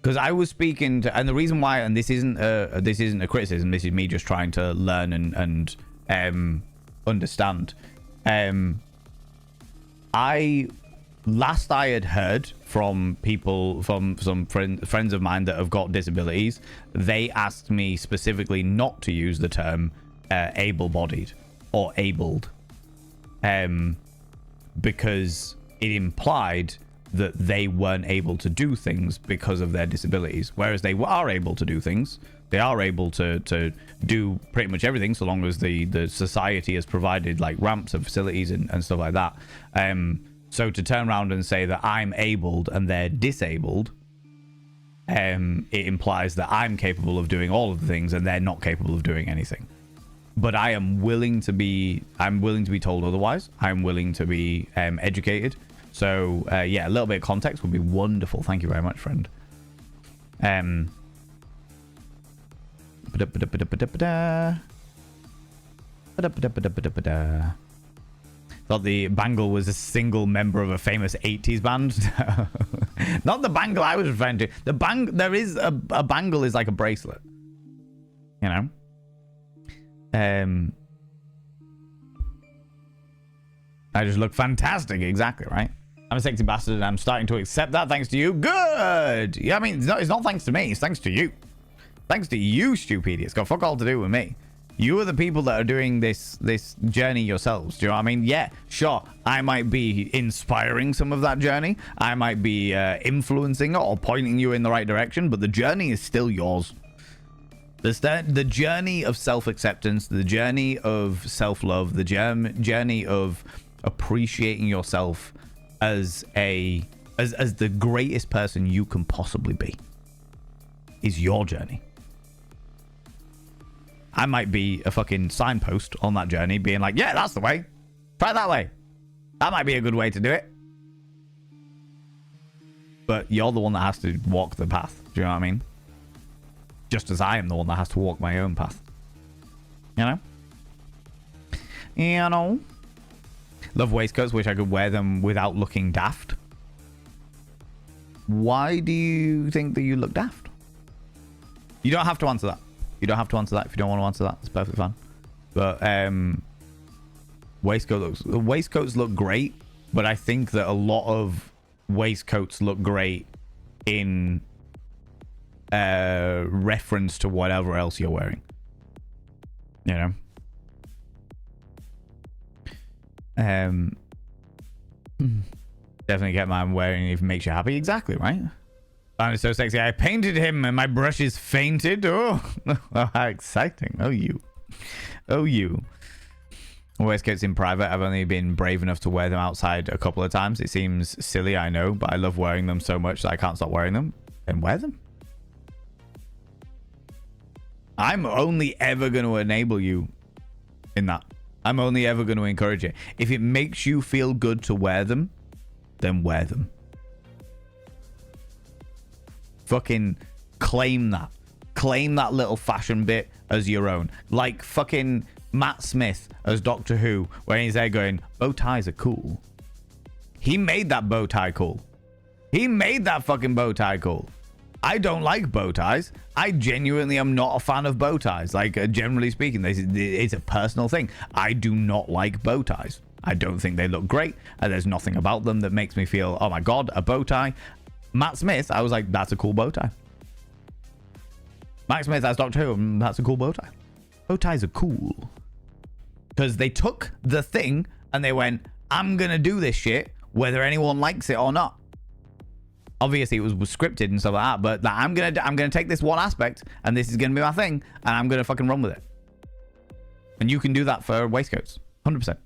Because I was speaking to, and the reason why, and this isn't a criticism, this is me just trying to learn and understand. I had heard from people, from some friends of mine that have got disabilities, they asked me specifically not to use the term able-bodied or abled, because it implied that they weren't able to do things because of their disabilities, whereas they are able to do things. They are able to do pretty much everything, so long as the society has provided like ramps and facilities and stuff like that. So to turn around and say that I'm abled and they're disabled, it implies that I'm capable of doing all of the things and they're not capable of doing anything. But I'm willing to be told otherwise. I'm willing to be educated. So yeah, a little bit of context would be wonderful. Thank you very much, friend. Thought the Bangle was a single member of a famous 80s band. Not the Bangle I was referring to. There is a bangle is like a bracelet. You know? I just look fantastic. Exactly, right? I'm a sexy bastard and I'm starting to accept that thanks to you. Good. Yeah, I mean, it's not thanks to me. It's thanks to you. Thanks to you, stupidity. It's got fuck all to do with me. You are the people that are doing this journey yourselves. Do you know what I mean? Yeah, sure. I might be inspiring some of that journey. I might be influencing it or pointing you in the right direction, but the journey is still yours. The journey of self-acceptance, the journey of self-love, the journey of appreciating yourself as the greatest person you can possibly be is your journey. I might be a fucking signpost on that journey being like, yeah, that's the way. Try that way. That might be a good way to do it. But you're the one that has to walk the path. Do you know what I mean? Just as I am the one that has to walk my own path. You know? You know? Love waistcoats. Wish I could wear them without looking daft. Why do you think that you look daft? You don't have to answer that. You don't have to answer that if you don't want to answer that. It's perfectly fine. But waistcoats look great, but I think that a lot of waistcoats look great in reference to whatever else you're wearing. You know? Definitely get mine wearing if it makes you happy. Exactly, right? I'm so sexy. I painted him and my brushes fainted. Oh, how exciting. Oh, you. Waistcoats in private. I've only been brave enough to wear them outside a couple of times. It seems silly, I know, but I love wearing them so much that I can't stop wearing them. Then wear them. I'm only ever going to enable you in that. I'm only ever going to encourage it. If it makes you feel good to wear them, then wear them. Fucking claim that. Claim that little fashion bit as your own. Like fucking Matt Smith as Doctor Who, where he's there going, bow ties are cool. He made that bow tie cool. He made that fucking bow tie cool. I don't like bow ties. I genuinely am not a fan of bow ties. Like, generally speaking, it's a personal thing. I do not like bow ties. I don't think they look great. And there's nothing about them that makes me feel, oh my God, a bow tie. Matt Smith, I was like, that's a cool bow tie. Matt Smith, that's Doctor Who, that's a cool bow tie. Bow ties are cool. Because they took the thing and they went, I'm gonna do this shit whether anyone likes it or not. Obviously, it was scripted and stuff like that, but like, I'm gonna take this one aspect, and this is gonna be my thing, and I'm gonna fucking run with it. And you can do that for waistcoats, 100%.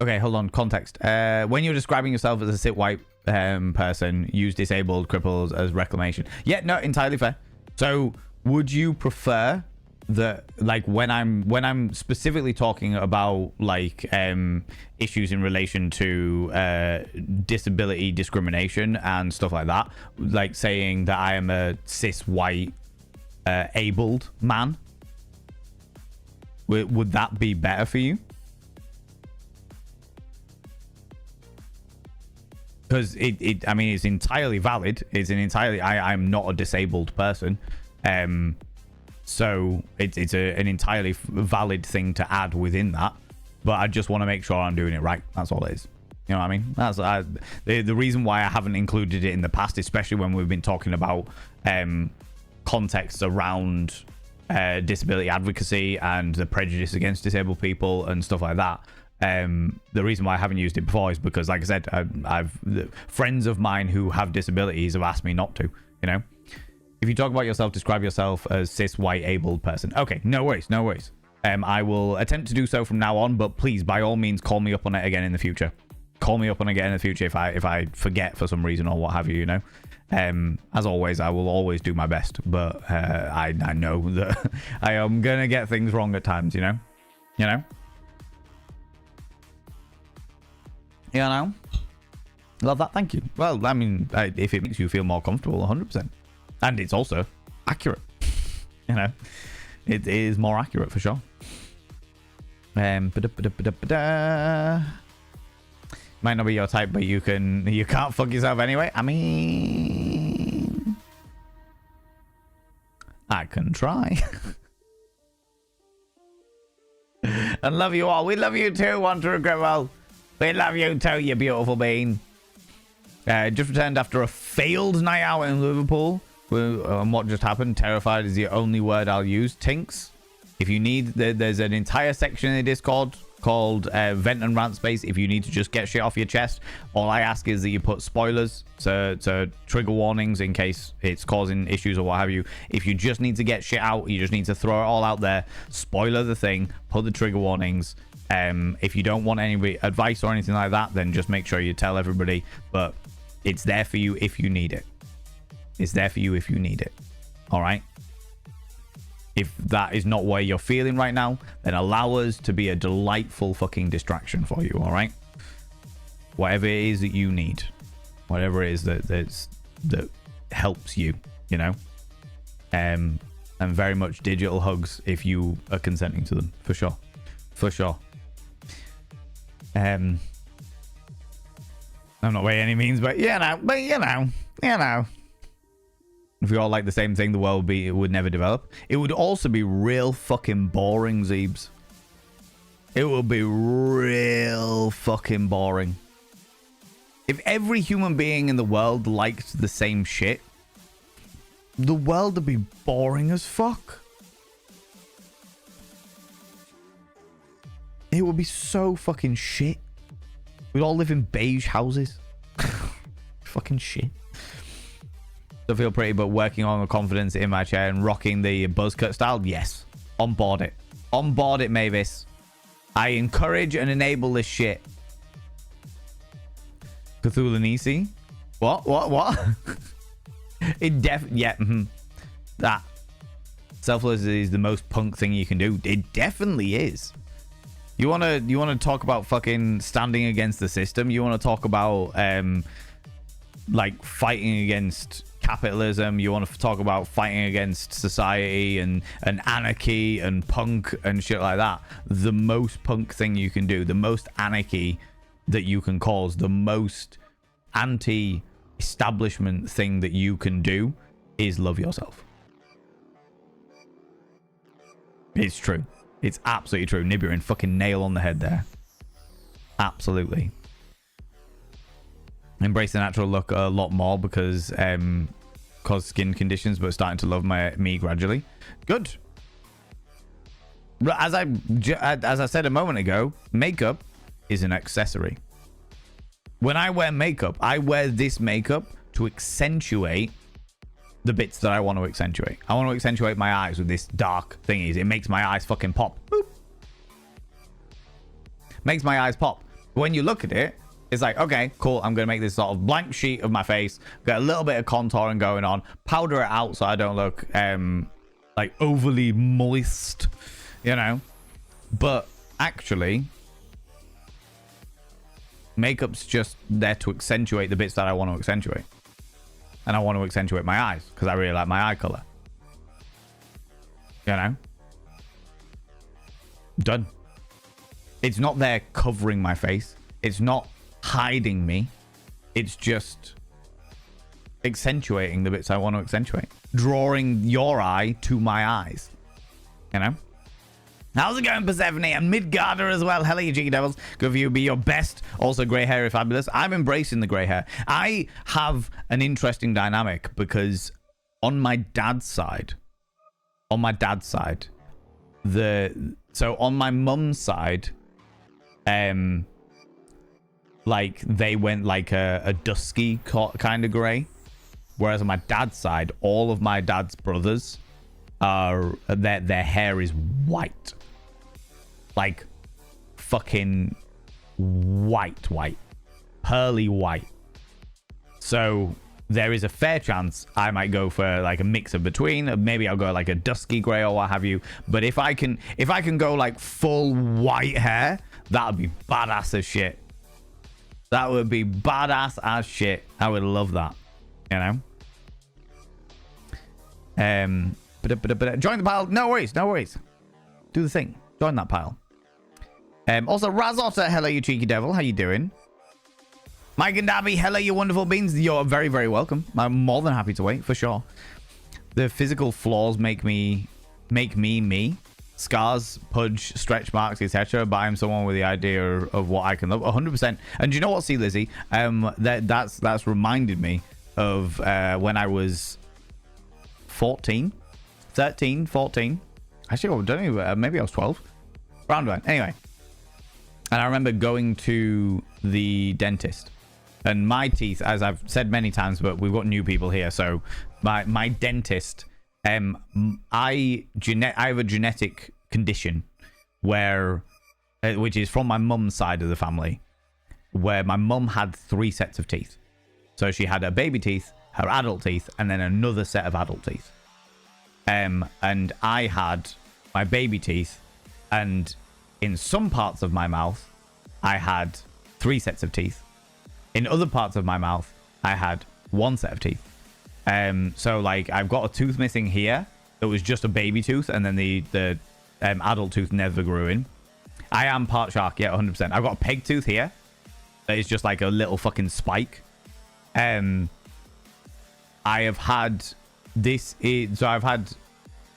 Okay, hold on. Context. When you're describing yourself as a sit white person, use disabled cripples as reclamation. Yeah, no, entirely fair. So, would you prefer that, like, when I'm specifically talking about like issues in relation to disability discrimination and stuff like that, like saying that I am a cis white abled man, would that be better for you? Because I mean, it's entirely valid. It's an entirely, I'm not a disabled person. So it's an entirely valid thing to add within that. But I just want to make sure I'm doing it right. That's all it is. You know what I mean? That's the reason why I haven't included it in the past, especially when we've been talking about contexts around disability advocacy and the prejudice against disabled people and stuff like that. The reason why I haven't used it before is because, like I said, I've friends of mine who have disabilities have asked me not to. You know, if you talk about yourself, describe yourself as cis white abled person. Okay, no worries, no worries. I will attempt to do so from now on, but please, by all means, call me up on it again in the future. Call me up on it again in the future if I forget for some reason or what have you. You know, as always, I will always do my best, but I know that I am gonna get things wrong at times. You know. You know, love that. Thank you. Well, I mean, if it makes you feel more comfortable, 100%, and it's also accurate. You know, it is more accurate for sure. Might not be your type, but you can't fuck yourself anyway. I mean, I can try. And love you all. We love you too, Want to Regret Well. We love you too, you beautiful bean. Just returned after a failed night out in Liverpool. And what just happened? Terrified is the only word I'll use. Tinks. If you need, there's an entire section in the Discord called Vent and Rant Space. If you need to just get shit off your chest, all I ask is that you put spoilers to trigger warnings in case it's causing issues or what have you. If you just need to get shit out, you just need to throw it all out there. Spoiler the thing. Put the trigger warnings. If you don't want any advice or anything like that, then just make sure you tell everybody, but it's there for you if you need it. It's there for you if you need it. All right. If that is not where you're feeling right now, then allow us to be a delightful fucking distraction for you. All right. Whatever it is that you need, whatever it is that helps you, you know, and very much digital hugs if you are consenting to them, for sure. For sure. I'm not by any means, but you know. If we all like the same thing, the world would never develop. It would also be real fucking boring, Zeebs. It would be real fucking boring. If every human being in the world liked the same shit, the world would be boring as fuck. It would be so fucking shit. We'd all live in beige houses. Fucking shit. I feel pretty, but working on the confidence in my chair and rocking the buzzcut style, yes. On board it. On board it, Mavis. I encourage and enable this shit. Cthulhu Nisi. What? It yeah. That. Selfless is the most punk thing you can do. It definitely is. You wanna talk about fucking standing against the system? You wanna talk about like fighting against capitalism? You want to talk about fighting against society and anarchy and punk and shit like that? The most punk thing you can do, the most anarchy that you can cause, the most anti-establishment thing that you can do is love yourself. It's true. It's absolutely true. Nibirin, fucking nail on the head there. Absolutely. Embrace the natural look a lot more because skin conditions, but starting to love me gradually. Good. As I said a moment ago, makeup is an accessory. When I wear makeup, I wear this makeup to accentuate the bits that I want to accentuate. I want to accentuate my eyes with this dark thingies. It makes my eyes fucking pop. Boop. Makes my eyes pop. When you look at it, it's like, okay, cool. I'm going to make this sort of blank sheet of my face. Get a little bit of contouring going on. Powder it out so I don't look like overly moist, you know. But actually, makeup's just there to accentuate the bits that I want to accentuate. And I want to accentuate my eyes because I really like my eye color. You know? Done. It's not there covering my face. It's not hiding me. It's just accentuating the bits I want to accentuate. Drawing your eye to my eyes. You know? How's it going, Persephone? And Midgarder as well. Hello, you cheeky devils. Good for you. Be your best. Also, grey hair is fabulous. I'm embracing the grey hair. I have an interesting dynamic because on my dad's side, so on my mum's side, like they went like a dusky kind of grey, whereas on my dad's side, all of my dad's brothers are their hair is white. Like fucking white, pearly white. So there is a fair chance I might go for like a mix of between. Maybe I'll go like a dusky grey or what have you. But if I can go like full white hair, that would be badass as shit. That would be badass as shit. I would love that. You know. But join the pile. No worries. Do the thing. Join that pile. Also, Razotta, hello, you cheeky devil. How you doing? Mike and Dabby, hello, you wonderful beans. You're very, very welcome. I'm more than happy to wait, for sure. The physical flaws make me me. Scars, pudge, stretch marks, etc. But I'm someone with the idea of what I can love. 100%. And do you know what, C. Lizzie? That's reminded me of when I was 13, 14. Actually, I don't even, maybe I was 12. Around one. Anyway. And I remember going to the dentist. And my teeth, as I've said many times, but we've got new people here. So my dentist, I have a genetic condition where, which is from my mum's side of the family, where my mum had 3 sets of teeth. So she had her baby teeth, her adult teeth, and then another set of adult teeth. And I had my baby teeth, and in some parts of my mouth, I had 3 sets of teeth. In other parts of my mouth, I had 1 set of teeth. So like I've got a tooth missing here that was just a baby tooth, and then the adult tooth never grew in. I am part shark, yeah, 100%. I've got a peg tooth here that is just like a little fucking spike. I have had so I've had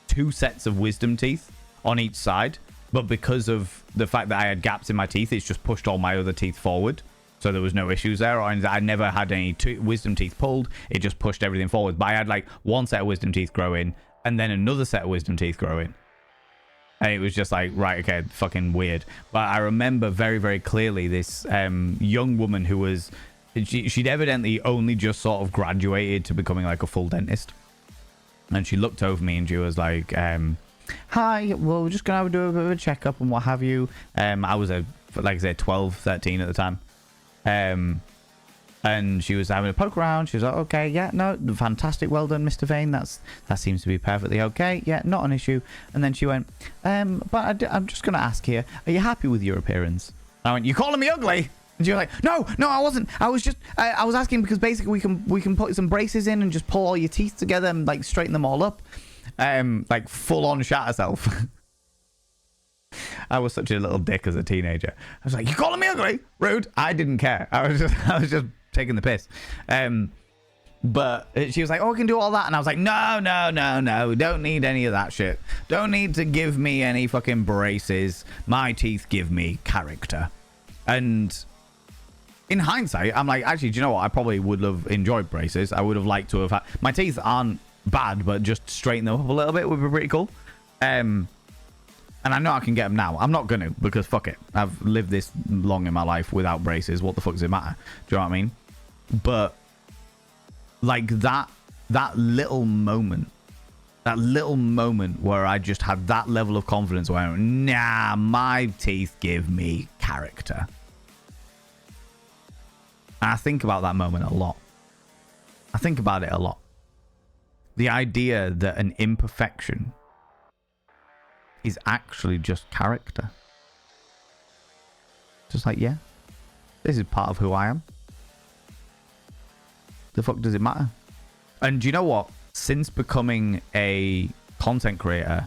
2 sets of wisdom teeth on each side, but because of the fact that I had gaps in my teeth, it's just pushed all my other teeth forward. So there was no issues there. I never had any wisdom teeth pulled. It just pushed everything forward. But I had like 1 set of wisdom teeth grow in, and then another set of wisdom teeth grow in. And it was just like, right, okay, fucking weird. But I remember very, very clearly this young woman who was... She'd evidently only just sort of graduated to becoming like a full dentist. And she looked over me and she was like... hi, well, we're just going to do a bit of a checkup and what have you. I was, like I said, 12, 13 at the time. And she was having a poke around. She was like, okay, yeah, no, fantastic, well done, Mr. Vane. That seems to be perfectly okay. Yeah, not an issue. And then she went, but I'm just going to ask here, are you happy with your appearance? I went, you calling me ugly? And she was like, no, I wasn't. I was just, I was asking because basically we can put some braces in and just pull all your teeth together and like straighten them all up. Like full on shat herself. I was such a little dick as a teenager. I was like, you calling me ugly? Rude. I didn't care. I was just taking the piss. But she was like, oh, I can do all that. And I was like, no. Don't need any of that shit. Don't need to give me any fucking braces. My teeth give me character. And in hindsight, I'm like, actually, do you know what? I probably would have enjoyed braces. I would have liked to have had... My teeth aren't bad, but just straighten them up a little bit would be pretty cool. And I know I can get them now. I'm not going to, because fuck it. I've lived this long in my life without braces. What the fuck does it matter? Do you know what I mean? But like that little moment where I just had that level of confidence where I went, nah, my teeth give me character. And I think about that moment a lot. I think about it a lot. The idea that an imperfection is actually just character. Just like, yeah, this is part of who I am. The fuck does it matter? And do you know what? Since becoming a content creator,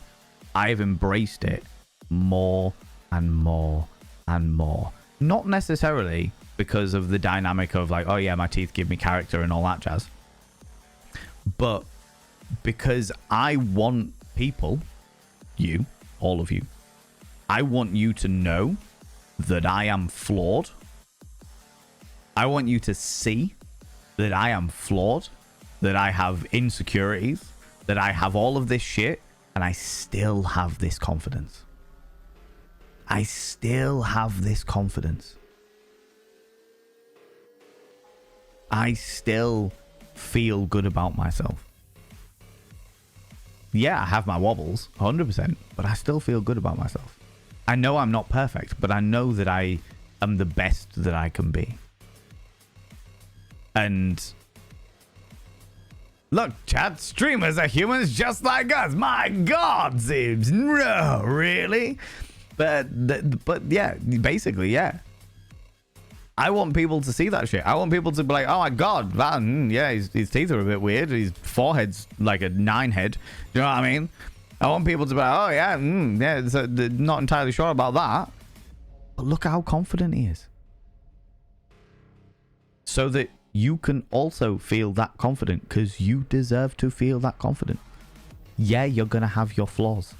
I've embraced it more and more and more. Not necessarily because of the dynamic of like, oh yeah, my teeth give me character and all that jazz. But because I want people, you, all of you, I want you to know that I am flawed. I want you to see that I am flawed, that I have insecurities, that I have all of this shit, and I still have this confidence. I still have this confidence. I still feel good about myself. Yeah, I have my wobbles, 100%, but I still feel good about myself. I know I'm not perfect, but I know that I am the best that I can be. And look, chat, streamers are humans just like us. My God, Zibs. No, really? But yeah, basically, yeah. I want people to see that shit. I want people to be like, oh my God, yeah, his teeth are a bit weird. His forehead's like a 9 head. Do you know what I mean? I want people to be like, oh yeah, yeah, not entirely sure about that. But look at how confident he is. So that you can also feel that confident, because you deserve to feel that confident. Yeah, you're going to have your flaws.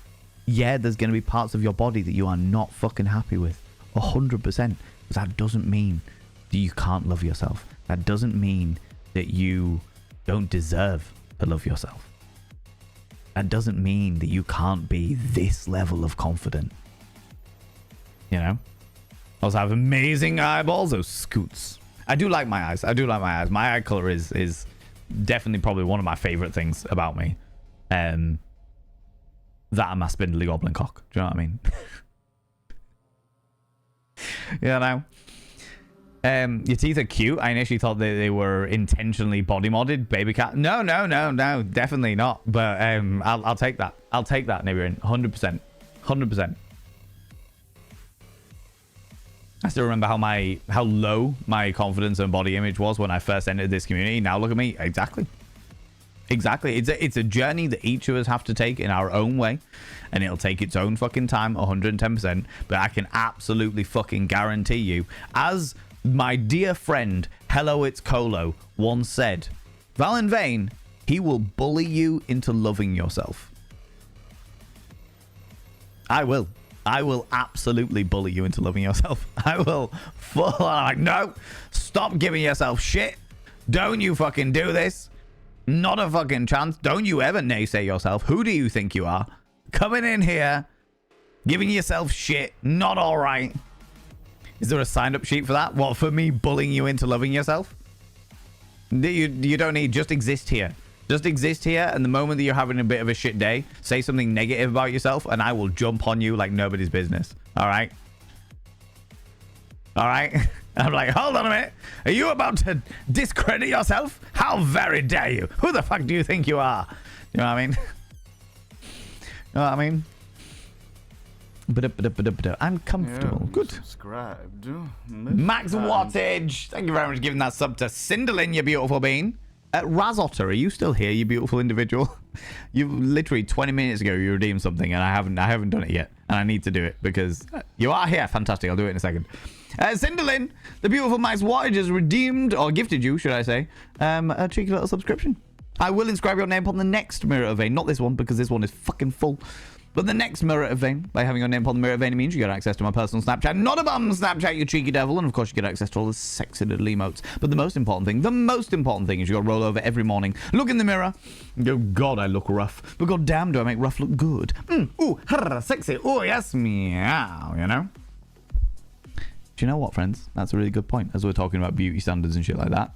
Yeah, there's going to be parts of your body that you are not fucking happy with. 100%. But that doesn't mean that you can't love yourself. That doesn't mean that you don't deserve to love yourself. That doesn't mean that you can't be this level of confident. You know? Also have amazing eyeballs, those scoots. I do like my eyes. My eye color is definitely probably one of my favorite things about me. That and my spindly goblin cock. Do you know what I mean? You know? Your teeth are cute. I initially thought they were intentionally body modded. Baby cat. No. Definitely not. But I'll take that. I'll take that, Nibirin. 100%. 100%. I still remember how low my confidence and body image was when I first entered this community. Now look at me. Exactly. It's a journey that each of us have to take in our own way, and it'll take its own fucking time, 110%. But I can absolutely fucking guarantee you, as my dear friend Hello It's Colo once said, Valen Vane, he will bully you into loving yourself. I will absolutely bully you into loving yourself. I will full on like, no, stop giving yourself shit. Don't you fucking do this. Not a fucking chance. Don't you ever naysay yourself. Who do you think you are? Coming in here, giving yourself shit. Not all right. Is there a sign-up sheet for that? What, for me bullying you into loving yourself? You don't need. Just exist here. Just exist here, and the moment that you're having a bit of a shit day, say something negative about yourself, and I will jump on you like nobody's business. All right? All right? I'm like, hold on a minute. Are you about to discredit yourself? How very dare you? Who the fuck do you think you are? You know what I mean? You know what I mean? I'm comfortable. Yeah, good. Subscribed. Max Wattage. Thank you very much for giving that sub to Cinderlin, you beautiful bean. Razotter, are you still here, you beautiful individual? You literally 20 minutes ago you redeemed something, and I haven't done it yet, and I need to do it because you are here. Fantastic. I'll do it in a second. Cinderlin, the beautiful Max Wattage has redeemed, or gifted you, should I say, a cheeky little subscription. I will inscribe your name upon the next Mirror of Vane, not this one because this one is fucking full. But the next mirror of Vane, by having your name upon the mirror of Vane, means you get access to my personal Snapchat. Not a bum Snapchat, you cheeky devil. And of course, you get access to all the sexy little emotes. But the most important thing is you got to roll over every morning, look in the mirror, and go, God, I look rough. But god damn, do I make rough look good. Ooh, sexy. Oh, yes, meow, you know? Do you know what, friends? That's a really good point, as we're talking about beauty standards and shit like that.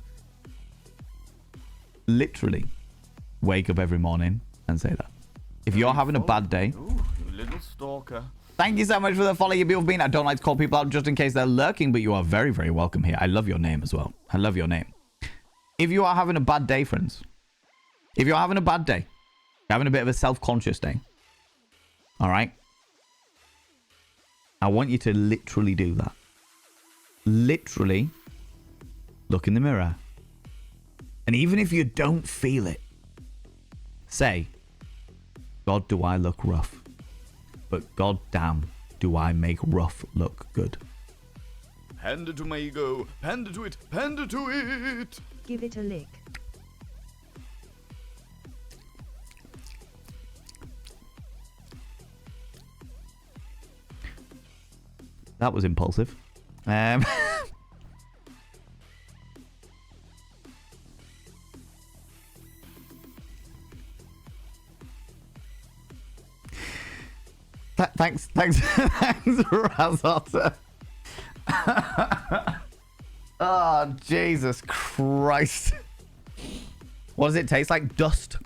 Literally, wake up every morning and say that. If you're having a bad day... Ooh, you little stalker. Thank you so much for the follow, you beautiful bean. I don't like to call people out just in case they're lurking, but you are very, very welcome here. I love your name as well. I love your name. If you are having a bad day, friends, if you're having a bad day, you're having a bit of a self-conscious day, all right? I want you to literally do that. Literally look in the mirror. And even if you don't feel it, say, God, do I look rough? But god damn, do I make rough look good? Pander to my ego. Pander to it. Pander to it. Give it a lick. That was impulsive. Thanks, Razotta. Oh, Jesus Christ. What does it taste like? Dust.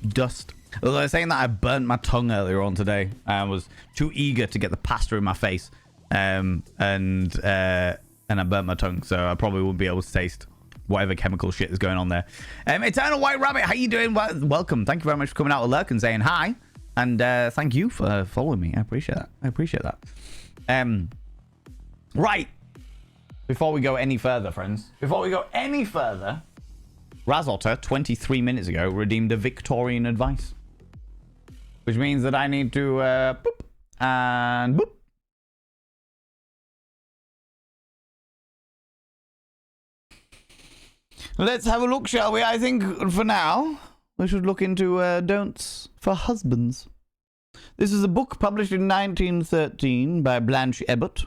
Dust. Although they're saying that I burnt my tongue earlier on today. I was too eager to get the pasta in my face. And I burnt my tongue, so I probably won't be able to taste whatever chemical shit is going on there. Eternal White Rabbit, how you doing? Welcome. Thank you very much for coming out of lurk and saying hi. And thank you for following me. I appreciate that. Right. Before we go any further, friends. Razotta, 23 minutes ago, redeemed a Victorian advice. Which means that I need to boop and boop. Let's have a look, shall we? I think for now, we should look into don'ts for husbands. This is a book published in 1913 by Blanche Ebbott.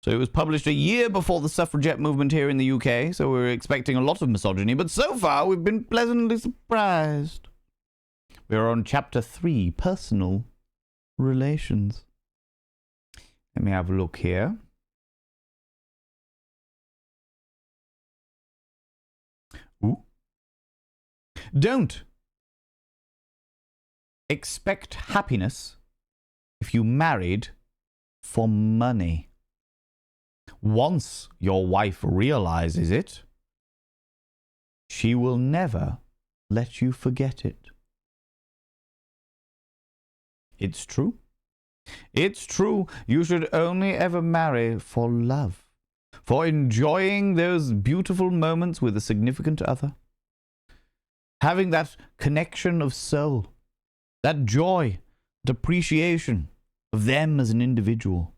So it was published a year before the suffragette movement here in the UK, so we were expecting a lot of misogyny, but so far we've been pleasantly surprised. We're on chapter 3, personal relations. Let me have a look here. Ooh. Don't expect happiness if you married for money. Once your wife realizes it, she will never let you forget it. It's true. It's true. You should only ever marry for love, for enjoying those beautiful moments with a significant other. Having that connection of soul, that joy, that appreciation of them as an individual.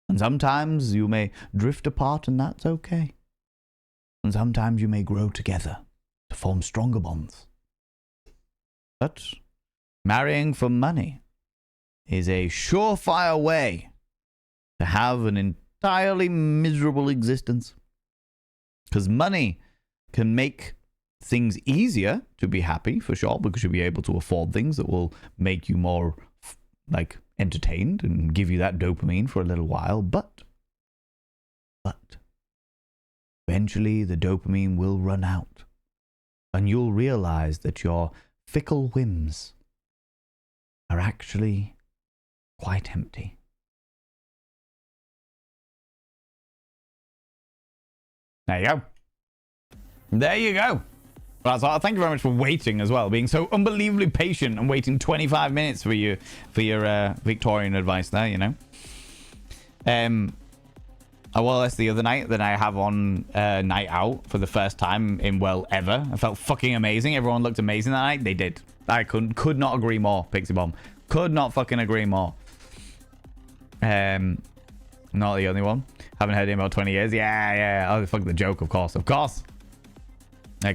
And sometimes you may drift apart, and that's okay. And sometimes you may grow together to form stronger bonds. But marrying for money is a surefire way to have an entirely miserable existence. Because money can make things easier to be happy, for sure, because you'll be able to afford things that will make you more, like, entertained and give you that dopamine for a little while, but eventually the dopamine will run out, and you'll realize that your fickle whims are actually quite empty. There you go. There you go. Well, thank you very much for waiting as well, being so unbelievably patient and waiting 25 minutes for your Victorian advice there, you know. Well, that's the other night that I have on Night Out for the first time in, well, ever. I felt fucking amazing. Everyone looked amazing that night. They did. I could not agree more, Pixie Bomb. Could not fucking agree more. Not the only one. Haven't heard him in about 20 years. Yeah. Oh, fuck the joke, of course.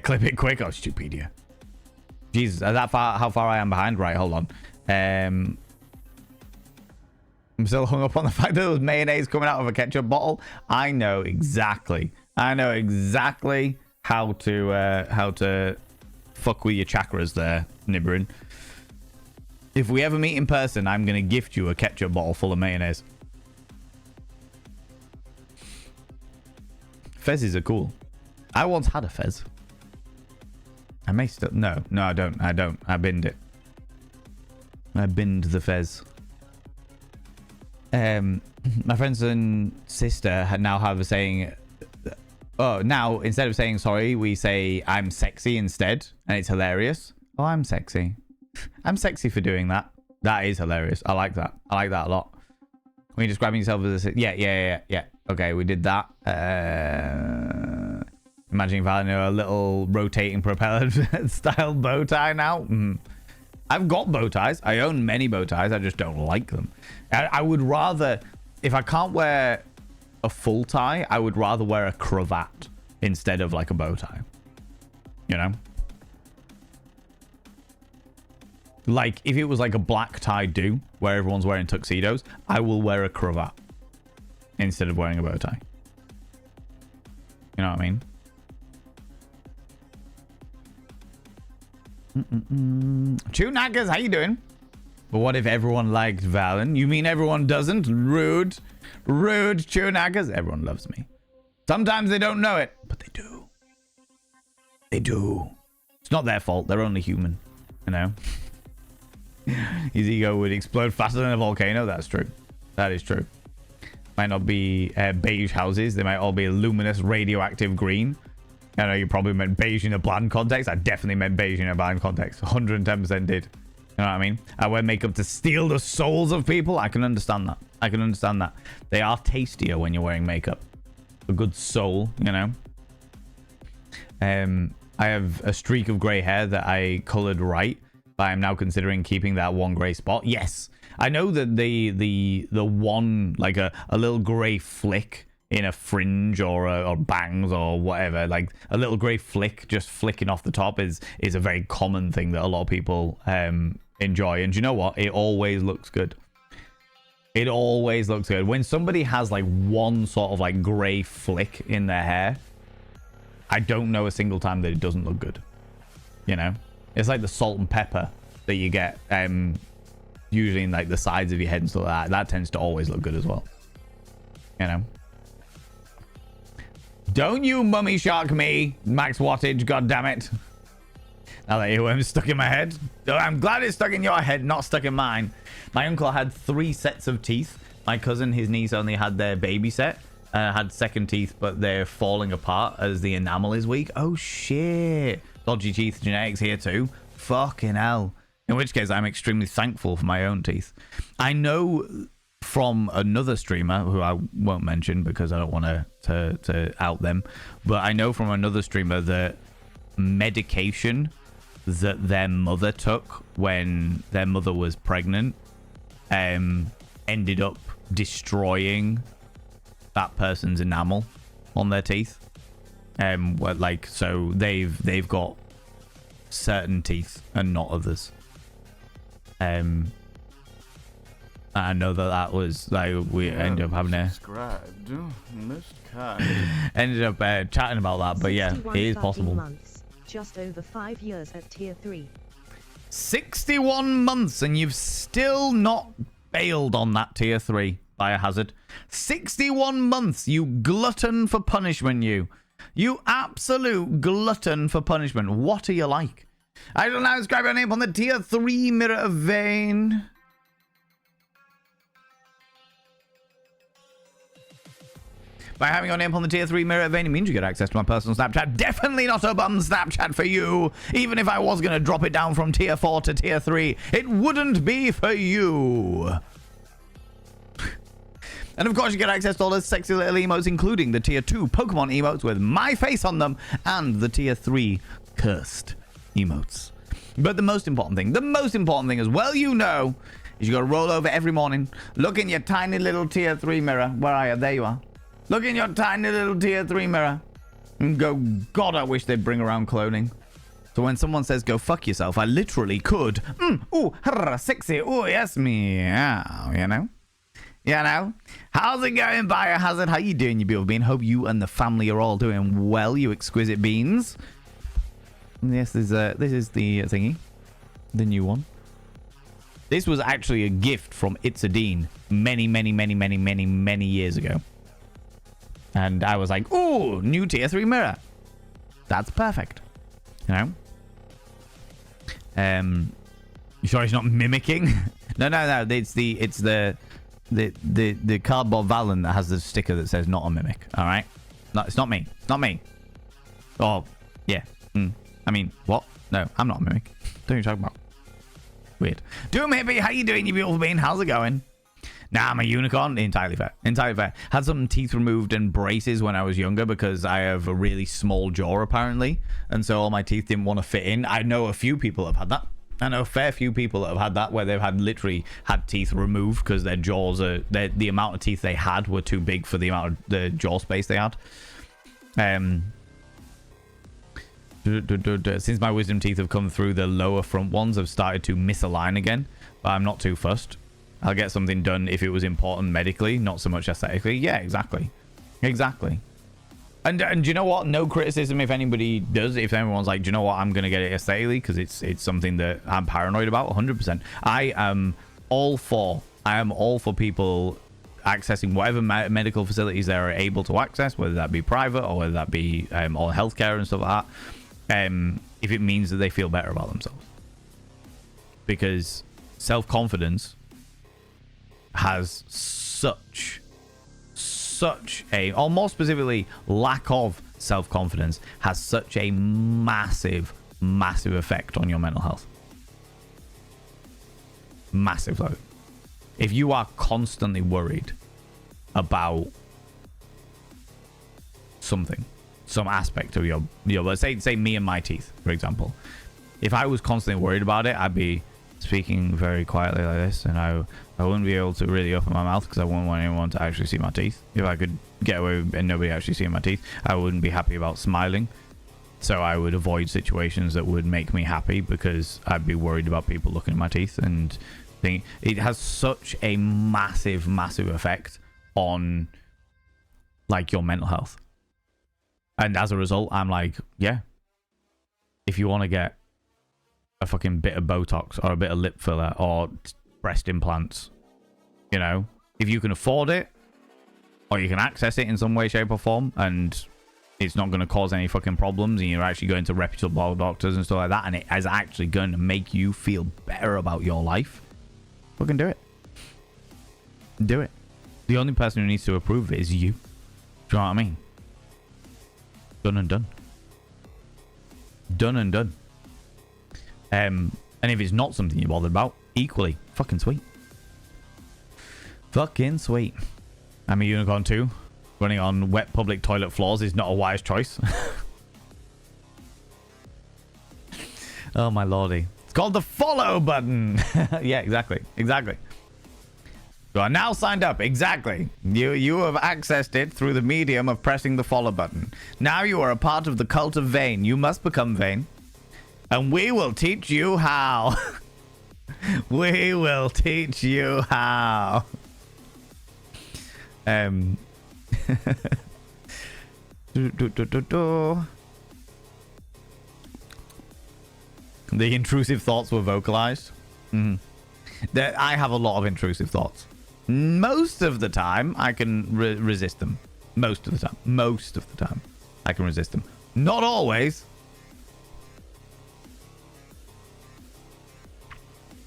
Clip it quick. Oh, Stupedia. Jesus, that far, how far I am behind? Right, hold on. I'm still hung up on the fact that there was mayonnaise coming out of a ketchup bottle. I know exactly how to fuck with your chakras there, Nibirin. If we ever meet in person, I'm going to gift you a ketchup bottle full of mayonnaise. Fezzes are cool. I once had a Fez. I may still... No, I don't. I binned it. I binned the Fez. My friends and sister now have a saying... Oh, now, instead of saying sorry, we say I'm sexy instead. And it's hilarious. Oh, I'm sexy. I'm sexy for doing that. That is hilarious. I like that. I like that a lot. When you're describing yourself as a... Yeah. Okay, we did that. Imagining Val in a little rotating propeller style bow tie now. I've got bow ties. I own many bow ties. I just don't like them. I would rather... If I can't wear a full tie, I would rather wear a cravat instead of like a bow tie. You know? Like, if it was like a black tie do, where everyone's wearing tuxedos, I will wear a cravat instead of wearing a bow tie. You know what I mean? Chewnaggers, how you doing? But what if everyone liked Valen? You mean everyone doesn't? Rude. Rude, Chewnaggers. Everyone loves me. Sometimes they don't know it, but they do. They do. It's not their fault. They're only human. You know? His ego would explode faster than a volcano. That's true. That is true. Might not be beige houses. They might all be luminous radioactive green. I know you probably meant beige in a bland context. I definitely meant beige in a bland context. 110% did. You know what I mean? I wear makeup to steal the souls of people. I can understand that. I can understand that. They are tastier when you're wearing makeup. A good soul, you know? I have a streak of grey hair that I coloured right. But I'm now considering keeping that one grey spot. Yes. I know that the one, like a little grey flick in a fringe or bangs or whatever, like a little grey flick just flicking off the top is a very common thing that a lot of people enjoy. And you know what? It always looks good. It always looks good. When somebody has like one sort of like grey flick in their hair, I don't know a single time that it doesn't look good. You know? It's like the salt and pepper that you get usually in like the sides of your head and stuff like that. That tends to always look good as well. You know? Don't you mummy shark me, Max Wattage, goddammit. Now that earworm's stuck in my head. I'm glad it's stuck in your head, not stuck in mine. My uncle had 3 sets of teeth. My cousin, his niece, only had their baby set. Had second teeth, but they're falling apart as the enamel is weak. Oh, shit. Dodgy teeth genetics here too. Fucking hell. In which case, I'm extremely thankful for my own teeth. I know from another streamer, who I won't mention because I don't want to out them, but I know from another streamer that medication that their mother took when their mother was pregnant ended up destroying that person's enamel on their teeth. Like, so they've got certain teeth and not others. I know that was like we ended up having ended up chatting about that, but yeah, it is possible. Months, just over 5 years at tier 3. 61 months and you've still not bailed on that tier 3 biohazard. 61 months, you glutton for punishment, you. You absolute glutton for punishment. What are you like? I will now inscribe your name on the tier 3 Mirror of Vein. By having your name on the tier 3 Mirror of Vein, it means you get access to my personal Snapchat. Definitely not a bum Snapchat for you. Even if I was going to drop it down from tier 4 to tier 3, it wouldn't be for you. And of course, you get access to all those sexy little emotes, including the tier 2 Pokemon emotes with my face on them and the tier 3 cursed emotes. But the most important thing as well, you know, is you got to roll over every morning, look in your tiny little tier 3 mirror. Where are you? There you are. Look in your tiny little tier 3 mirror and go, God, I wish they'd bring around cloning. So when someone says go fuck yourself, I literally could. Ooh, sexy. Ooh, yes, meow. You know? You know? How's it going, Biohazard? How you doing, you beautiful bean? Hope you and the family are all doing well, you exquisite beans. This is the thingy. The new one. This was actually a gift from It's a Dean many years ago. And I was like, ooh, new tier 3 mirror. That's perfect. You know? You sure it's not mimicking? No. It's the cardboard Valen that has the sticker that says not a mimic. All right? No, it's not me. It's not me. Oh, yeah. I mean, what? No, I'm not a mimic. What are you talking about? Weird. Doom Hippie, how you doing, you beautiful bean? How's it going? Nah, I'm a unicorn. Entirely fair. Entirely fair. Had some teeth removed and braces when I was younger because I have a really small jaw, apparently. And so all my teeth didn't want to fit in. I know a few people have had that. I know a fair few people that have had that, where they've literally had teeth removed because their jaws are... the amount of teeth they had were too big for the amount of the jaw space they had. Since my wisdom teeth have come through, the lower front ones have started to misalign again, but I'm not too fussed. I'll get something done if it was important medically, not so much aesthetically. Yeah, exactly. And do you know what? No criticism if anybody does. If everyone's like, do you know what? I'm gonna get it aesthetically because it's something that I'm paranoid about. 100%. I am all for people accessing whatever medical facilities they are able to access, whether that be private or whether that be all healthcare and stuff like that. If it means that they feel better about themselves, because self-confidence has such a, or more specifically lack of self-confidence has such a massive effect on your mental health. Massive. Like, if you are constantly worried about something, some aspect of your let's say me and my teeth, for example. If I was constantly worried about it, I'd be speaking very quietly like this, and I wouldn't be able to really open my mouth because I wouldn't want anyone to actually see my teeth. If I could get away with and nobody actually seeing my teeth, I wouldn't be happy about smiling. So I would avoid situations that would make me happy because I'd be worried about people looking at my teeth. And it has such a massive effect on like your mental health. And as a result, I'm like, yeah, if you want to get a fucking bit of Botox or a bit of lip filler or breast implants, you know, if you can afford it or you can access it in some way, shape or form, and it's not going to cause any fucking problems, and you're actually going to reputable doctors and stuff like that, and it is actually going to make you feel better about your life, fucking do it. Do it. The only person who needs to approve it is you. Do you know what I mean? Done and done. Done and done. And if it's not something you're bothered about, equally fucking sweet. Fucking sweet. I'm a unicorn too. Running on wet public toilet floors is not a wise choice. Oh my lordy. It's called the follow button. Yeah, exactly. You are now signed up. Exactly. You have accessed it through the medium of pressing the follow button. Now you are a part of the cult of Vane. You must become Vane. And we will teach you how. We will teach you how. The intrusive thoughts were vocalized. I have a lot of intrusive thoughts. Most of the time, I can resist them. Most of the time, I can resist them. Not always.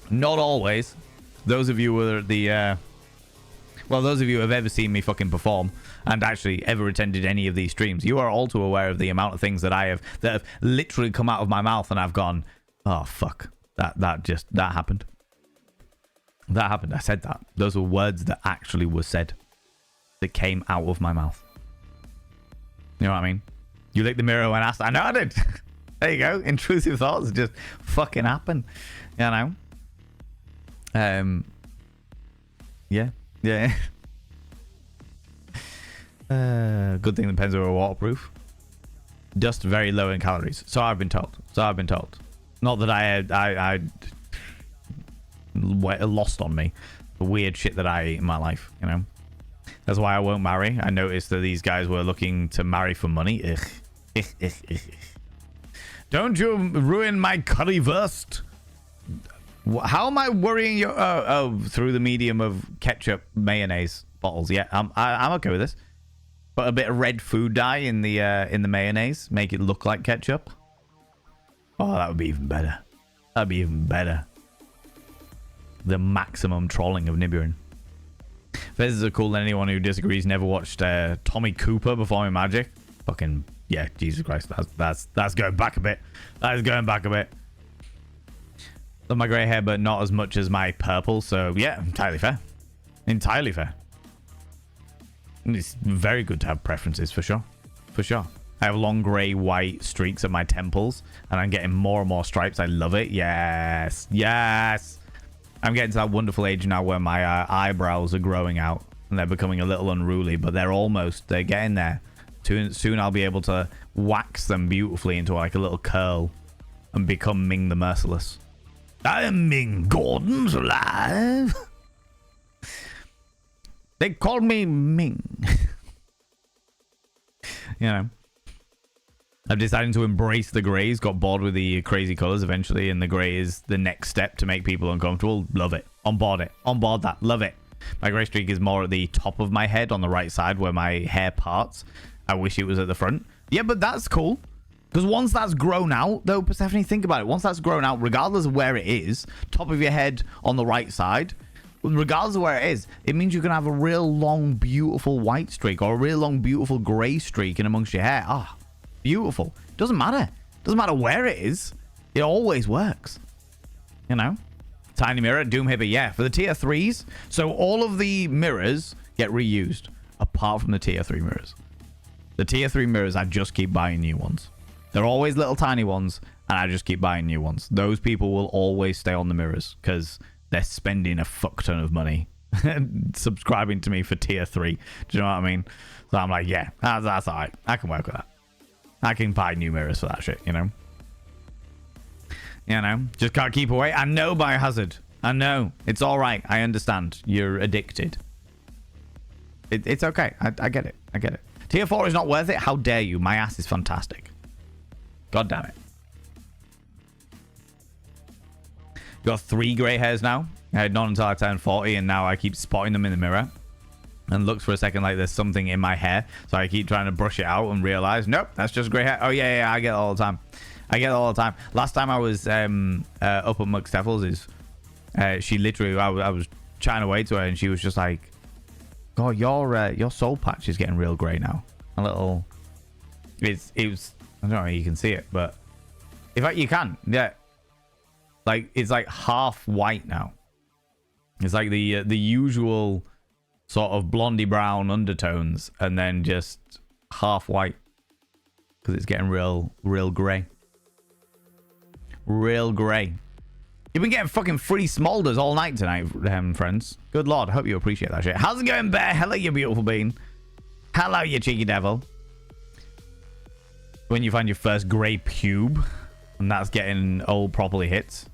Not always. Those of you who are those of you who have ever seen me fucking perform and actually ever attended any of these streams, you are all too aware of the amount of things that have literally come out of my mouth and I've gone, oh fuck, that happened. That happened. I said that. Those were words that actually were said. That came out of my mouth. You know what I mean? You licked the mirror when asked. I know I did. There you go. Intrusive thoughts just fucking happen. You know? Yeah. Good thing the pens are waterproof. Dust very low in calories. So I've been told. Not that I lost on me the weird shit that I eat in my life, you know. That's why I won't marry. I noticed that these guys were looking to marry for money. Ugh. Don't you ruin my currywurst. How am I worrying you? Oh, through the medium of ketchup mayonnaise bottles. Yeah, I'm okay with this. Put a bit of red food dye in the mayonnaise. Make it look like ketchup. Oh, that would be even better. That'd be even better. The maximum trolling of Nibiruin. Fezes are cooler than anyone who disagrees. Never watched Tommy Cooper performing Magic. Fucking yeah, Jesus Christ. That's going back a bit. That is going back a bit. Love my grey hair, but not as much as my purple. So yeah, entirely fair. Entirely fair. It's very good to have preferences for sure. For sure. I have long grey white streaks at my temples, and I'm getting more and more stripes. I love it. Yes. Yes. I'm getting to that wonderful age now where my eyebrows are growing out and they're becoming a little unruly, but they're getting there. Soon I'll be able to wax them beautifully into like a little curl and become Ming the Merciless. I am Ming Gordon's alive. They called me Ming. You know. I've decided to embrace the greys. Got bored with the crazy colors eventually, and the gray is the next step to make people uncomfortable. Love it. On board it. On board that. Love it. My gray streak is more at the top of my head on the right side where my hair parts. I wish it was at the front. Yeah, but that's cool. Because once that's grown out, though, Persephone, think about it. Once that's grown out, regardless of where it is, top of your head on the right side, regardless of where it is, it means you can have a real long, beautiful white streak or a real long, beautiful gray streak in amongst your hair. Ah, beautiful. Doesn't matter. Doesn't matter where it is. It always works. You know? Tiny mirror, Doom Hippie. Yeah, for the tier 3s. So all of the mirrors get reused, apart from the tier 3 mirrors. The tier 3 mirrors, I just keep buying new ones. They're always little tiny ones, and I just keep buying new ones. Those people will always stay on the mirrors, because they're spending a fuck ton of money subscribing to me for tier 3. Do you know what I mean? So I'm like, yeah, that's alright. I can work with that. I can buy new mirrors for that shit, you know? You know? Just can't keep away. I know, Biohazard. I know. It's alright. I understand. You're addicted. It's okay. I get it. I get it. Tier 4 is not worth it? How dare you? My ass is fantastic. God damn it. Got 3 grey hairs now. I had none until I turned 40, and now I keep spotting them in the mirror. And looks for a second like there's something in my hair. So I keep trying to brush it out and realize, nope, that's just grey hair. Oh, yeah, I get it all the time. I get it all the time. Last time I was up at Mux Steffels, she literally, I was chatting away to her, and she was just like, God, your soul patch is getting real grey now. A little... It was... I don't know if you can see it, but... In fact, you can. Yeah. Like, it's like half white now. It's like the usual sort of blondie brown undertones, and then just half white. Because it's getting real grey. Real grey. You've been getting fucking free smolders all night tonight, friends. Good lord, hope you appreciate that shit. How's it going, Bear? Hello, you beautiful bean. Hello, you cheeky devil. When you find your first grey pube, and that's getting old properly hits.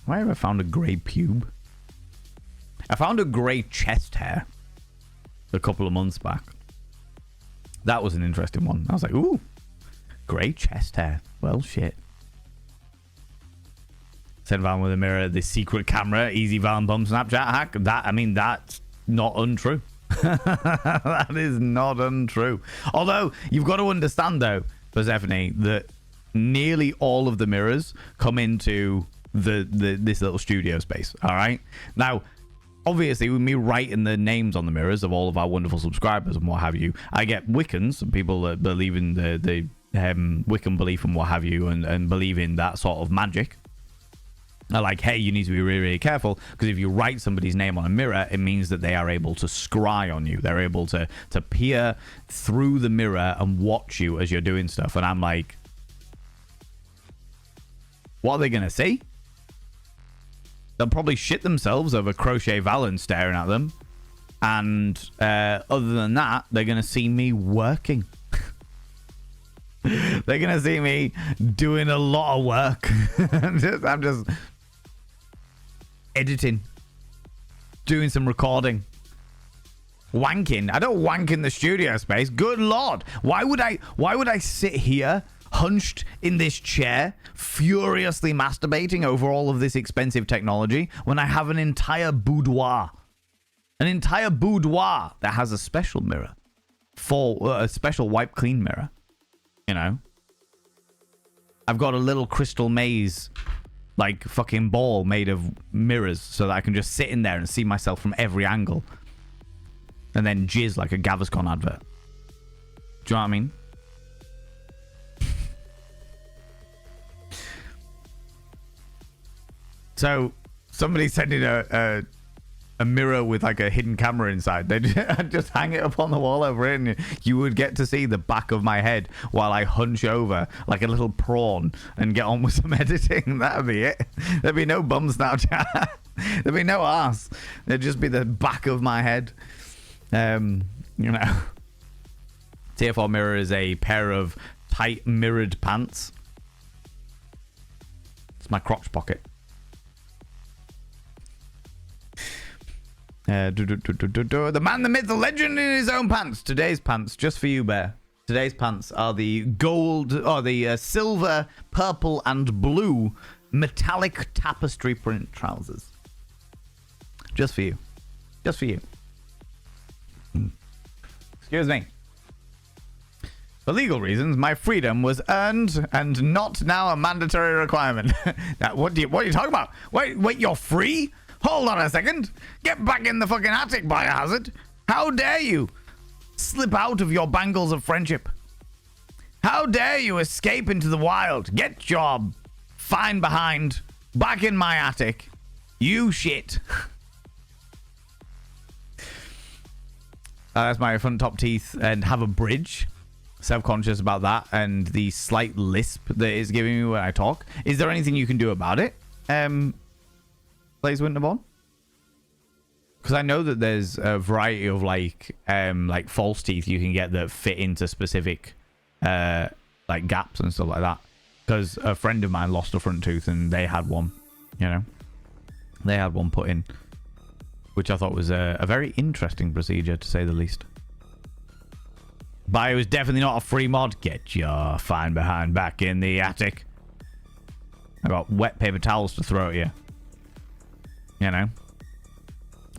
Have I ever found a grey pube? I found a grey chest hair a couple of months back. That was an interesting one. I was like, ooh. Grey chest hair. Well, shit. Send Van with a mirror, the secret camera, easy Van bum Snapchat hack. That, I mean, that's not untrue. That is not untrue. Although, you've got to understand, though, Persephone, that nearly all of the mirrors come into this little studio space. All right? Now, obviously, with me writing the names on the mirrors of all of our wonderful subscribers and what have you, I get Wiccans, and people that believe in the Wiccan belief and what have you, and believe in that sort of magic. Are like, hey, you need to be really, really careful, because if you write somebody's name on a mirror, it means that they are able to scry on you. They're able to peer through the mirror and watch you as you're doing stuff. And I'm like, what are they going to see? They'll probably shit themselves over Crochet Valen staring at them. And other than that, they're going to see me working. They're going to see me doing a lot of work. I'm just editing, doing some recording, wanking. I don't wank in the studio space. Good Lord. Why would I sit here hunched in this chair, furiously masturbating over all of this expensive technology when I have an entire boudoir? An entire boudoir that has a special mirror, for a special wipe clean mirror. You know, I've got a little crystal maze, like fucking ball made of mirrors, so that I can just sit in there and see myself from every angle, and then jizz like a Gaviscon advert. Do you know what I mean? So somebody sent in a mirror with like a hidden camera inside. They just hang it up on the wall over it, and you would get to see the back of my head while I hunch over like a little prawn and get on with some editing. That'd be it. There'd be no bum Snapchat. There'd be no ass. There'd just be the back of my head. You know. Tier 4 mirror is a pair of tight mirrored pants. It's my crotch pocket. The man, the myth, the legend in his own pants. Today's pants, just for you, Bear. Today's pants are the gold, or the silver, purple, and blue metallic tapestry print trousers. Just for you. Just for you. Excuse me. For legal reasons, my freedom was earned and not now a mandatory requirement. Now, what are you talking about? Wait, you're free? Hold on a second. Get back in the fucking attic, Biohazard. How dare you slip out of your bangles of friendship? How dare you escape into the wild? Get your fine behind back in my attic. You shit. That's my front top teeth and have a bridge. Self-conscious about that and the slight lisp that is giving me when I talk. Is there anything you can do about it? Blaze Winterborn? Because I know that there's a variety of like false teeth you can get that fit into specific like gaps and stuff like that. Because a friend of mine lost a front tooth and they had one, you know, they had one put in, which I thought was a very interesting procedure to say the least. Bio is definitely not a free mod. Get your fine behind back in the attic. I got wet paper towels to throw at you. You know,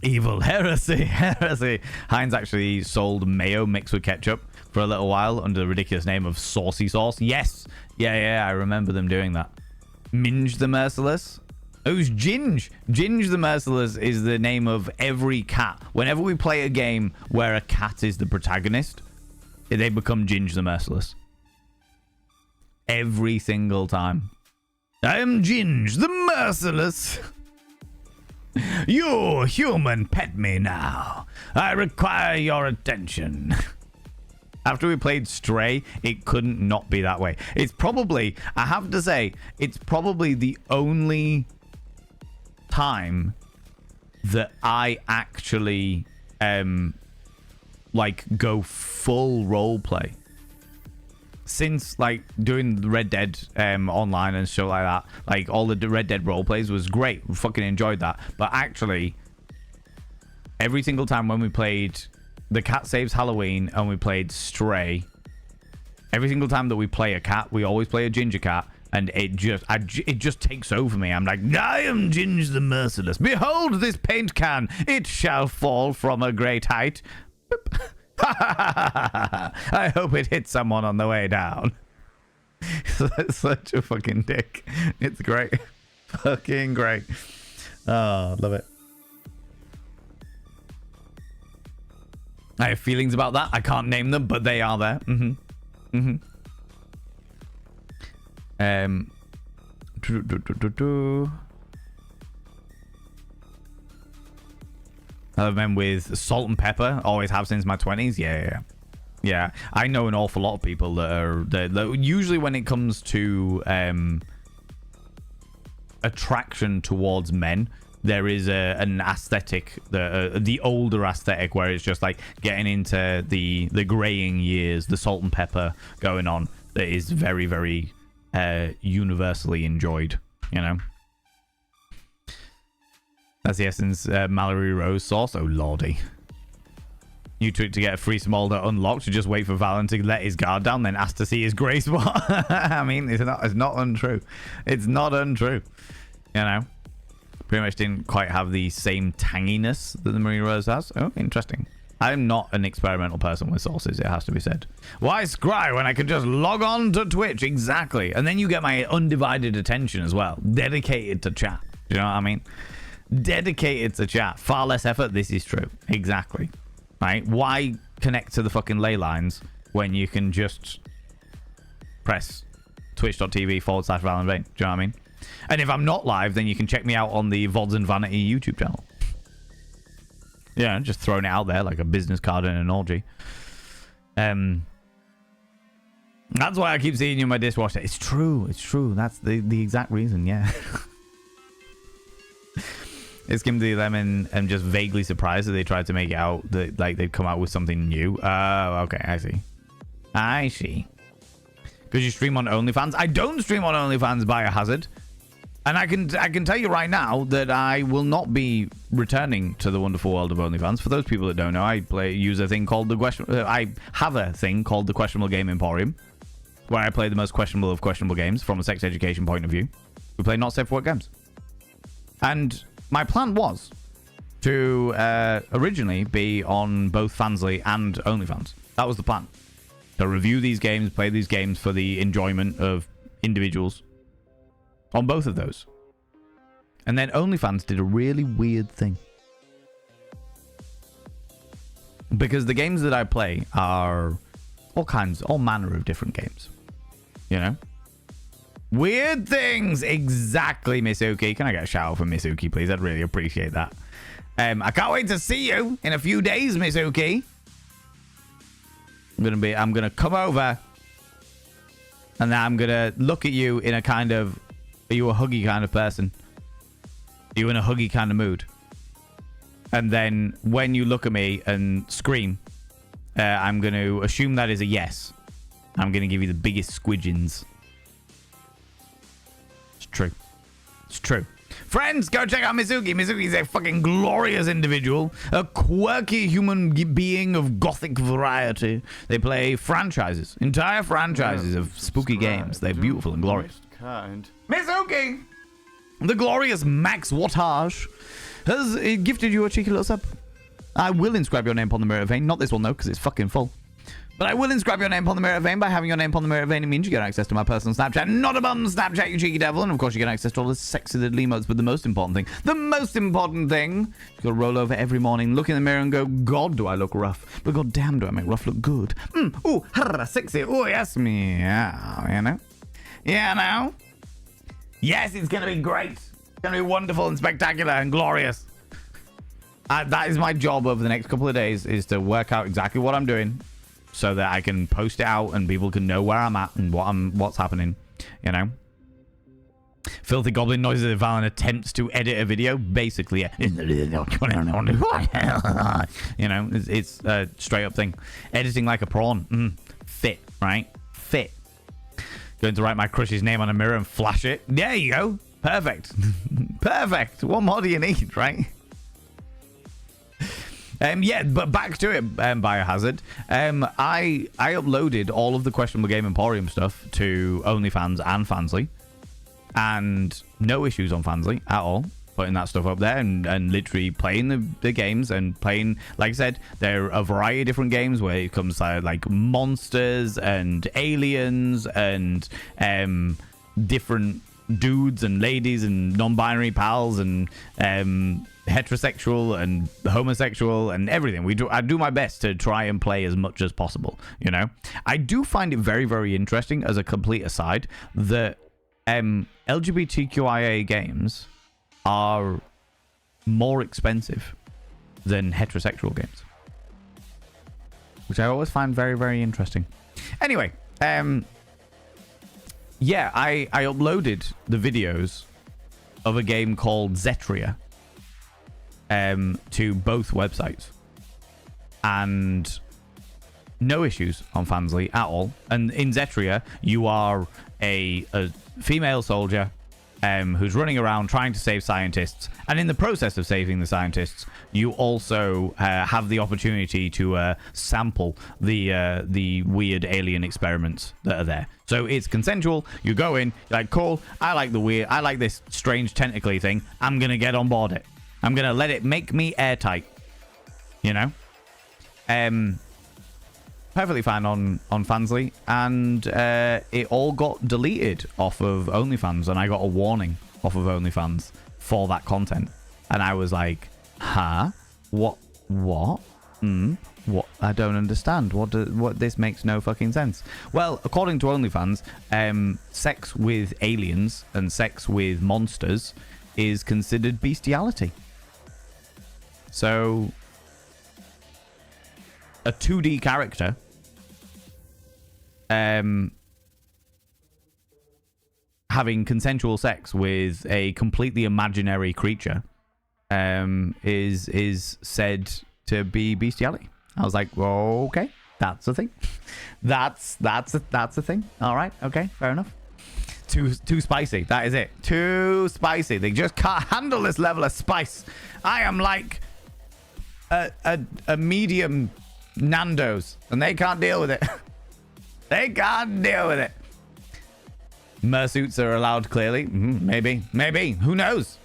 evil heresy. Heinz actually sold mayo mixed with ketchup for a little while under the ridiculous name of saucy sauce. Yes, yeah, I remember them doing that. Minge the Merciless. Who's Ginge? Ginge the Merciless is the name of every cat. Whenever we play a game where a cat is the protagonist, they become Ginge the Merciless. Every single time. I am Ginge the Merciless. You human, pet me now. I require your attention. After we played Stray, it couldn't not be that way. It's probably, I have to say, it's probably the only time that I actually like go full role play. Since like doing Red Dead online and stuff like that, like all the Red Dead role plays was great. We fucking enjoyed that. But actually, every single time when we played The Cat Saves Halloween and we played Stray, every single time that we play a cat, we always play a ginger cat, and it just takes over me. I'm like, I am Ginge the Merciless. Behold this paint can. It shall fall from a great height. I hope it hits someone on the way down. Such a fucking dick. It's great. Fucking great. Oh, love it. I have feelings about that. I can't name them, but they are there. Other men with salt and pepper, always have since my 20s. Yeah. I know an awful lot of people that usually when it comes to attraction towards men, there is an aesthetic, the older aesthetic, where it's just like getting into the graying years, the salt and pepper going on, that is very, very universally enjoyed, you know. That's the essence. Mallory Rose sauce. Oh lordy. You tweet to get a free smolder unlocked to just wait for Valen to let his guard down, then ask to see his grey spot. I mean, it's not untrue. It's not untrue. You know, pretty much didn't quite have the same tanginess that the Marine Rose has. Oh, interesting. I'm not an experimental person with sauces, it has to be said. Why scry when I can just log on to Twitch? Exactly. And then you get my undivided attention as well. Dedicated to chat. Do you know what I mean? Dedicated to chat. Far less effort. This is true. Exactly. Right? Why connect to the fucking ley lines when you can just press twitch.tv/Valen Vane? Do you know what I mean? And if I'm not live, then you can check me out on the VODs and Vanity YouTube channel. Yeah, just throwing it out there like a business card in an orgy. That's why I keep seeing you in my dishwasher. It's true. It's true. That's the exact reason, yeah. It's Kimberly Lemon. I'm just vaguely surprised that they tried to make it out that like they've come out with something new. Oh, okay. I see. I see. Because you stream on OnlyFans. I don't stream on OnlyFans, Biohazard. And I can tell you right now that I will not be returning to the wonderful world of OnlyFans. For those people that don't know, I use a thing called I have a thing called the Questionable Game Emporium, where I play the most questionable of questionable games from a sex education point of view. We play not safe for work games. And my plan was to originally be on both Fansly and OnlyFans. That was the plan. To review these games, play these games for the enjoyment of individuals on both of those. And then OnlyFans did a really weird thing. Because the games that I play are all manner of different games. You know? Weird things! Exactly, Miss Uki. Can I get a shout out for Miss Uki, please? I'd really appreciate that. I can't wait to see you in a few days, Miss Uki. I'm gonna come over, and then I'm gonna look at you in a kind of, are you a huggy kind of person? Are you in a huggy kind of mood? And then when you look at me and scream, I'm going to assume that is a yes. I'm going to give you the biggest squidgins. It's true. It's true. Friends, go check out Mizuki. Mizuki's a fucking glorious individual. A quirky human being of gothic variety. They play franchises. Entire franchises of spooky games. They're beautiful and glorious. Kind. Mizuki! The glorious Max Wattage has gifted you a cheeky little sub. I will inscribe your name upon the Mirror Vein. Not this one, though, because it's fucking full. But I will inscribe your name upon the Mirror Vein. By having your name upon the Mirror Vein, it means you get access to my personal Snapchat. Not a bum Snapchat, you cheeky devil. And, of course, you get access to all the sexy little emotes. But the most important thing, you've got to roll over every morning, look in the mirror and go, God, do I look rough. But God damn, do I make rough look good. Ooh, sexy. Ooh, yes, meow, you know? Yeah, now. Yes, it's going to be great. It's going to be wonderful and spectacular and glorious. That is my job over the next couple of days, is to work out exactly what I'm doing so that I can post it out and people can know where I'm at and what's happening, you know? Filthy goblin noises if Valen attempts to edit a video. Basically, yeah. You know, it's a straight up thing. Editing like a prawn. Fit, right? Fit. Going to write my crush's name on a mirror and flash it. There you go. Perfect. Perfect. What more do you need, right? Yeah, but back to it, Biohazard. I uploaded all of the Questionable Game Emporium stuff to OnlyFans and Fansly. And no issues on Fansly at all. Putting that stuff up there and literally playing the games and playing, like I said, there are a variety of different games where it comes to like monsters and aliens and different dudes and ladies and non-binary pals and heterosexual and homosexual and everything. I do my best to try and play as much as possible, you know? I do find it very, very interesting, as a complete aside, that LGBTQIA games are more expensive than heterosexual games, which I always find very, very interesting. Anyway, yeah, I uploaded the videos of a game called Zetria, to both websites. And no issues on Fansly at all. And in Zetria, you are a female soldier who's running around trying to save scientists. And in the process of saving the scientists, you also have the opportunity to sample the weird alien experiments that are there. So it's consensual. You go in, you're like, cool, I like this strange tentacly thing. I'm going to get on board it. I'm going to let it make me airtight. You know? Perfectly fine on Fansly, and it all got deleted off of OnlyFans, and I got a warning off of OnlyFans for that content, and I was like, huh? What? What? I don't understand. What? This makes no fucking sense. Well, according to OnlyFans, sex with aliens and sex with monsters is considered bestiality. So a 2D character having consensual sex with a completely imaginary creature is said to be bestiality. I was like, well, okay, that's a thing. That's a thing. All right, okay, fair enough. Too spicy. That is it. Too spicy. They just can't handle this level of spice. I am like a medium Nando's, and they can't deal with it. They can't deal with it. Mersuits are allowed, clearly. Maybe. Who knows?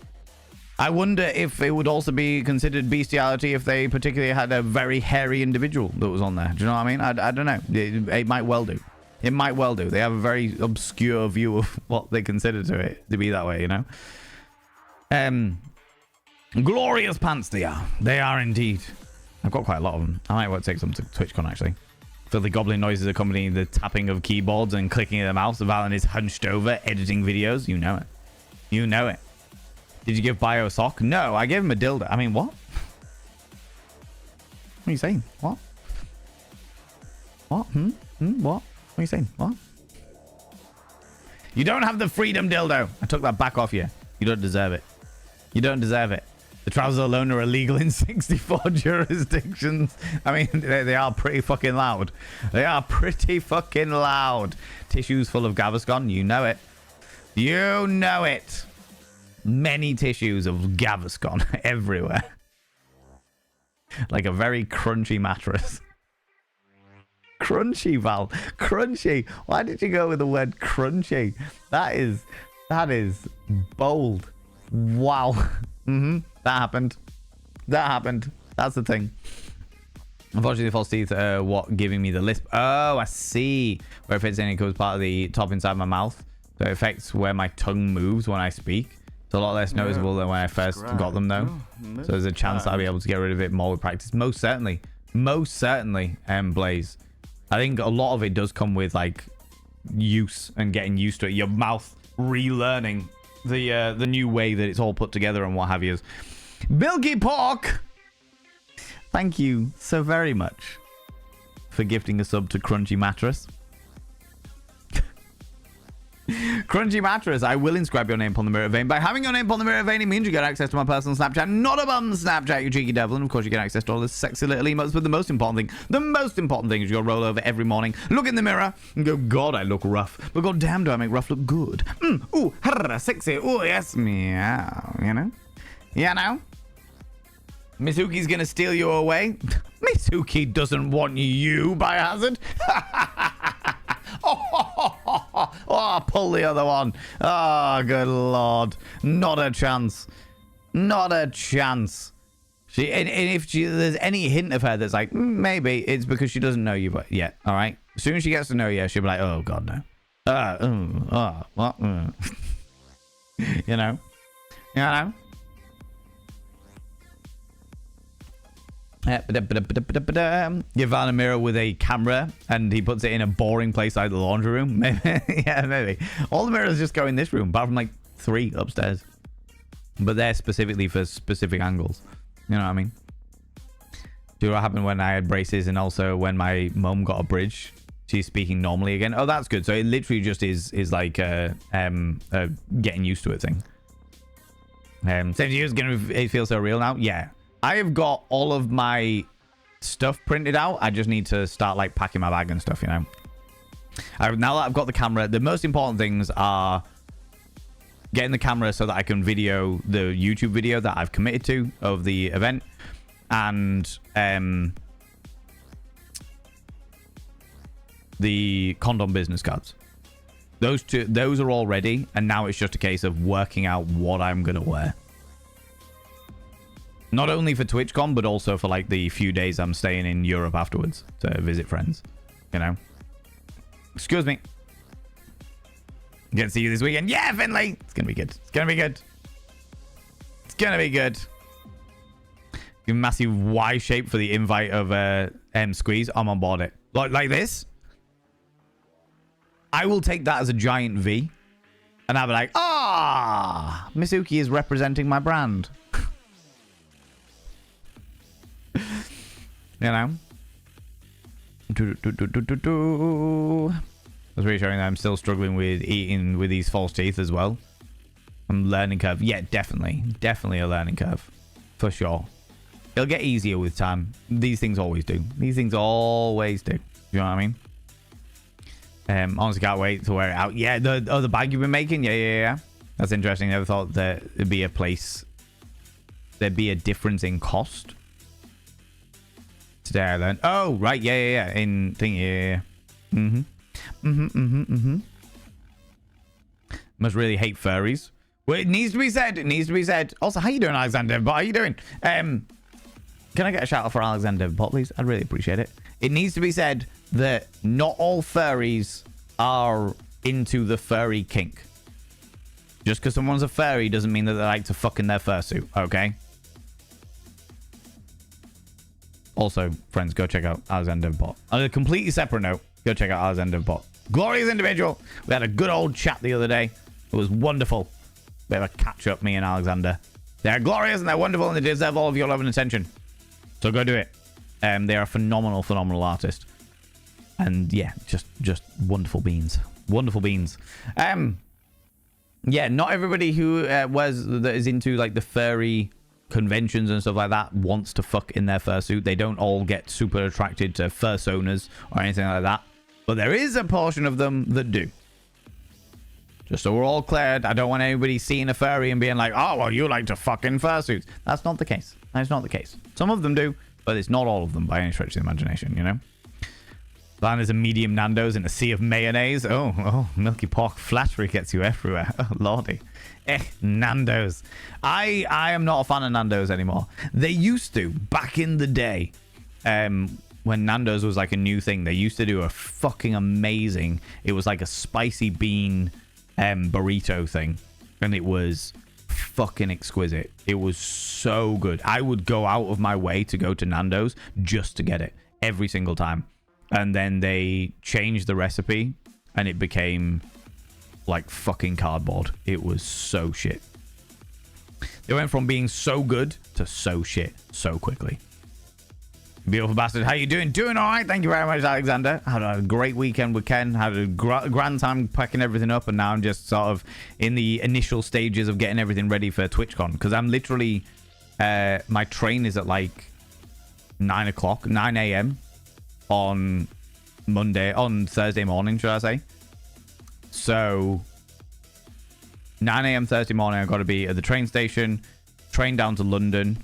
I wonder if it would also be considered bestiality if they particularly had a very hairy individual that was on there. Do you know what I mean? I don't know. It might well do. It might well do. They have a very obscure view of what they consider to be that way, you know? Glorious pants they are. They are indeed. I've got quite a lot of them. I might want to take some to TwitchCon, actually. Filthy goblin noises accompanying the tapping of keyboards and clicking of the mouse. Valen is hunched over, editing videos. You know it. You know it. Did you give Bio a sock? No, I gave him a dildo. I mean, what? What are you saying? What? What? What? What are you saying? What? You don't have the freedom dildo. I took that back off you. You don't deserve it. You don't deserve it. The trousers alone are illegal in 64 jurisdictions. I mean, they are pretty fucking loud. They are pretty fucking loud. Tissues full of Gaviscon. You know it. You know it. Many tissues of Gaviscon everywhere. Like a very crunchy mattress. Crunchy, Val. Crunchy. Why did you go with the word crunchy? That is bold. Wow. That happened. That's the thing. Unfortunately, the false teeth are what giving me the lisp. Oh, I see. Where it fits in, it goes part of the top inside my mouth. So it affects where my tongue moves when I speak. It's a lot less noticeable than when I first got them, though. So there's a chance that I'll be able to get rid of it more with practice. Most certainly. Most certainly, Blaze. I think a lot of it does come with, like, use and getting used to it. Your mouth relearning the new way that it's all put together and what have you. Bilky Pork, thank you so very much for gifting a sub to Crunchy Mattress. Crunchy Mattress, I will inscribe your name upon the mirror vein. By having your name upon the mirror vein, it means you get access to my personal Snapchat, not a bum Snapchat, you cheeky devil. And of course, you get access to all the sexy little emotes. But the most important thing is you go roll over every morning, look in the mirror, and go, God, I look rough. But goddamn, do I make rough look good? Ooh, sexy. Ooh, yes, meow. You know? You know? Misuki's gonna steal you away. Misuki doesn't want you, Biohazard. Oh, pull the other one. Oh, good lord. Not a chance. Not a chance. And if there's any hint of her that's like, maybe it's because she doesn't know you yet, all right? As soon as she gets to know you, she'll be like, oh, God, no. What? You know? You know? Give Van a mirror with a camera and he puts it in a boring place like the laundry room. Maybe. Yeah, maybe. All the mirrors just go in this room, apart from like 3 upstairs. But they're specifically for specific angles. You know what I mean? Do what happened when I had braces and also when my mum got a bridge. She's speaking normally again. Oh, that's good. So it literally just is like a getting used to it thing. Same to you. It feels so real now. Yeah, I have got all of my stuff printed out. I just need to start like packing my bag and stuff. You know. Now that I've got the camera, the most important things are getting the camera so that I can video the YouTube video that I've committed to of the event, and the condom business cards. Those are all ready, and now it's just a case of working out what I'm gonna wear. Not only for TwitchCon, but also for like the few days I'm staying in Europe afterwards to visit friends. You know. Excuse me. Get to see you this weekend. Yeah, Finley. It's gonna be good. It's gonna be good. It's gonna be good. Give massive Y shape for the invite of Squeeze. I'm on board it. Like this. I will take that as a giant V. And I'll be like, Mizuki is representing my brand. You know? I was really showing that I'm still struggling with eating with these false teeth as well. I'm learning curve. Yeah, definitely. Definitely a learning curve. For sure. It'll get easier with time. These things always do. These things always do. You know what I mean? Honestly, can't wait to wear it out. Yeah, the bag you've been making? Yeah. That's interesting. Never thought that there'd be a place... There'd be a difference in cost. Today I learned. Oh, right. Yeah. In thing, yeah. Must really hate furries. Well, it needs to be said. It needs to be said. Also, how you doing, Alexander? What are you doing? Can I get a shout out for Alexander Bot, please? I'd really appreciate it. It needs to be said that not all furries are into the furry kink. Just because someone's a furry doesn't mean that they like to fuck in their fursuit, okay? Also, friends, go check out Alexander Bot. On a completely separate note, go check out Alexander Bot. Glorious individual. We had a good old chat the other day. It was wonderful. Bit of a catch up, me and Alexander. They're glorious and they're wonderful and they deserve all of your love and attention. So go do it. They are a phenomenal artist. And yeah, just wonderful beans. Wonderful beans. Yeah, not everybody who that is into like the furry conventions and stuff like that wants to fuck in their fursuit. They don't all get super attracted to fursonas or anything like that. But there is a portion of them that do. Just so we're all cleared, I don't want anybody seeing a furry and being like, oh, well, you like to fuck in fursuits. That's not the case. That's not the case. Some of them do, but it's not all of them by any stretch of the imagination, you know? That is a medium Nando's in a sea of mayonnaise. Oh, Milky Pork flattery gets you everywhere. Oh, lordy. Nando's. I am not a fan of Nando's anymore. They used to, back in the day, when Nando's was like a new thing, they used to do a fucking amazing, it was like a spicy bean burrito thing. And it was fucking exquisite. It was so good. I would go out of my way to go to Nando's just to get it every single time. And then they changed the recipe and it became like fucking cardboard. It was so shit. They went from being so good to so shit so quickly. Beautiful bastard. How you doing? Doing all right. Thank you very much, Alexander. I had a great weekend with Ken. Had a grand time packing everything up. And now I'm just sort of in the initial stages of getting everything ready for TwitchCon. Because I'm literally... my train is at like 9 a.m. on Thursday morning, should I say. So 9 a.m. Thursday morning, I've got to be at the train station, train down to London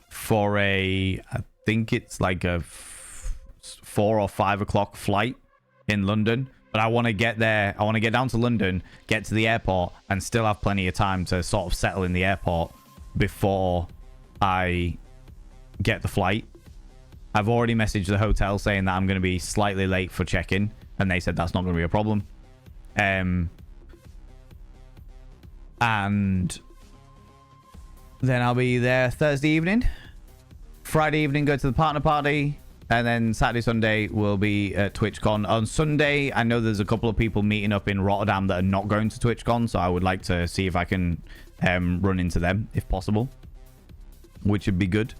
for I think it's like a 4 or 5 o'clock flight in London. But I want to get there. I want to get down to London, get to the airport, and still have plenty of time to sort of settle in the airport before I get the flight. I've already messaged the hotel saying that I'm going to be slightly late for check-in, and they said that's not going to be a problem. And then I'll be there Thursday evening. Friday evening, go to the partner party. And then Saturday, Sunday, we'll be at TwitchCon. On Sunday, I know there's a couple of people meeting up in Rotterdam that are not going to TwitchCon, so I would like to see if I can run into them, if possible, which would be good.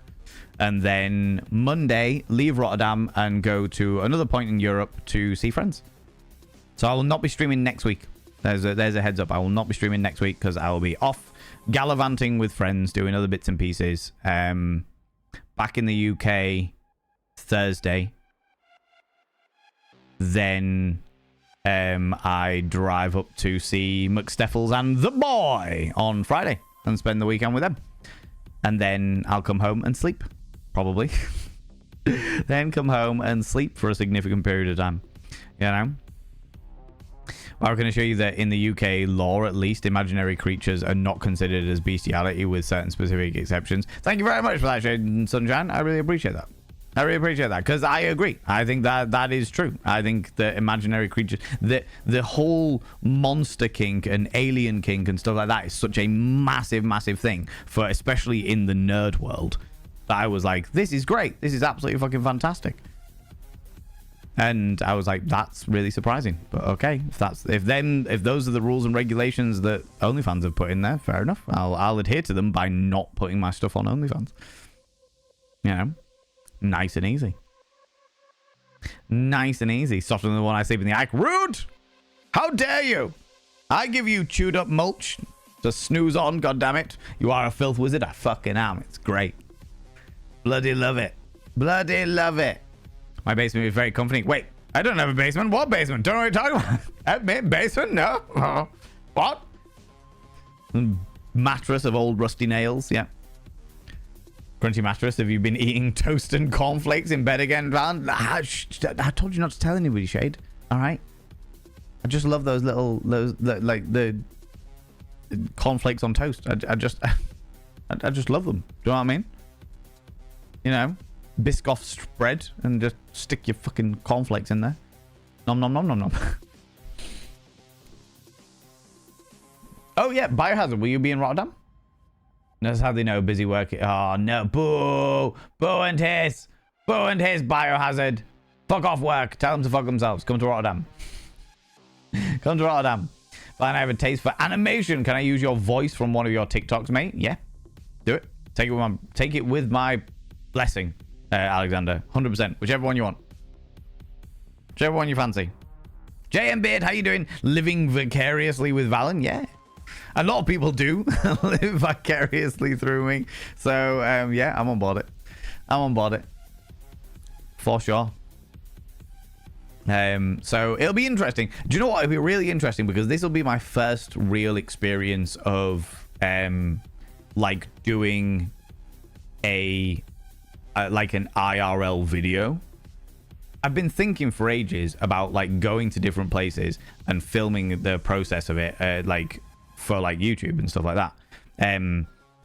And then Monday, leave Rotterdam and go to another point in Europe to see friends. So I will not be streaming next week. There's a heads up. I will not be streaming next week because I will be off gallivanting with friends, doing other bits and pieces. Back in the UK Thursday. Then I drive up to see McSteffels and the boy on Friday and spend the weekend with them. And then I'll come home and sleep, probably. Then come home and sleep for a significant period of time. You know? I'm going to show you that in the UK law, at least, imaginary creatures are not considered as bestiality with certain specific exceptions. Thank you very much for that, Shade and Sunshine. I really appreciate that. I really appreciate that because I agree. I think that is true. I think the imaginary creatures, the whole monster kink and alien kink and stuff like that is such a massive, massive thing for especially in the nerd world that I was like, this is great. This is absolutely fucking fantastic. And I was like, that's really surprising. But okay, if those are the rules and regulations that OnlyFans have put in there, fair enough. I'll adhere to them by not putting my stuff on OnlyFans. You know, nice and easy. Nice and easy. Softer than the one I sleep in the attic. Rude! How dare you? I give you chewed up mulch to snooze on, goddammit. You are a filth wizard. I fucking am. It's great. Bloody love it. Bloody love it. My basement is very comforting. Wait, I don't have a basement. What basement? Don't know what you're talking about. Basement? No. What? Mattress of old rusty nails. Yeah. Crunchy mattress. Have you been eating toast and cornflakes in bed again, Van? I told you not to tell anybody, Shade. All right. I just love those like the cornflakes on toast. I just love them. Do you know what I mean? You know, Biscoff spread and just stick your fucking cornflakes in there. Nom nom nom nom nom. Oh yeah, Biohazard. Will you be in Rotterdam? That's how they know busy work. Oh no, boo, boo and hiss, Biohazard. Fuck off work. Tell them to fuck themselves. Come to Rotterdam. Come to Rotterdam. Fine, I have a taste for animation. Can I use your voice from one of your TikToks, mate? Yeah, do it. Take it with my blessing, Alexander. 100%. Whichever one you want. Whichever one you fancy. JM Beard, how you doing? Living vicariously with Valen? Yeah. A lot of people do live vicariously through me. So, yeah, I'm on board it. I'm on board it. For sure. So, it'll be interesting. Do you know what? It'll be really interesting because this will be my first real experience of, like, doing like an IRL video. I've been thinking for ages about like going to different places and filming the process of it, like for like YouTube and stuff like that.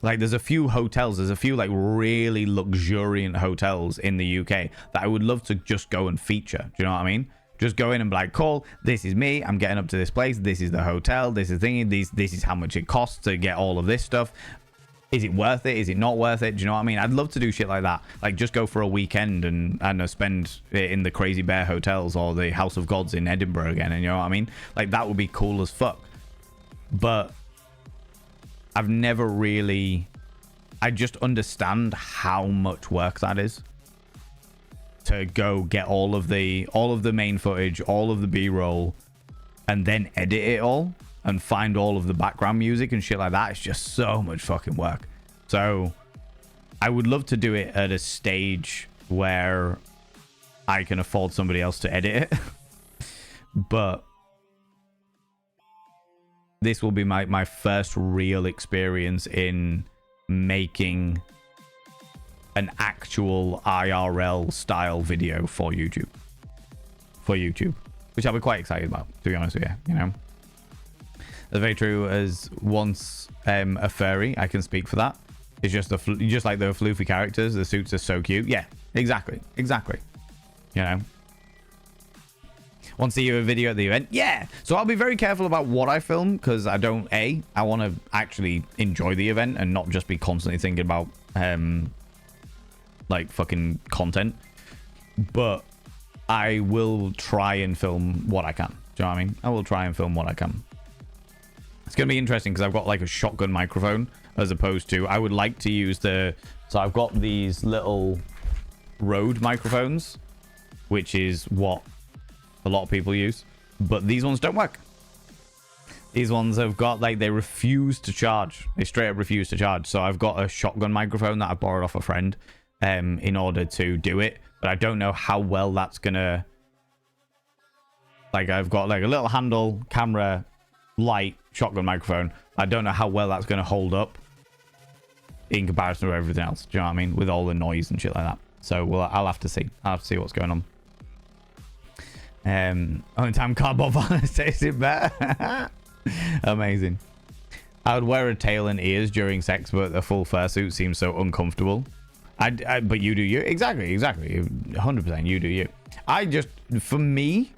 Like there's a few hotels, there's a few like really luxuriant hotels in the UK that I would love to just go and feature. Do you know what I mean? Just go in and be like, cool, this is me, I'm getting up to this place, this is the hotel, this is the thing, this is how much it costs to get all of this stuff. Is it worth it? Is it not worth it? Do you know what I mean? I'd love to do shit like that. Like, just go for a weekend and spend it in the Crazy Bear hotels or the House of Gods in Edinburgh again. And you know what I mean? Like, that would be cool as fuck. But I've never really... I just understand how much work that is. To go get all of the main footage, all of the B-roll, and then edit it all. And find all of the background music and shit like that. It's just so much fucking work. So I would love to do it at a stage where I can afford somebody else to edit it. But this will be my first real experience in making an actual IRL style video for YouTube. Which I'll be quite excited about, to be honest with you, you know. That's very true. As once a furry, I can speak for that. It's just just like the floofy characters. The suits are so cute. Yeah, exactly. You know. Want to see you a video at the event? Yeah. So I'll be very careful about what I film because I don't. I want to actually enjoy the event and not just be constantly thinking about like fucking content. But I will try and film what I can. Do you know what I mean? I will try and film what I can. It's going to be interesting because I've got like a shotgun microphone as opposed to... I would like to use the... So I've got these little Rode microphones, which is what a lot of people use. But these ones don't work. These ones have got, like, they refuse to charge. They straight up refuse to charge. So I've got a shotgun microphone that I borrowed off a friend in order to do it. But I don't know how well that's going to... Like, I've got, like, a little handle, camera, light, shotgun microphone. I don't know how well that's going to hold up in comparison to everything else. Do you know what I mean? With all the noise and shit like that. So, well, I'll have to see. I'll have to see what's going on. Only time cardboard violence tastes it better. Amazing. I would wear a tail and ears during sex, but the full fursuit seems so uncomfortable. But you do you. Exactly. 100% you do you. For me,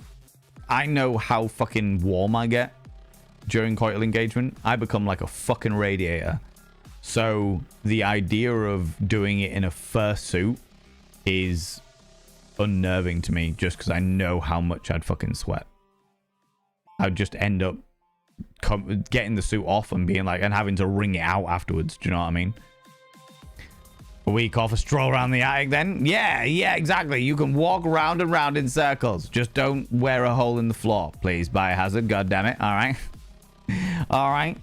I know how fucking warm I get during coital engagement. I become like a fucking radiator. So the idea of doing it in a fursuit is unnerving to me, just because I know how much I'd fucking sweat. I'd just end up getting the suit off and being like, and having to wring it out afterwards. Do you know what I mean? A week off, a stroll around the attic then? Yeah, exactly. You can walk round and round in circles. Just don't wear a hole in the floor, please. Biohazard, goddammit. All right. All right.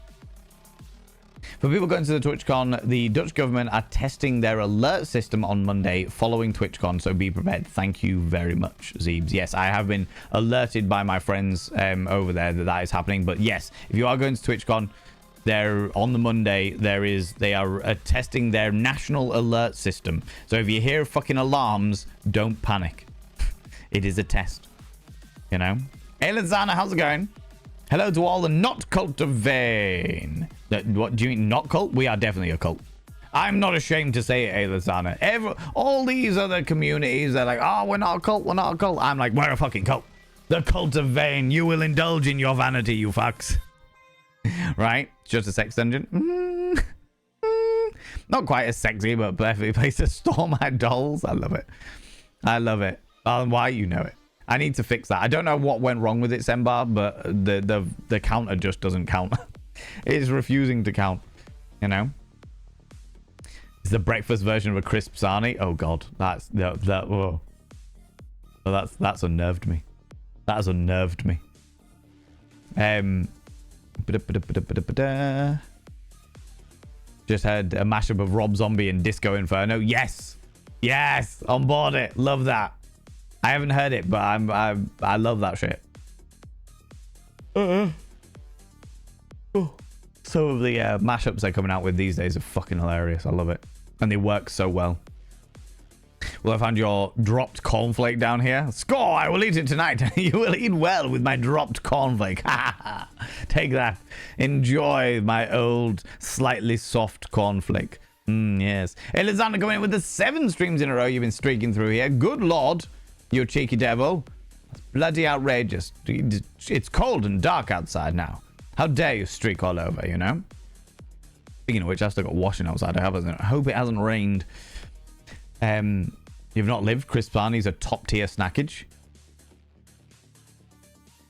For people going to the TwitchCon, the Dutch government are testing their alert system on Monday following TwitchCon, so be prepared. Thank you very much, Zeebs. Yes, I have been alerted by my friends over there that is happening. But yes, if you are going to TwitchCon, on the Monday, they are testing their national alert system. So if you hear fucking alarms, don't panic. It is a test. You know? Hey, Lizana, how's it going? Hello to all the not cult of Vane. What do you mean, not cult? We are definitely a cult. I'm not ashamed to say it, Elizana. All these other communities, they're like, oh, we're not a cult, we're not a cult. I'm like, we're a fucking cult. The cult of Vane. You will indulge in your vanity, you fucks. Right? Just a sex dungeon. Not quite as sexy, but perfectly place to store my dolls. I love it. I love it. Why you know it. I need to fix that. I don't know what went wrong with it, Sembar, but the counter just doesn't count. It's refusing to count. You know? It's the breakfast version of a crisp sarnie. Oh god, whoa. Well, that's unnerved me. That has unnerved me. Just had a mashup of Rob Zombie and Disco Inferno. Yes, on board it. Love that. I haven't heard it, but I love that shit. Oh. Some of the mashups they're coming out with these days are fucking hilarious. I love it, and they work so well. Well, I found your dropped cornflake down here. Score! I will eat it tonight. You will eat well with my dropped cornflake. Take that. Enjoy my old, slightly soft cornflake. Yes. Elizana coming in with the 7 streams in a row you've been streaking through here. Good lord, you cheeky devil. That's bloody outrageous. It's cold and dark outside now. How dare you streak all over, you know? Speaking of which, I've still got washing outside. I hope it hasn't rained. You've not lived. Crisp Sarnie's a top tier snackage.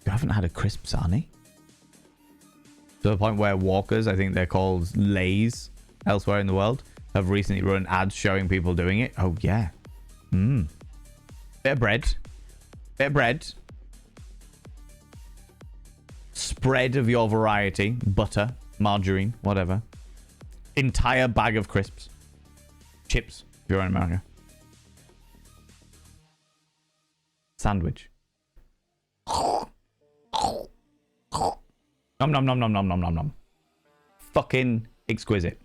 You haven't had a crisp Sarnie? To the point where Walkers, I think they're called Lays elsewhere in the world, have recently run ads showing people doing it. Oh yeah. Bit of bread. Spread of your variety. Butter, margarine, whatever. Entire bag of crisps. Chips, if you're in America. Sandwich. Nom nom nom nom nom nom nom nom. Fucking exquisite.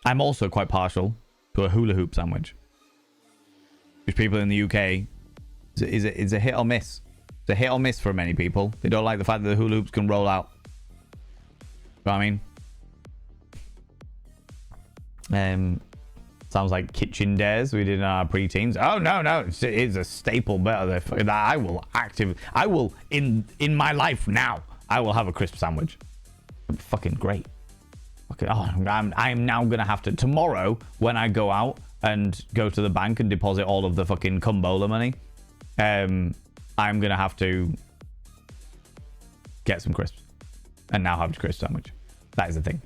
I'm also quite partial to a hula hoop sandwich, which people in the UK is a hit or miss. It's a hit or miss for many people. They don't like the fact that the hula hoops can roll out. You know what I mean? Sounds like kitchen dares we did in our pre-teens. Oh no, it's a staple better that I will in my life now. I will have a crisp sandwich. Fucking great. Okay, I am now gonna have to tomorrow when I go out and go to the bank and deposit all of the fucking Kumbola money. I'm gonna have to get some crisps and now have a crisp sandwich. That is the thing.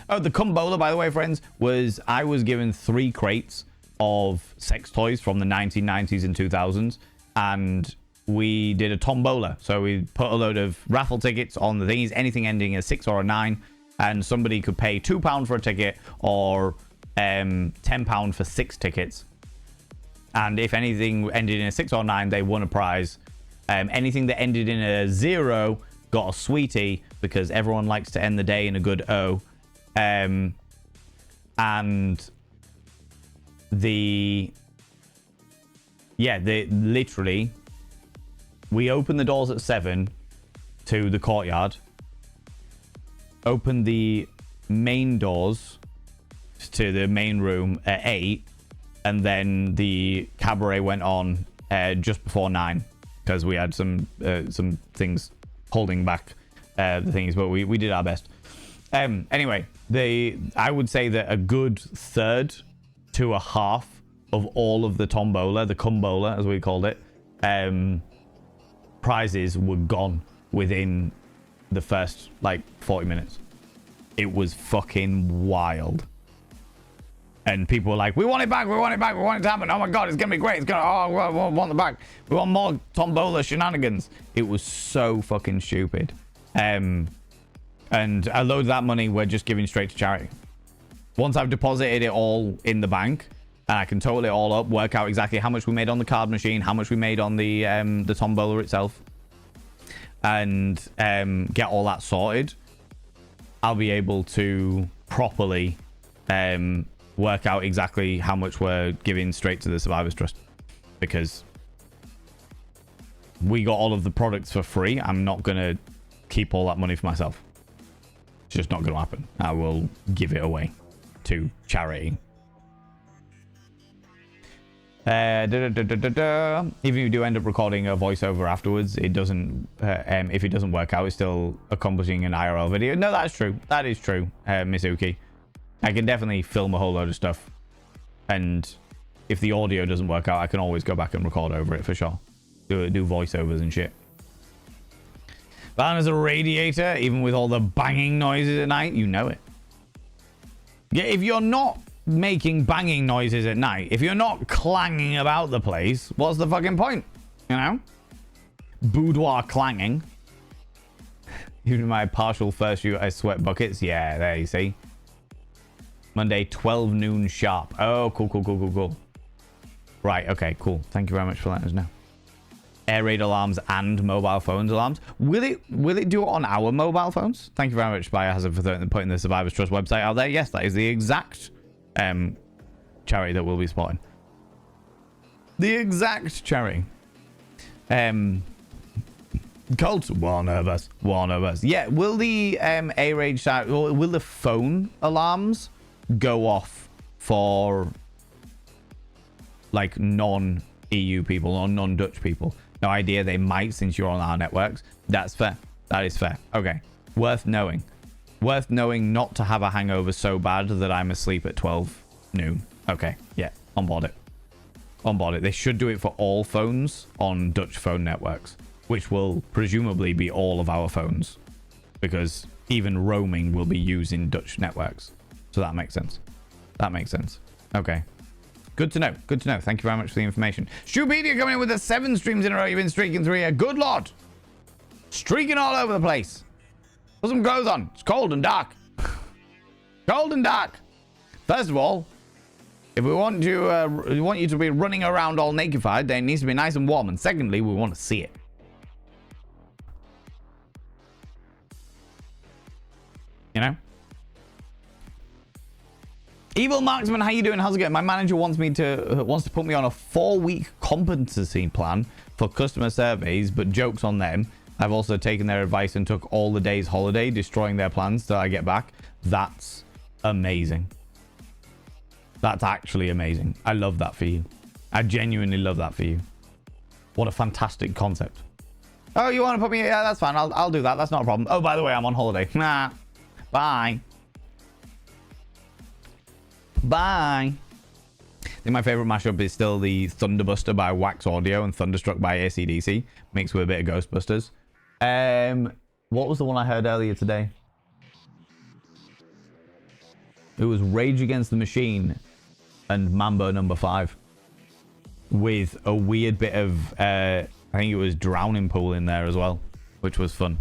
Oh, the Kumbola, by the way, friends, I was given 3 crates of sex toys from the 1990s and 2000s, and we did a tombola. So we put a load of raffle tickets on the thingies, anything ending in a 6 or a 9, and somebody could pay £2 for a ticket or £10 for 6 tickets. And if anything ended in a 6 or 9, they won a prize. Anything that ended in a 0 got a sweetie, because everyone likes to end the day in a good O. And literally, we opened the doors at 7 to the courtyard, opened the main doors to the main room at 8, and then the cabaret went on just before 9, because we had some things holding back the things, but we did our best. Anyway, I would say that a good third to a half of all of the tombola, the cumbola as we called it, prizes were gone within the first 40 minutes. It was fucking wild. And people were like, we want it back, we want it back, we want it to happen. Oh my god, it's gonna be great. It's gonna, we want it back. We want more tombola shenanigans. It was so fucking stupid. And a load of that money we're just giving straight to charity. Once I've deposited it all in the bank, and I can total it all up, work out exactly how much we made on the card machine, how much we made on the tombola itself, and get all that sorted, I'll be able to properly work out exactly how much we're giving straight to the Survivors Trust, because we got all of the products for free. I'm not gonna keep all that money for myself. It's just not gonna happen. I will give it away to charity. Even if you do end up recording a voiceover afterwards, it doesn't if it doesn't work out, it's still accomplishing an IRL video. No, that's true. That is true, Mizuki. I can definitely film a whole load of stuff, and if the audio doesn't work out, I can always go back and record over it for sure. Do voiceovers and shit. That is a radiator, even with all the banging noises at night, you know it. Yeah, if you're not making banging noises at night, if you're not clanging about the place, what's the fucking point? You know? Boudoir clanging. Even my partial first shoot, I sweat buckets. Yeah, there you see. Monday, 12 noon sharp. Oh, cool. Right, okay, cool. Thank you very much for letting us know. Air raid alarms and mobile phones alarms. Will it do it on our mobile phones? Thank you very much, Biohazard, for putting the Survivors Trust website out there. Yes, that is the exact charity that we'll be spotting. The exact charity. Colt, one of us. Yeah, will the A-Raid shout, will the phone alarms go off for non-EU people or non-Dutch people? No idea. They might, since you're on our networks. That's fair. That is fair. Okay. Worth knowing not to have a hangover so bad that I'm asleep at 12 noon. Okay. Yeah. On board it. They should do it for all phones on Dutch phone networks, which will presumably be all of our phones, because even roaming will be used in Dutch networks. So that makes sense. Okay. Good to know. Thank you very much for the information. Stupedia coming in with the 7 streams in a row. You've been streaking through here. Good lord. Streaking all over the place. Put some clothes on. It's cold and dark. First of all, if we want you to be running around all nakedified, then it needs to be nice and warm. And secondly, we want to see it. You know? Evil Marksman, how you doing? How's it going? My manager wants to put me on a 4-week competency plan for customer surveys, but joke's on them. I've also taken their advice and took all the day's holiday, destroying their plans till I get back. That's amazing. That's actually amazing. I love that for you. I genuinely love that for you. What a fantastic concept. Oh, you want to put me? Yeah, that's fine. I'll do that. That's not a problem. Oh, by the way, I'm on holiday. Nah. Bye. I think my favorite mashup is still the Thunderbuster by Wax Audio and Thunderstruck by AC/DC, mixed with a bit of Ghostbusters. What was the one I heard earlier today? It was Rage Against the Machine and Mambo No. 5, with a weird bit of I think it was drowning pool in there as well, which was fun.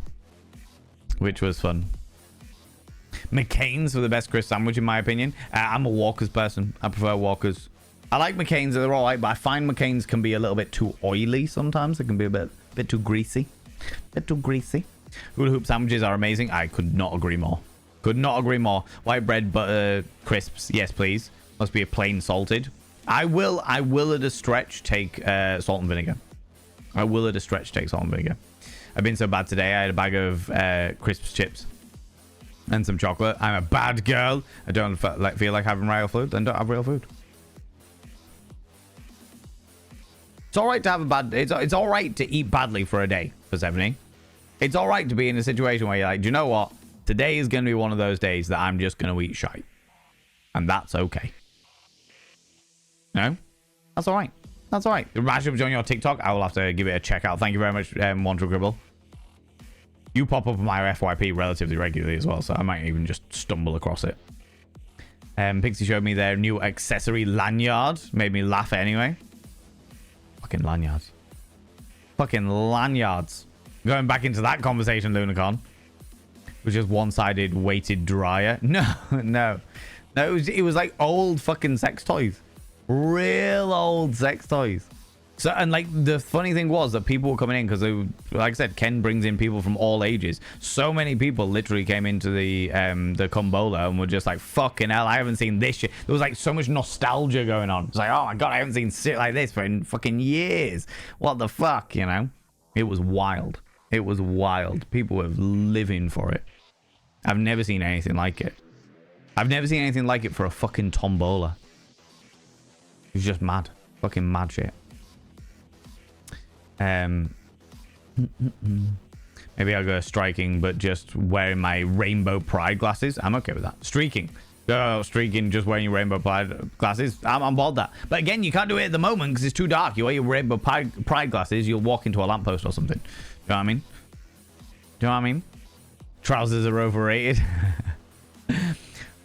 McCain's for the best crisp sandwich, in my opinion. I'm a Walker's person. I prefer Walker's. I like McCain's. They're all right, but I find McCain's can be a little bit too oily sometimes. It can be a bit too greasy. Hula hoop sandwiches are amazing. I could not agree more. White bread, butter, crisps. Yes, please. Must be a plain salted. I will at a stretch take salt and vinegar. I've been so bad today. I had a bag of crisps chips and some chocolate. I'm a bad girl. I don't feel like having real food. Then don't have real food. It's all right to have a bad... It's all right to eat badly for a day, for 70. It's all right to be in a situation where you're like, do you know what? Today is going to be one of those days that I'm just going to eat shite. And that's okay. No? That's all right. That's all right. The mashups on your TikTok, I will have to give it a check out. Thank you very much, Wonder Gribble. You pop up on my FYP relatively regularly as well, so I might even just stumble across it. Pixie showed me their new accessory lanyard. Made me laugh anyway. Fucking lanyards. Going back into that conversation, Lunacon. Which is one-sided weighted dryer. No. It was like old fucking sex toys. Real old sex toys. So, and like the funny thing was that people were coming in because, like I said, Ken brings in people from all ages. So many people literally came into the Kumbola and were just like, fucking hell, I haven't seen this shit. There was like so much nostalgia going on. It's like, oh my god, I haven't seen shit like this for fucking years. What the fuck, you know? It was wild. People were living for it. I've never seen anything like it. I've never seen anything like it for a fucking tombola. It's just mad. Fucking mad shit. Maybe I'll go striking, but just wearing my rainbow pride glasses. I'm okay with that. Streaking. Go streaking, just wearing your rainbow pride glasses. I'm on board that. But again, you can't do it at the moment because it's too dark. You wear your rainbow pride glasses, you'll walk into a lamppost or something. Do you know what I mean? Trousers are overrated.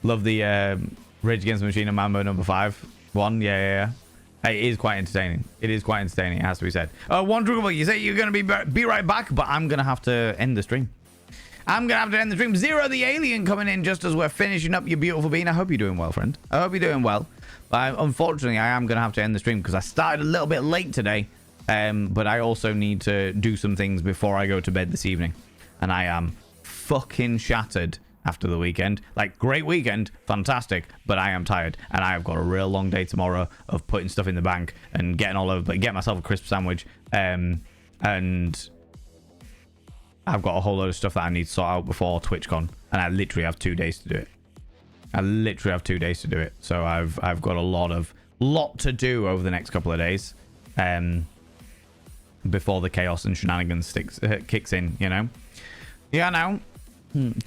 Love the Rage Against the Machine and Mambo number 5 one. Yeah. Hey, it is quite entertaining. It has to be said. Wonderful, you say you're going to be right back, but I'm going to have to end the stream. Zero the Alien coming in just as we're finishing up, your beautiful bean. I hope you're doing well, friend. I hope you're doing well. But unfortunately, I am going to have to end the stream because I started a little bit late today. But I also need to do some things before I go to bed this evening. And I am fucking shattered after the weekend. Like, great weekend, fantastic, but I am tired. And I have got a real long day tomorrow of putting stuff in the bank and getting all over, but get myself a crisp sandwich. And I've got a whole load of stuff that I need to sort out before TwitchCon. And I literally have 2 days to do it. So I've got a lot to do over the next couple of days. Before the chaos and shenanigans kicks in, you know? Yeah, now. It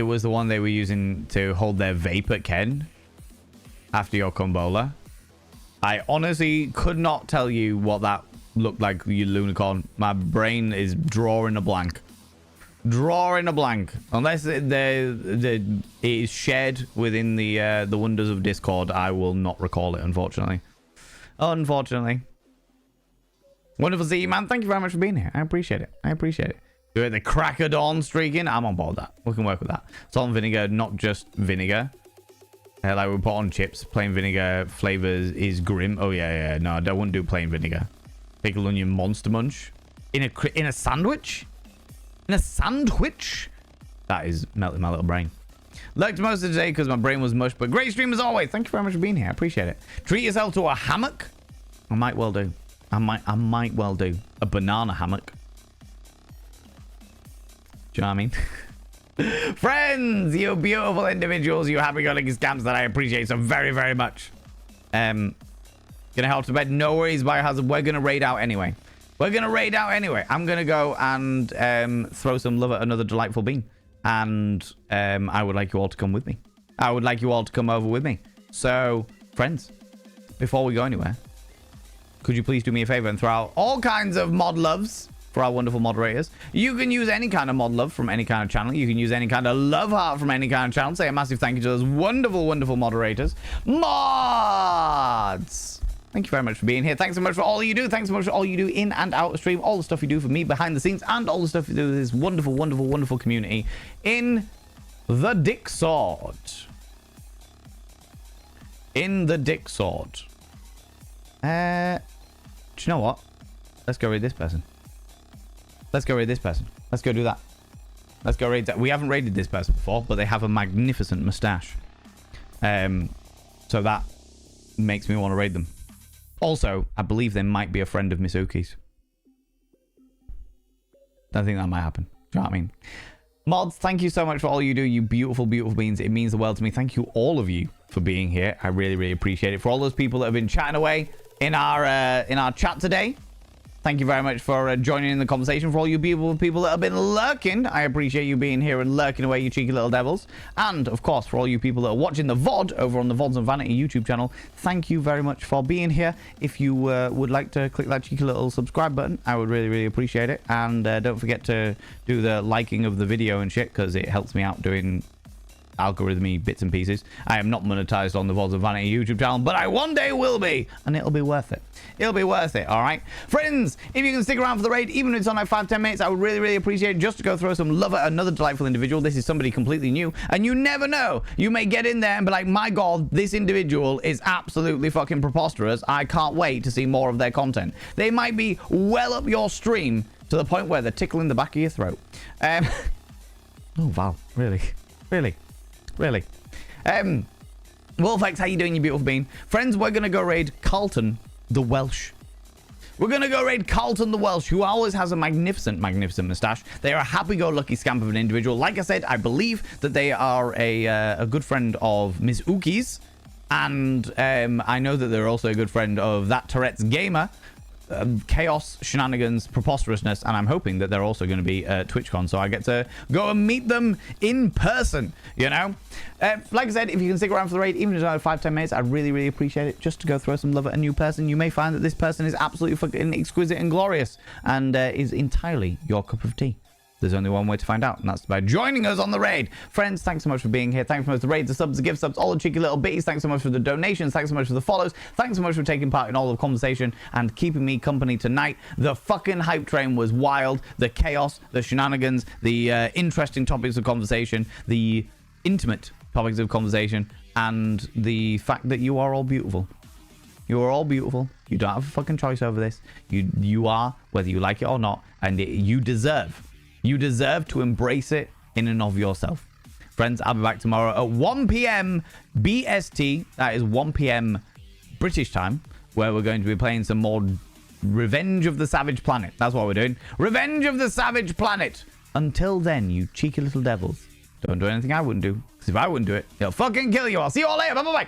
was the one they were using to hold their vape at Ken after your Kumbola. I honestly could not tell you what that looked like, you Lunicorn. My brain is drawing a blank. Unless it is shared within the wonders of Discord, I will not recall it, unfortunately. Wonderful to see you, man. Thank you very much for being here. I appreciate it. Do it the crack of dawn streaking. I'm on board with that. We can work with that. Salt and vinegar, not just vinegar. Like we put on chips. Plain vinegar flavors is grim. Oh yeah. No, I wouldn't do plain vinegar. Pickle onion monster munch in a sandwich. That is melting my little brain. Lurked most of the day because my brain was mush, but great stream as always. Thank you very much for being here. I appreciate it. Treat yourself to a hammock. I might well do. I might well do a banana hammock. Do you know what I mean? Friends, you beautiful individuals, you happy-go-lucky scamps that I appreciate so very, very much. Gonna help to bed. No worries, Biohazard. We're gonna raid out anyway. I'm gonna go and throw some love at another delightful bean. And I would like you all to come with me. I would like you all to come over with me. So, friends, before we go anywhere, could you please do me a favor and throw out all kinds of mod loves for our wonderful moderators? You can use any kind of mod love from any kind of channel. You can use any kind of love heart from any kind of channel. Say a massive thank you to those wonderful, wonderful moderators. Mods! Thank you very much for being here. Thanks so much for all you do. Thanks so much for all you do in and out of stream. All the stuff you do for me behind the scenes and all the stuff you do with this wonderful, wonderful, wonderful community in the Discord. In the Discord. Do you know what? Let's go raid this person. Let's go raid this person. Let's go do that. Let's go raid that. We haven't raided this person before, but they have a magnificent mustache. So that makes me want to raid them. Also, I believe they might be a friend of Miss Oki's. I think that might happen. Do you know what I mean? Mods, thank you so much for all you do, you beautiful, beautiful beings. It means the world to me. Thank you, all of you, for being here. I really, really appreciate it. For all those people that have been chatting away in our chat today, thank you very much for joining in the conversation. For all you people that have been lurking, I appreciate you being here and lurking away, you cheeky little devils. And, of course, for all you people that are watching the VOD over on the VODs and Vanity YouTube channel, thank you very much for being here. If you would like to click that cheeky little subscribe button, I would really, really appreciate it. And don't forget to do the liking of the video and shit, because it helps me out doing algorithmy bits and pieces. I am not monetized on the VODs and Vanity YouTube channel, but I one day will be, and it'll be worth it. It'll be worth it, all right? Friends, if you can stick around for the raid, even if it's on like 5-10 minutes, I would really, really appreciate it just to go throw some love at another delightful individual. This is somebody completely new, and you never know. You may get in there and be like, my God, this individual is absolutely fucking preposterous. I can't wait to see more of their content. They might be well up your stream to the point where they're tickling the back of your throat. Oh, wow. Really? Really? Really? Wolfex, how you doing, you beautiful being? Friends, we're going to go raid Carlton the Welsh. We're going to go raid Carlton the Welsh, who always has a magnificent, magnificent moustache. They are a happy-go-lucky scamp of an individual. Like I said, I believe that they are a good friend of Miss Uki's. And I know that they're also a good friend of that Tourette's gamer. Chaos, shenanigans, preposterousness, and I'm hoping that they're also going to be at TwitchCon, so I get to go and meet them in person, you know? Like I said, if you can stick around for the raid, even if it's only 5-10 minutes, I'd really, really appreciate it, just to go throw some love at a new person. You may find that this person is absolutely fucking exquisite and glorious, and is entirely your cup of tea. There's only one way to find out, and that's by joining us on the raid. Friends, thanks so much for being here. Thanks so much for the raids, the subs, the gift subs, all the cheeky little bitties. Thanks so much for the donations. Thanks so much for the follows. Thanks so much for taking part in all the conversation and keeping me company tonight. The fucking hype train was wild. The chaos, the shenanigans, the interesting topics of conversation, the intimate topics of conversation, and the fact that you are all beautiful. You are all beautiful. You don't have a fucking choice over this. You are, whether you like it or not, and you deserve. You deserve to embrace it in and of yourself. Friends, I'll be back tomorrow at 1 p.m. BST. That is 1 p.m. British time, where we're going to be playing some more Revenge of the Savage Planet. That's what we're doing. Revenge of the Savage Planet. Until then, you cheeky little devils, don't do anything I wouldn't do. Because if I wouldn't do it, it'll fucking kill you. I'll see you all later. Bye-bye.